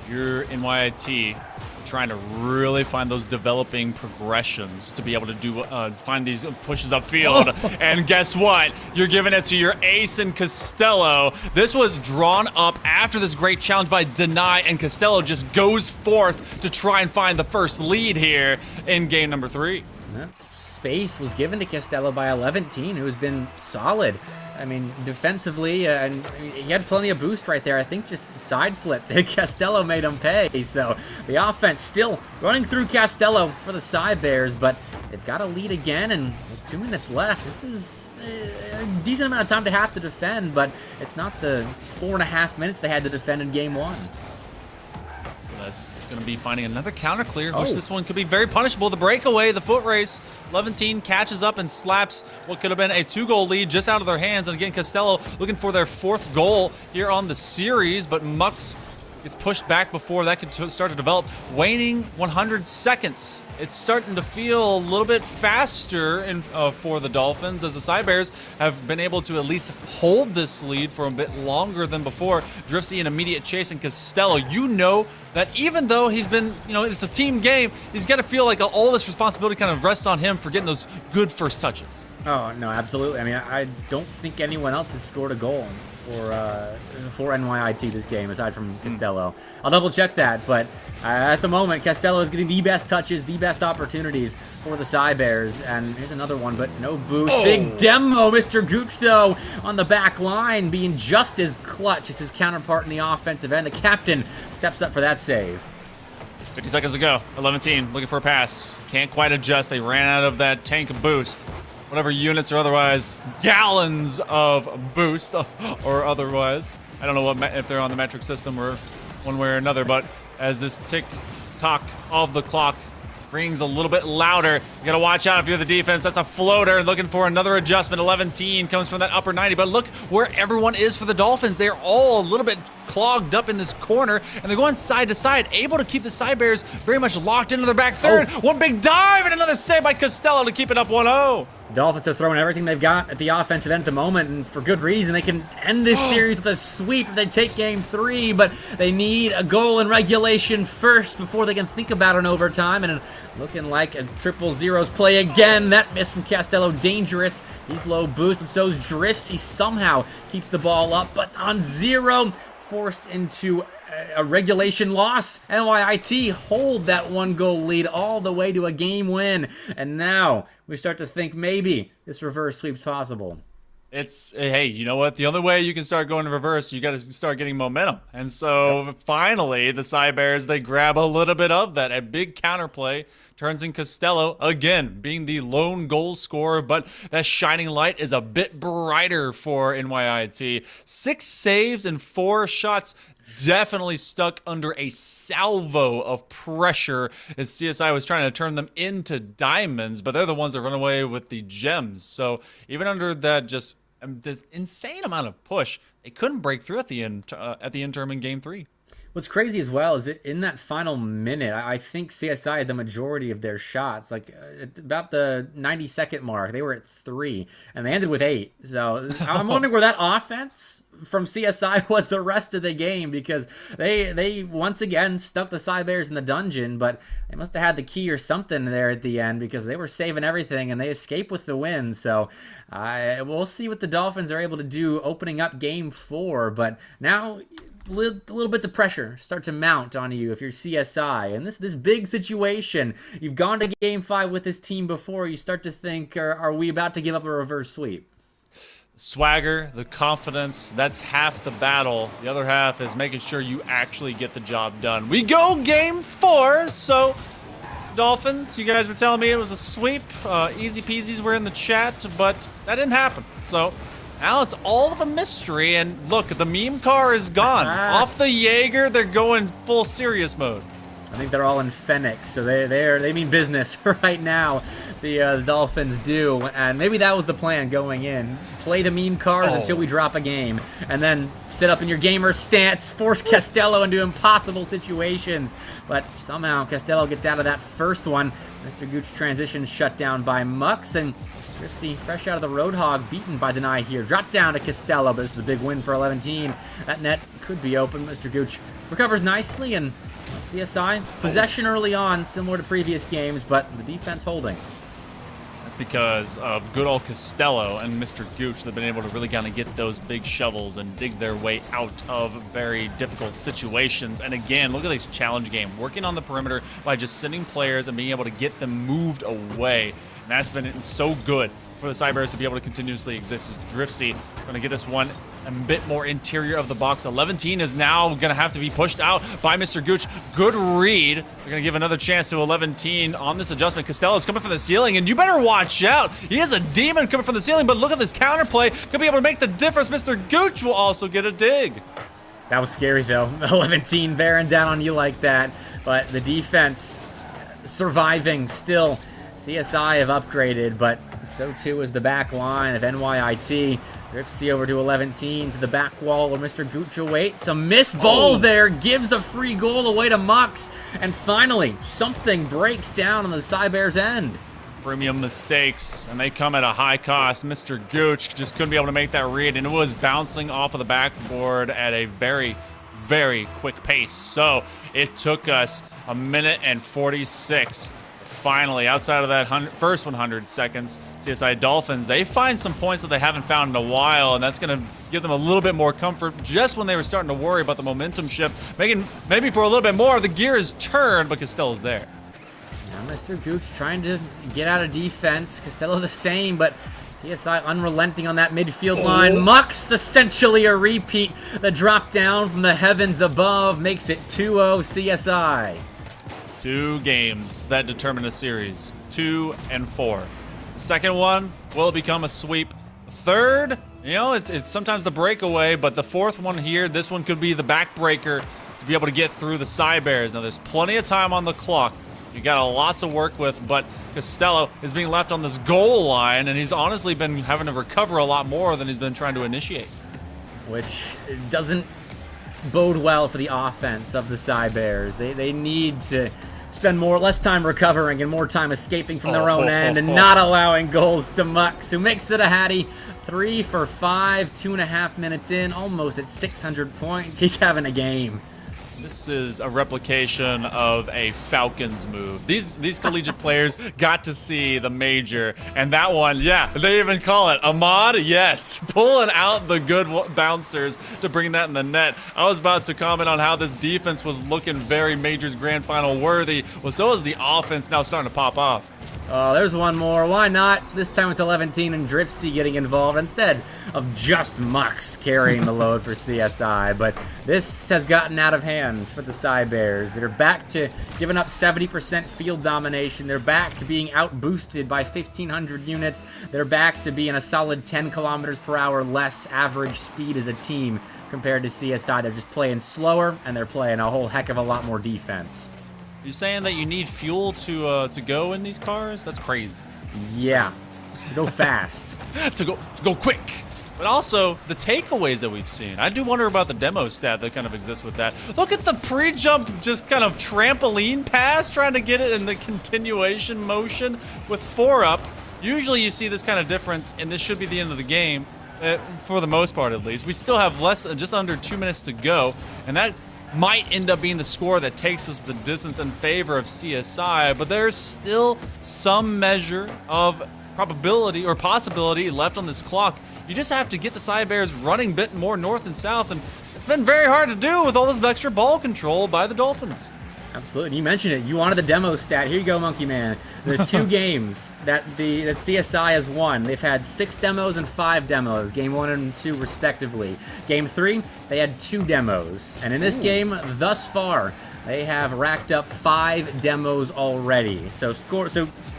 You're NYIT trying to really find those developing progressions to be able to do find these pushes upfield. And guess what? You're giving it to your ace in Costello. This was drawn up after this great challenge by Deny, and Costello just goes forth to try and find the first lead here in game number 3. Yeah. Space was given to Costello by 11, who's been solid. I mean, defensively, and he had plenty of boost right there. I think just side flipped. Costello made him pay. So the offense still running through Costello for the Side Bears, but they've got a lead again, and with 2 minutes left, this is a decent amount of time to have to defend, but it's not the 4.5 minutes they had to defend in game 1. That's going to be finding another counter clear, which this one could be very punishable. The breakaway, the foot race. 11 catches up and slaps what could have been a 2-goal lead just out of their hands. And again, Costello looking for their 4th goal here on the series, but Mux gets pushed back before that could start to develop. Waning 100 seconds. It's starting to feel a little bit faster for the Dolphins as the Side Bears have been able to at least hold this lead for a bit longer than before. Driftsy in immediate chase, and Costello, you know that even though he's been, you know, it's a team game, he's got to feel like all this responsibility kind of rests on him for getting those good first touches. Oh, no, absolutely. I mean, I don't think anyone else has scored a goal for NYIT this game, aside from Costello. I'll double-check that, but at the moment, Costello is getting the best touches, the best opportunities for the Side Bears. And here's another one, but no boost. Big demo, Mr. Gooch, though, on the back line, being just as clutch as his counterpart in the offensive end. The captain steps up for that save. 50 seconds to go. 11 looking for a pass. Can't quite adjust. They ran out of that tank boost. Whatever units or otherwise, gallons of boost or otherwise. I don't know if they're on the metric system or one way or another, but as this tick-tock of the clock rings a little bit louder, you gotta watch out if you're the defense. That's a floater looking for another adjustment. 11 comes from that upper 90, but look where everyone is for the Dolphins. They're all a little bit clogged up in this corner, and they're going side to side, able to keep the Side Bears very much locked into their back third. One big dive and another save by Costello to keep it up 1-0. The Dolphins are throwing everything they've got at the offensive end at the moment, and for good reason. They can end this series with a sweep if they take game 3, but they need a goal in regulation first before they can think about an overtime, and looking like a 0-0's play again. That miss from Costello, dangerous. He's low boost, but so's Drifts. He somehow keeps the ball up, but on 0, forced into a regulation loss. NYIT hold that 1-goal lead all the way to a game win. And now we start to think maybe this reverse sweep's possible. It's, hey, you know what? The only way you can start going in reverse, you got to start getting momentum. And so finally, the Side Bears, they grab a little bit of that. A big counterplay turns in Costello, again, being the lone goal scorer, but that shining light is a bit brighter for NYIT. 6 saves and 4 shots, definitely stuck under a salvo of pressure as CSI was trying to turn them into diamonds, but they're the ones that run away with the gems. So even under that just this insane amount of push, they couldn't break through at the interim in game 3. What's crazy as well is in that final minute, I think CSI had the majority of their shots. Like at about the 90-second mark, they were at 3, and they ended with 8. So I'm wondering where that offense from CSI was the rest of the game, because they once again stuck the Cybears in the dungeon, but they must have had the key or something there at the end, because they were saving everything and they escaped with the win. So we'll see what the Dolphins are able to do opening up Game 4, but now little bits of pressure start to mount on you if you're CSI. And this big situation, you've gone to Game 5 with this team before, you start to think, are we about to give up a reverse sweep? Swagger, the confidence, that's half the battle. The other half is making sure you actually get the job done. We go Game 4, so Dolphins, you guys were telling me it was a sweep. Easy peasies were in the chat, but that didn't happen. So now it's all of a mystery, and look, the meme car is gone. Off the Jaeger, they're going full serious mode. I think they're all in Phoenix, so they mean business right now. The Dolphins do, and maybe that was the plan going in. Play the meme cards until we drop a game, and then sit up in your gamer stance, force Costello into impossible situations. But somehow Costello gets out of that first one. Mr. Gooch transition shut down by Mux, and Driftsy, fresh out of the Roadhog, beaten by Deny here. Drop down to Costello, but this is a big win for 11-team. That net could be open. Mr. Gooch recovers nicely, and CSI, possession early on, similar to previous games, but the defense holding. That's because of good old Costello and Mr. Gooch. They've been able to really kind of get those big shovels and dig their way out of very difficult situations. And again, look at this challenge game. Working on the perimeter by just sending players and being able to get them moved away. And that's been so good for the Cybears to be able to continuously exist. Driftsy going to get this one a bit more interior of the box. 11-team is now going to have to be pushed out by Mr. Gooch. Good read. They're going to give another chance to 11-team on this adjustment. Costello's coming from the ceiling, and you better watch out. He is a demon coming from the ceiling, but look at this counterplay. Going to be able to make the difference. Mr. Gooch will also get a dig. That was scary, though. 11-team bearing down on you like that. But the defense surviving still. CSI have upgraded, but so too is the back line of NYIT. Driftsy over to 11-team to the back wall where Mr. Gooch awaits. A missed ball there gives a free goal away to Mux. And finally, something breaks down on the Cybears' end. Premium mistakes, and they come at a high cost. Mr. Gooch just couldn't be able to make that read, and it was bouncing off of the backboard at a very, very quick pace. So it took us a minute and 46. Finally, outside of that first 100 seconds, CSI Dolphins, they find some points that they haven't found in a while, and that's going to give them a little bit more comfort just when they were starting to worry about the momentum shift. Making maybe for a little bit more, the gear is turned, but Costello's there. Now Mr. Gooch trying to get out of defense. Costello the same, but CSI unrelenting on that midfield line. Mux essentially a repeat. The drop down from the heavens above makes it 2-0 CSI. 2 games that determine a series, 2 and 4. The second one, will it become a sweep? Third, you know, it's sometimes the breakaway, but the fourth one here, this one could be the backbreaker to be able to get through the Cybears. Now, there's plenty of time on the clock. You got a lot to work with, but Costello is being left on this goal line, and he's honestly been having to recover a lot more than he's been trying to initiate. Which doesn't bode well for the offense of the Cybears. They need to spend less time recovering and more time escaping from their own end and not allowing goals to Mux, who makes it a Hattie. 3 for 5, 2.5 minutes in, almost at 600 points. He's having a game. This is a replication of a Falcons move. These collegiate players got to see the major, and that one, yeah, they even call it Ahmad, yes, pulling out the good bouncers to bring that in the net. I was about to comment on how this defense was looking very majors grand final worthy. Well, so is the offense now starting to pop off. Oh, there's one more. Why not? This time it's 11-team and Driftsy getting involved instead of just Mux carrying the load for CSI. But this has gotten out of hand for the Cybears. They're back to giving up 70% field domination. They're back to being out-boosted by 1,500 units. They're back to being a solid 10 kilometers per hour less average speed as a team compared to CSI. They're just playing slower, and they're playing a whole heck of a lot more defense. You saying that you need fuel to go in these cars? That's crazy. Yeah, to go fast. to go quick. but also the takeaways that we've seen. I do wonder about the demo stat that kind of exists with that. Look at the pre-jump, just kind of trampoline pass, trying to get it in the continuation motion with 4 up. Usually you see this kind of difference, and this should be the end of the game, for the most part at least. We still have just under 2 minutes to go, and that might end up being the score that takes us the distance in favor of CSI, but there's still some measure of probability or possibility left on this clock. You just have to get the Cybears running a bit more north and south, and it's been very hard to do with all this extra ball control by the Dolphins. Absolutely. You mentioned it. You wanted the demo stat. Here you go, Monkey Man. The 2 games that CSI has won. They've had 6 demos and 5 demos. Game 1 and 2 respectively. Game 3, they had 2 demos. And in this game, thus far, they have racked up 5 demos already. So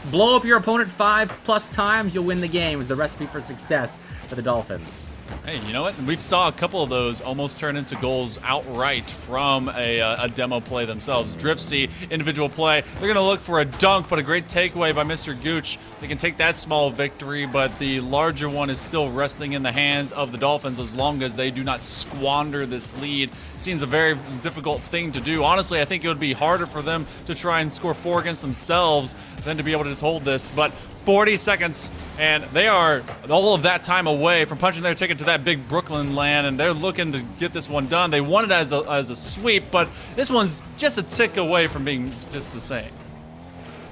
blow up your opponent 5+ times, you'll win the game. Is the recipe for success for the Dolphins. Hey, you know what? We saw a couple of those almost turn into goals outright from a demo play themselves. Driftsy, individual play. They're going to look for a dunk, but a great takeaway by Mr. Gooch. They can take that small victory, but the larger one is still resting in the hands of the Dolphins as long as they do not squander this lead. Seems a very difficult thing to do. Honestly, I think it would be harder for them to try and score 4 against themselves than to be able to just hold this, but 40 seconds, and they are all of that time away from punching their ticket to that big Brooklyn land, and they're looking to get this one done. They want it as a sweep, but this one's just a tick away from being just the same.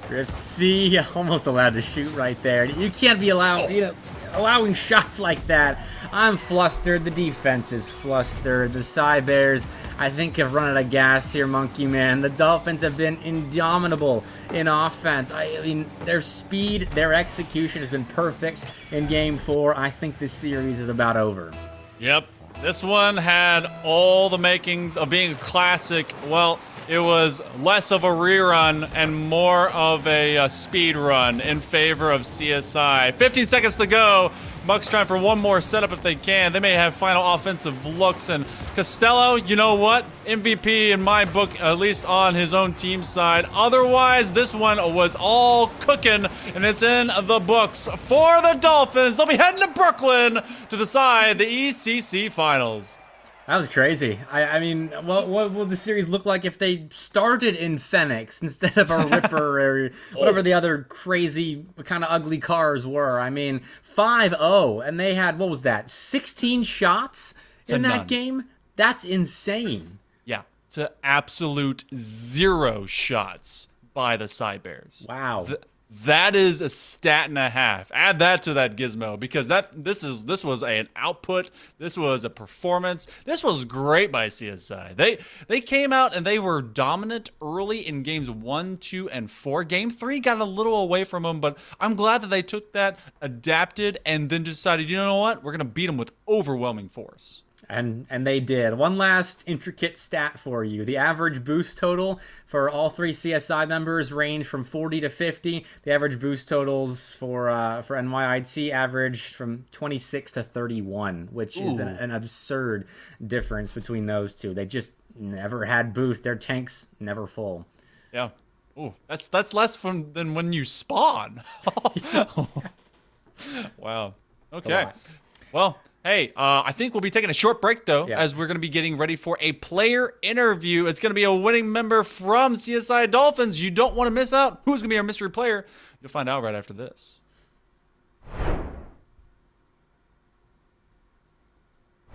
Driftsy almost allowed to shoot right there. You can't be allowing shots like that. I'm flustered. The defense is flustered. The Cybears, I think, have run out of gas here, Monkey Man. The Dolphins have been indomitable in offense. I mean, their speed, their execution has been perfect in Game 4. I think this series is about over. Yep. This one had all the makings of being a classic. Well, it was less of a rerun and more of a speed run in favor of CSI. 15 seconds to go. Muck's trying for one more setup if they can. They may have final offensive looks. And Costello, you know what? MVP in my book, at least on his own team side. Otherwise, this one was all cooking, and it's in the books for the Dolphins. They'll be heading to Brooklyn to decide the ECC finals. That was crazy. I mean, what will the series look like if they started in Phoenix instead of a Ripper or whatever the other crazy kind of ugly cars were? I mean, 5-0, and they had, what was that, 16 shots in that game? That's insane. Yeah, it's an absolute 0 shots by the Cybears. Wow. That is a stat and a half. Add that to that gizmo, because this was an output. This was a performance. This was great by CSI. They came out and they were dominant early in games 1, 2, and 4. Game 3 got a little away from them, but I'm glad that they took that, adapted, and then decided, you know what? We're gonna beat them with overwhelming force. And they did. One last intricate stat for you. The average boost total for all 3 CSI members range from 40 to 50. The average boost totals for NYIT averaged from 26 to 31, which is an absurd difference between those two. They just never had boost. Their tanks never full. Yeah. Ooh, that's less than when you spawn. Wow. Okay. Well, hey, I think we'll be taking a short break, though, as we're going to be getting ready for a player interview. It's going to be a winning member from CSI Dolphins. You don't want to miss out. Who's going to be our mystery player? You'll find out right after this. Actually,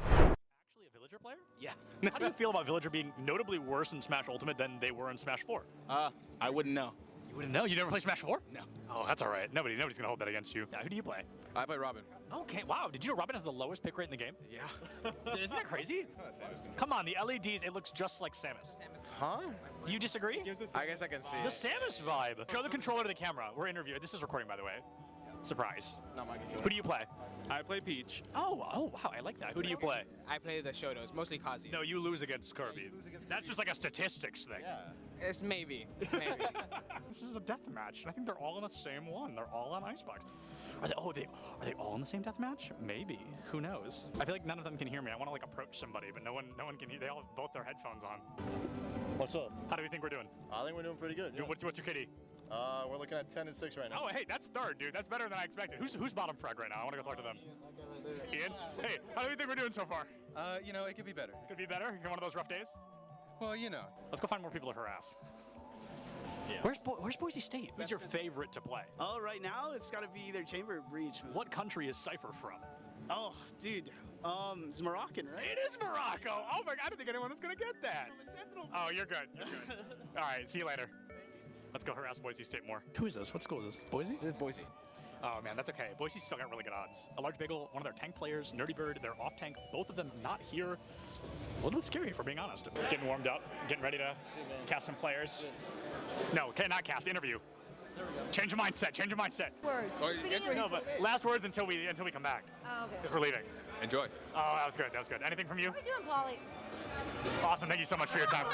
a Villager player? Yeah. How do you feel about Villager being notably worse in Smash Ultimate than they were in Smash 4? I wouldn't know. You wouldn't know? You never played Smash 4? No. Oh, that's all right. Nobody's going to hold that against you. Now, who do you play? I play Robin. Okay, wow. Did you know Robin has the lowest pick rate in the game? Yeah. Isn't that crazy? Come on, the LEDs, it looks just like Samus. Huh? Do you disagree? I guess I can see The Samus vibe. Show the controller to the camera. We're interviewing. This is recording, by the way. Surprise. Not my controller. Who do you play? I play Peach. Oh, wow. I like that. Who do you play? I play the Shotos, mostly Kazuya. No, you lose against Kirby. That's just like a statistics thing. Yeah. It's maybe. This is a death match. I think they're all in the same one. They're all on Icebox. Are they all in the same death match? Maybe. Who knows? I feel like none of them can hear me. I want to like approach somebody, but no one can hear. They all have both their headphones on. What's up? How do we think we're doing? I think we're doing pretty good. What's your kitty? We're looking at 10 and 6 right now. Oh, hey, that's third, dude. That's better than I expected. Who's bottom frag right now? I want to go talk to them. Ian? Hey, how do you think we're doing so far? You know, it could be better. Could be better? You're one of those rough days? Well, you know. Let's go find more people to harass. Yeah. Where's Boise State? Who's your favorite to play? Oh, right now it's got to be either Chamber or Breach. What country is Cypher from? Oh, dude, it's Moroccan, right? It is Morocco. Oh my God, I didn't think anyone was gonna get that. Oh, you're good. You're good. All right, see you later. Let's go harass Boise State more. Who is this? What school is this? Boise? It is Boise. Oh man, that's okay. Boise's still got really good odds. A Large Bagel, one of their tank players, Nerdy Bird, they're off tank. Both of them not here. A little bit scary, if we're being honest. Getting warmed up, getting ready to cast some players. No, okay, not cast. Interview. Change your mindset. Change your mindset. Words. No, but last words until we come back. Oh, okay. Because we're leaving. Enjoy. Oh, that was good. That was good. Anything from you? How are you doing, Polly? Awesome. Thank you so much for your time.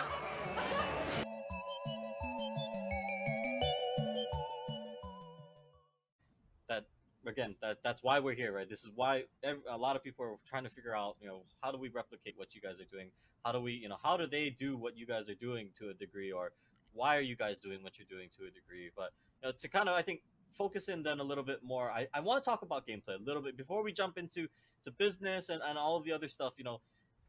That's why we're here, right? This is why a lot of people are trying to figure out, how do we replicate what you guys are doing? How do they do what you guys are doing to a degree, or why are you guys doing what you're doing to a degree? But to kind of, I think, focus in then a little bit more, I want to talk about gameplay a little bit before we jump into business and all of the other stuff.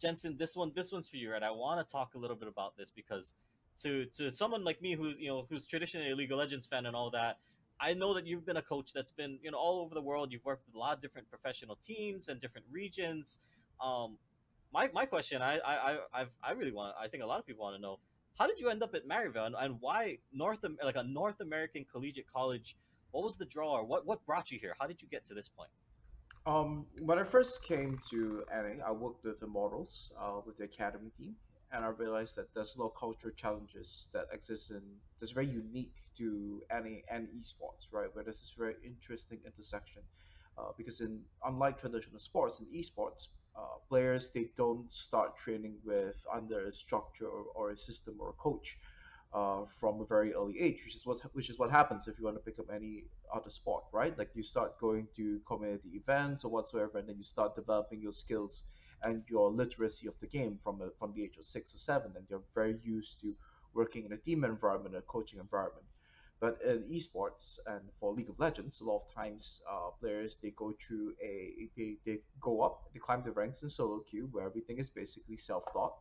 Jensen, this one's for you, right? I want to talk a little bit about this because to someone like me who's traditionally a League of Legends fan and all that, I know that you've been a coach that's been all over the world. You've worked with a lot of different professional teams and different regions. My question, I think a lot of people want to know, how did you end up at Maryville and why a North American collegiate college? What was the draw, or what brought you here? How did you get to this point? When I first came to NA, I worked with Immortals, with the academy team, and I realized that there's a lot of cultural challenges that exist that's very unique to NA and esports, right? Where there's this very interesting intersection, because unlike traditional sports, in esports, players, they don't start training under a structure or a system or a coach. From a very early age, which is what happens if you want to pick up any other sport, right? Like you start going to community events or whatsoever, and then you start developing your skills and your literacy of the game from the age of 6 or 7, and you're very used to working in a team environment, a coaching environment. But in esports and for League of Legends, a lot of times players, they go through they go up, they climb the ranks in solo queue where everything is basically self-taught,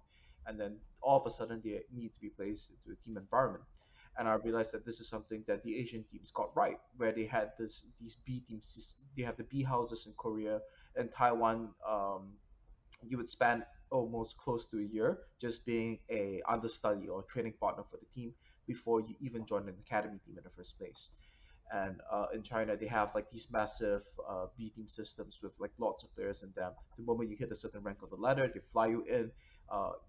and then all of a sudden they need to be placed into a team environment. And I realized that this is something that the Asian teams got right, where they had these B teams. They have the B houses in Korea and Taiwan. You would spend almost close to a year just being a understudy or training partner for the team before you even join an academy team in the first place. And in China, they have like these massive B team systems with like lots of players in them. The moment you hit a certain rank on the ladder, they fly you in.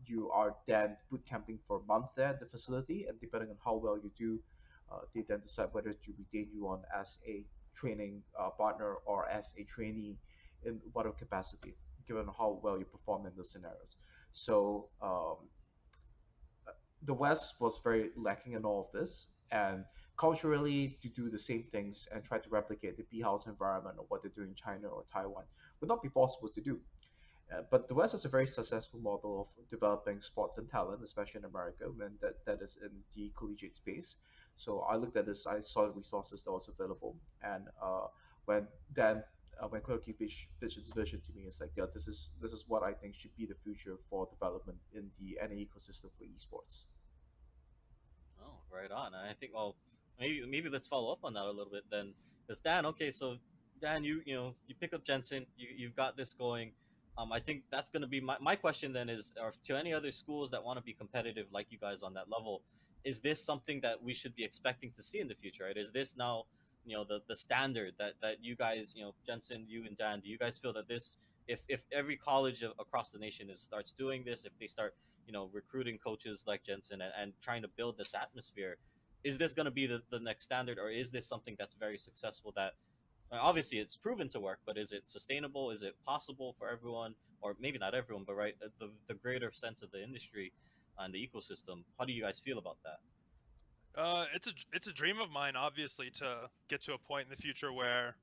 You are then boot camping for a month there at the facility, and depending on how well you do, they then decide whether to retain you on as a training partner or as a trainee in whatever capacity, given how well you perform in those scenarios. So the West was very lacking in all of this, and culturally to do the same things and try to replicate the B house environment or what they do in China or Taiwan would not be possible to do. But the West has a very successful model of developing sports and talent, especially in America, when that is in the collegiate space. So I looked at this, I saw the resources that was available, and when Clerky pitched his vision to me, it's like, yeah, this is what I think should be the future for development in the NA ecosystem for esports. Oh, right on. And I think, well, maybe let's follow up on that a little bit then. Because Dan, okay, so Dan, you pick up Jensen, you've got this going. I think that's going to be my question then is, or to any other schools that want to be competitive like you guys on that level, is this something that we should be expecting to see in the future, right? Is this now, the standard that you guys, Jensen, you and Dan, do you guys feel that this, if every college across the nation starts doing this, if they start, recruiting coaches like Jensen and trying to build this atmosphere, is this going to be the next standard, or is this something that's very successful that, obviously it's proven to work, but is it sustainable? Is it possible for everyone, or maybe not everyone, but right, the greater sense of the industry and the ecosystem? How do you guys feel about that? It's a dream of mine, obviously, to get to a point in the future where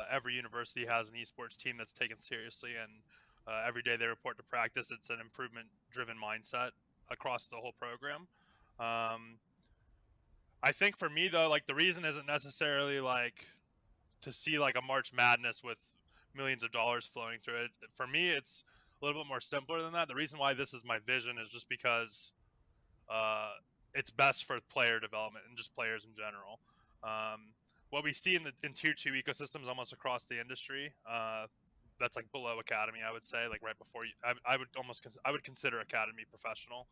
every university has an esports team that's taken seriously, and every day they report to practice. It's an improvement-driven mindset across the whole program. I think for me though, like the reason isn't necessarily like to see like a March Madness with millions of dollars flowing through it. For me, it's a little bit more simpler than that. The reason why this is my vision is just because it's best for player development and just players in general. What we see in tier 2 ecosystems almost across the industry, that's like below academy, I would say, like right before you, I would consider academy professional,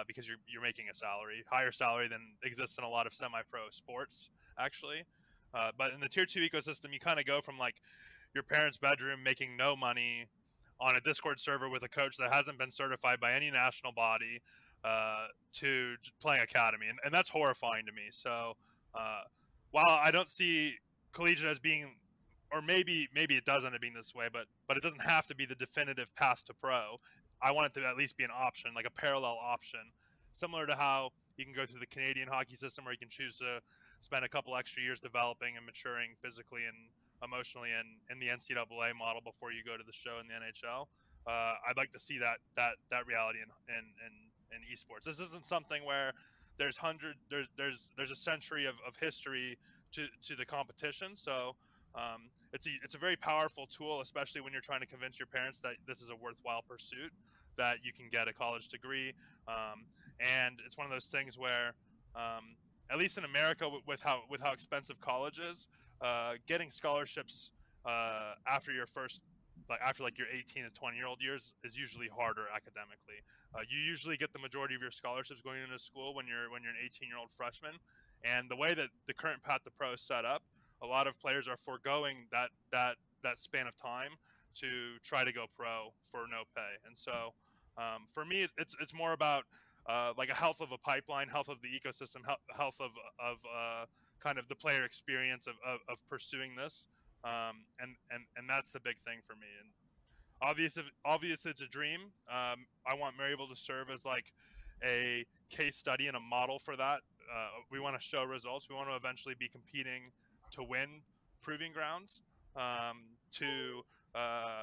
because you're making a salary, higher salary than exists in a lot of semi-pro sports actually. But in the tier 2 ecosystem, you kind of go from like your parents' bedroom making no money on a Discord server with a coach that hasn't been certified by any national body, to playing academy, and that's horrifying to me. So while I don't see collegiate as being, or maybe it does end up being this way, but it doesn't have to be the definitive path to pro. I want it to at least be an option, like a parallel option, similar to how you can go through the Canadian hockey system, where you can choose to spend a couple extra years developing and maturing physically and emotionally in the NCAA model before you go to the show in the NHL. I'd like to see that reality in esports. This isn't something where there's a century of history to the competition. So it's a very powerful tool, especially when you're trying to convince your parents that this is a worthwhile pursuit, that you can get a college degree. And it's one of those things where, at least in America, with how expensive college is, getting scholarships after your first, after your 18 to 20-year-old years is usually harder academically. You usually get the majority of your scholarships going into school when you're an 18-year-old freshman, and the way that the current path to pro is set up, a lot of players are foregoing that span of time to try to go pro for no pay. And so for me, it's more about like a health of a pipeline, health of the ecosystem, health of kind of the player experience of pursuing this, and that's the big thing for me. And obvious it's a dream. I want Maryville to serve as like a case study and a model for that. We want to show results. We want to eventually be competing to win proving grounds, to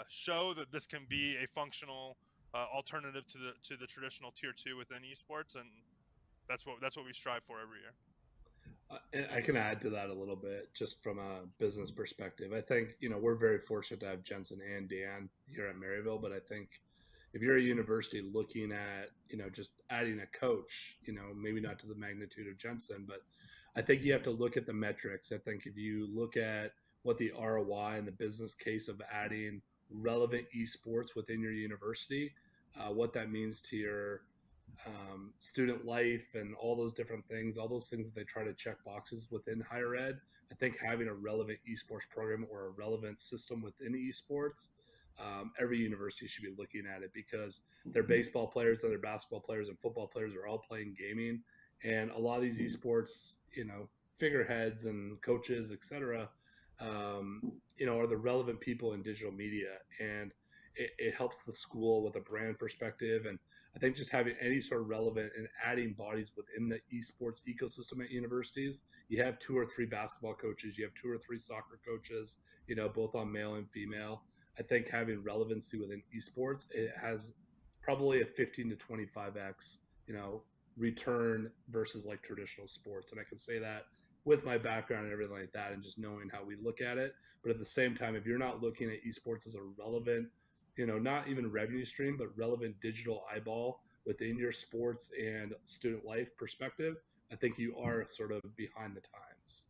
show that this can be a functional alternative to the traditional tier 2 within esports, and that's what we strive for every year. And I can add to that a little bit, just from a business perspective. I think, we're very fortunate to have Jensen and Dan here at Maryville, but I think if you're a university looking at, just adding a coach, maybe not to the magnitude of Jensen, but I think you have to look at the metrics. I think if you look at what the ROI and the business case of adding relevant esports within your university, what that means to your student life and all those different things, all those things that they try to check boxes within higher ed. I think having a relevant esports program or a relevant system within esports, every university should be looking at it, because their baseball players and their basketball players and football players are all playing gaming. And a lot of these esports, figureheads and coaches, etc., are the relevant people in digital media. And it helps the school with a brand perspective. And I think just having any sort of relevant and adding bodies within the esports ecosystem at universities, you have 2 or 3 basketball coaches, you have 2 or 3 soccer coaches, both on male and female. I think having relevancy within esports, it has probably a 15 to 25x, return versus like traditional sports. And I can say that with my background and everything like that, and just knowing how we look at it. But at the same time, if you're not looking at esports as a relevant, not even revenue stream, but relevant digital eyeball within your sports and student life perspective, I think you are sort of behind the times.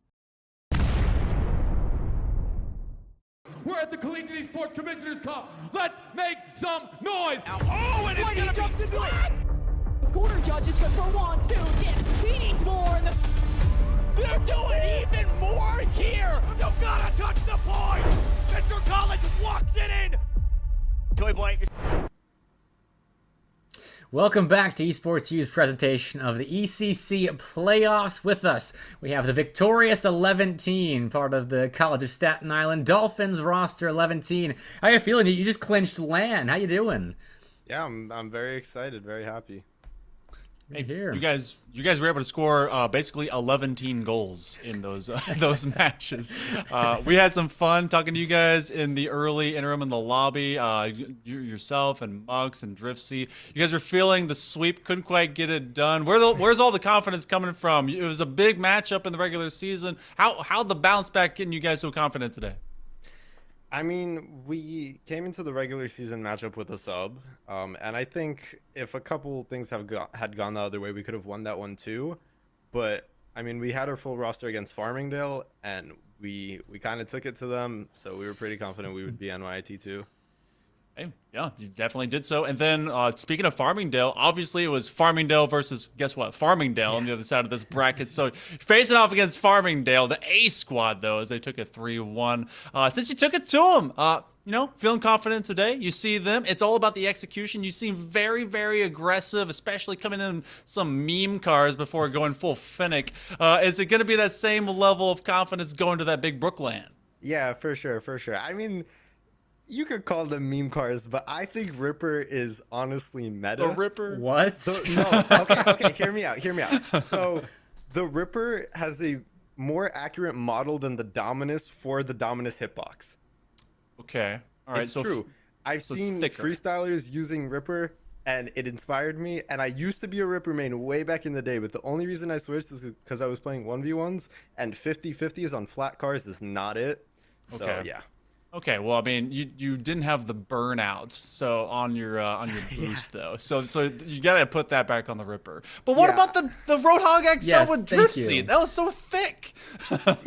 We're at the Collegiate Esports Commissioners Cup. Let's make some noise. Oh, and it's gonna jumped into it. This corner judge is good for 1, 2, dip. He needs more. And they're doing even more here. You gotta touch the point. Mr. College walks it in. Toy Boy. Welcome back to Esports U's presentation of the ECC playoffs. With us, we have the victorious 11-team, part of the College of Staten Island Dolphins roster 11-team. How you feeling? You just clinched LAN. How you doing? Yeah, I'm very excited, very happy. Hey, here. you guys were able to score basically 11 goals in those those matches. We had some fun talking to you guys in the early interim in the lobby. Yourself and Mux and Driftsy. You guys were feeling the sweep, couldn't quite get it done. Where's all the confidence coming from? It was a big matchup in the regular season. How'd the bounce back getting you guys so confident today? I mean, we came into the regular season matchup with a sub, and I think if a couple things had gone the other way, we could have won that one too. But I mean, we had our full roster against Farmingdale, and we kind of took it to them, so we were pretty confident we would be NYIT too. Hey, yeah, you definitely did so. And then speaking of Farmingdale, obviously it was Farmingdale versus, guess what, Farmingdale on the other side of this bracket. So facing off against Farmingdale, the A squad, though, as they took a 3-1. Since you took it to them, feeling confident today. You see them. It's all about the execution. You seem very, very aggressive, especially coming in some meme cars before going full Finnick. Is it going to be that same level of confidence going to that big Brookland? Yeah, for sure. I mean, you could call them meme cars, but I think Ripper is honestly meta. The Ripper? What? Okay, hear me out. So the Ripper has a more accurate model than the Dominus for the Dominus hitbox. Okay. All right. It's true. I've seen freestylers using Ripper, and it inspired me. And I used to be a Ripper main way back in the day, but the only reason I switched is because I was playing 1v1s, and 50-50s on flat cars is not it. So, Okay. yeah. Okay, well, I mean, you didn't have the burnout so on your boost though, so you gotta put that back on the Ripper. But what about the Roadhog XL with Driftsy? That was so thick.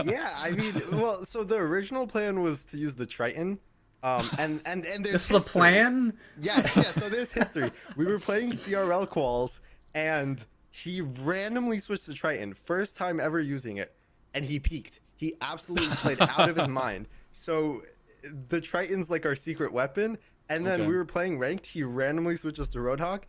Yeah, I mean, well, so the original plan was to use the Triton, and there's This was a plan? Yes. So there's history. We were playing CRL quals, and he randomly switched to Triton, first time ever using it, and he peaked. He absolutely played out of his mind. So the Triton's like our secret weapon, and then we were playing ranked. He randomly switches to Roadhog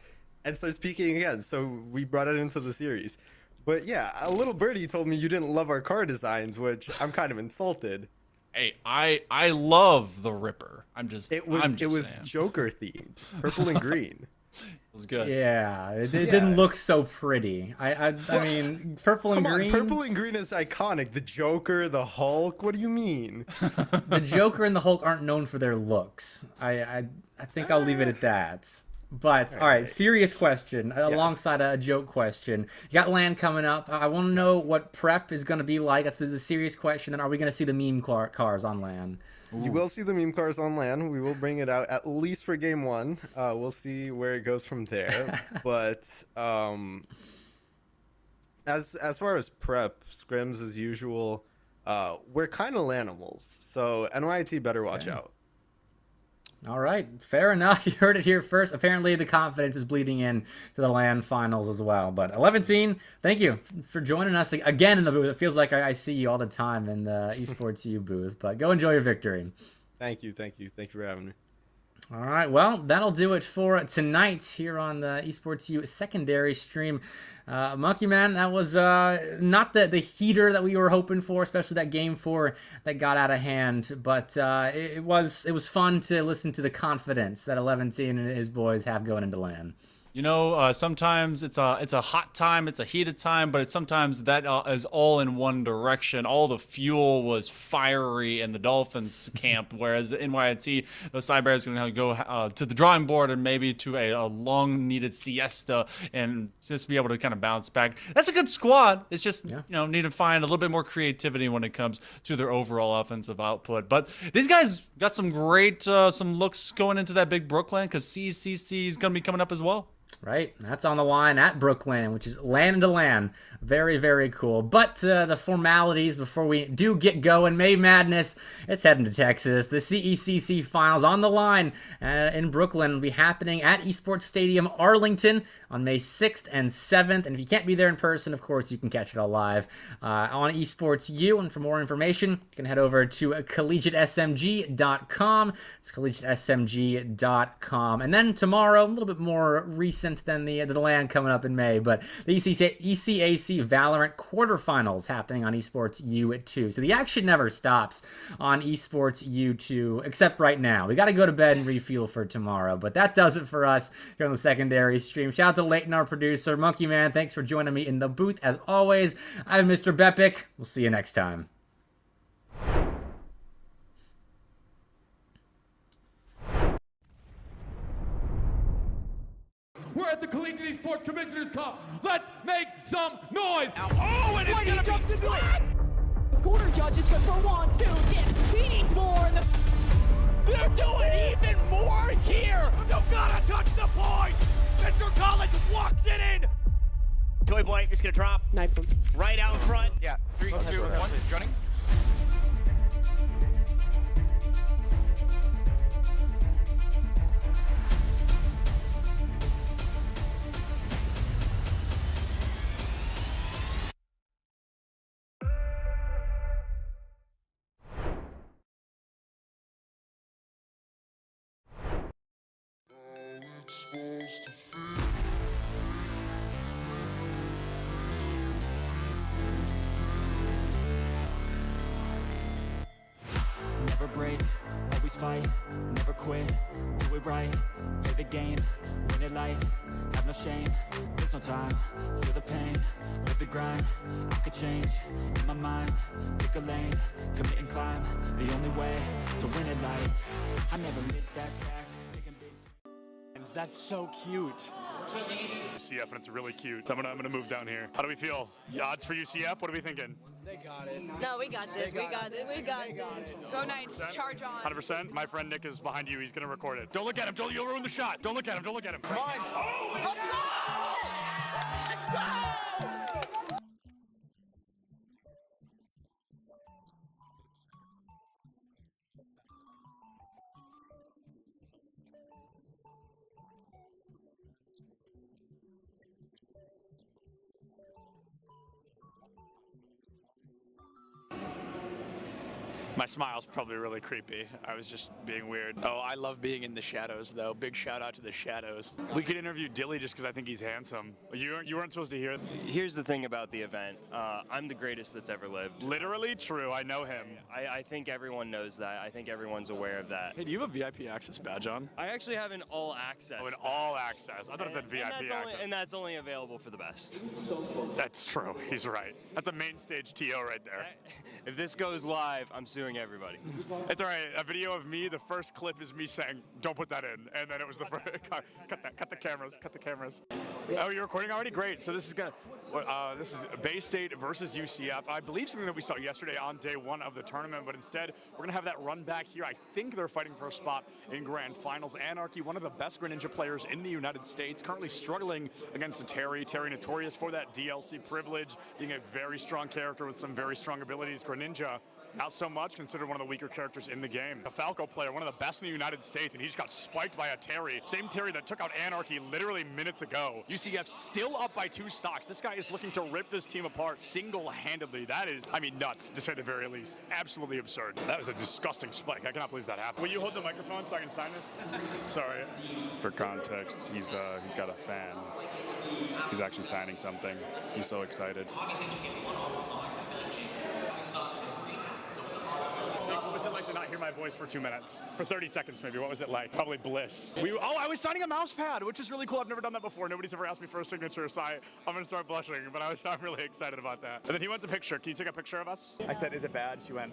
and starts peeking again. So we brought it into the series. But yeah, a little birdie told me you didn't love our car designs, which I'm kind of insulted. Hey, I love the Ripper. It was Joker themed, purple and green. It was good. Yeah, it didn't look so pretty. I mean, purple and green. Purple and green is iconic. The Joker, the Hulk. What do you mean? The Joker and the Hulk aren't known for their looks. I think I'll leave it at that. But all right, serious question alongside a joke question. You got LAN coming up. I want to know what prep is going to be like. That's the serious question. And are we going to see the meme cars on LAN? You will see the meme cars on LAN. We will bring it out at least for game one. We'll see where it goes from there. But as far as prep, scrims as usual, we're kind of LANimals. So NYT better watch out. All right, fair enough. You heard it here first. Apparently, the confidence is bleeding in to the LAN finals as well. But 11-team, thank you for joining us again in the booth. It feels like I see you all the time in the Esports U booth. But go enjoy your victory. Thank you for having me. All right, well, that'll do it for tonight here on the Esports U secondary stream. Monkey Man, that was not the heater that we were hoping for, especially that game 4 that got out of hand. But it was fun to listen to the confidence that 11-team and his boys have going into LAN. Sometimes it's a hot time, it's a heated time, but sometimes that is all in one direction. All the fuel was fiery in the Dolphins camp, whereas the NYT, those side bears are going to go to the drawing board and maybe to a long-needed siesta and just be able to kind of bounce back. That's a good squad. It's just need to find a little bit more creativity when it comes to their overall offensive output. But these guys got some great some looks going into that big Brooklyn because CCC is going to be coming up as well. Right, that's on the line at Brooklyn, which is LAN to LAN. Very, very cool. But the formalities before we do get going, May Madness, it's heading to Texas. The CECC finals on the line in Brooklyn will be happening at Esports Stadium Arlington on May 6th and 7th. And if you can't be there in person, of course, you can catch it all live on Esports U. And for more information, you can head over to collegiatesmg.com. It's collegiatesmg.com. And then tomorrow, a little bit more recent recent than the LAN coming up in May, but the ECAC Valorant quarterfinals happening on Esports U2. So the action never stops on Esports U2, except right now. We got to go to bed and refuel for tomorrow, but that does it for us here on the secondary stream. Shout out to Leighton, our producer. Monkey Man, thanks for joining me in the booth as always. I'm Mr. Bepic. We'll see you next time. We're at the Collegiate Esports Commissioners Cup. Let's make some noise. Oh, and it's gonna jumped into it. This corner judge is good for 1, 2, dip. He needs more. And they're doing even more here. You gotta touch the point. Mr. Collins walks it in. Toy Boy is gonna drop. Knife him. Right out in front. Yeah. 3, 2, 1. Running. Never break, always fight, never quit, do it right, play the game, win it life, have no shame, there's no time, feel the pain, live the grind, I could change, in my mind, pick a lane, commit and climb, the only way to win it life, I never miss that fact, taking big. That's so cute. UCF, and it's really cute. I'm gonna move down here. How do we feel? The odds for UCF? What are we thinking? They got it. No, we got this. We got it. We got it. Go Knights. Charge on. 100%. My friend Nick is behind you. He's gonna record it. Don't look at him. You'll ruin the shot. Don't look at him. Don't look at him. Come on. Oh, let's go! Let's go! My smile's probably really creepy. I was just being weird. Oh, I love being in the shadows, though. Big shout out to the shadows. We could interview Dilly just because I think he's handsome. You weren't supposed to hear. Here's the thing about the event. I'm the greatest that's ever lived. Literally true. I know him. I think everyone knows that. I think everyone's aware of that. Hey, do you have a VIP access badge on? I actually have an all access. Oh, an all access. I thought it said VIP access. And that's only available for the best. That's true. He's right. That's a main stage TO right there. If this goes live, I'm suing everybody. It's all right. A video of me, the first clip is me saying, don't put that in. And then it was the first, cut the cameras. Oh, you're recording already? Great. So this is this is Bay State versus UCF. I believe something that we saw yesterday on day one of the tournament, but instead we're going to have that run back here. I think they're fighting for a spot in Grand Finals. Anarchy, one of the best Greninja players in the United States, currently struggling against a Terry. Terry notorious for that DLC privilege, being a very strong character with some very strong abilities. Greninja, not so much, considered one of the weaker characters in the game. The Falco player, one of the best in the United States, and he just got spiked by a Terry. Same Terry that took out Anarchy literally minutes ago. UCF still up by 2 stocks. This guy is looking to rip this team apart single-handedly. That is, I mean, nuts, to say the very least. Absolutely absurd. That was a disgusting spike. I cannot believe that happened. Will you hold the microphone so I can sign this? Sorry. For context, he's got a fan. He's actually signing something. He's so excited. What was it like to not hear my voice for 2 minutes? For 30 seconds, maybe. What was it like? Probably bliss. I was signing a mouse pad, which is really cool. I've never done that before. Nobody's ever asked me for a signature, so I'm going to start blushing, but I'm really excited about that. And then he wants a picture. Can you take a picture of us? I said, is it bad? She went,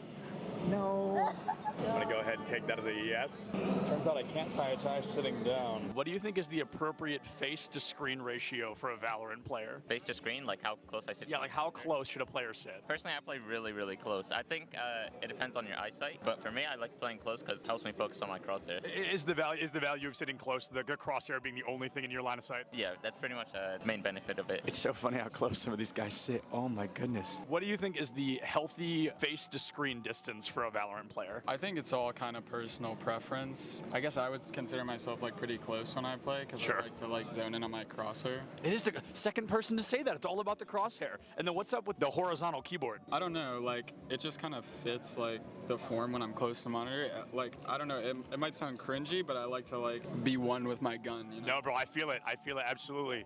no. I'm going to go ahead and take that as a yes. Turns out I can't tie a tie sitting down. What do you think is the appropriate face-to-screen ratio for a Valorant player? Face to screen, like how close I sit? Yeah, like how close should a player sit? Personally, I play really, really close. I think it depends on your eyesight, but for me, I like playing close because it helps me focus on my crosshair. Is the value of sitting close, the crosshair being the only thing in your line of sight? Yeah, that's pretty much the main benefit of it. It's so funny how close some of these guys sit. Oh my goodness. What do you think is the healthy face-to-screen distance for a Valorant player? I think it's all kind of personal preference. I guess I would consider myself like pretty close when I play because I like to like zone in on my crosshair. It is the second person to say that. It's all about the crosshair. And then what's up with the horizontal keyboard? I don't know, like it just kind of fits like the form when I'm close to monitor. Like I don't know, it might sound cringy, but I like to like be one with my gun, you know? No, bro, I feel it. I feel it absolutely.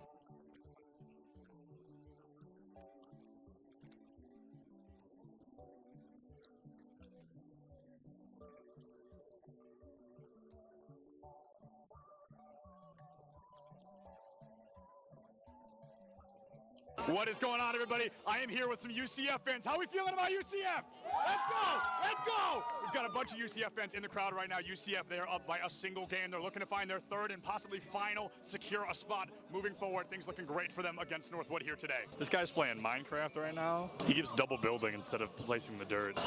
What is going on, everybody? I am here with some UCF fans. How are we feeling about UCF? Let's go! Let's go! We've got a bunch of UCF fans in the crowd right now. UCF, they're up by a single game. They're looking to find their third and possibly final, secure a spot moving forward. Things looking great for them against Northwood here today. This guy's playing Minecraft right now. He keeps double building instead of placing the dirt.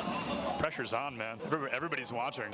Pressure's on, man. Everybody's watching.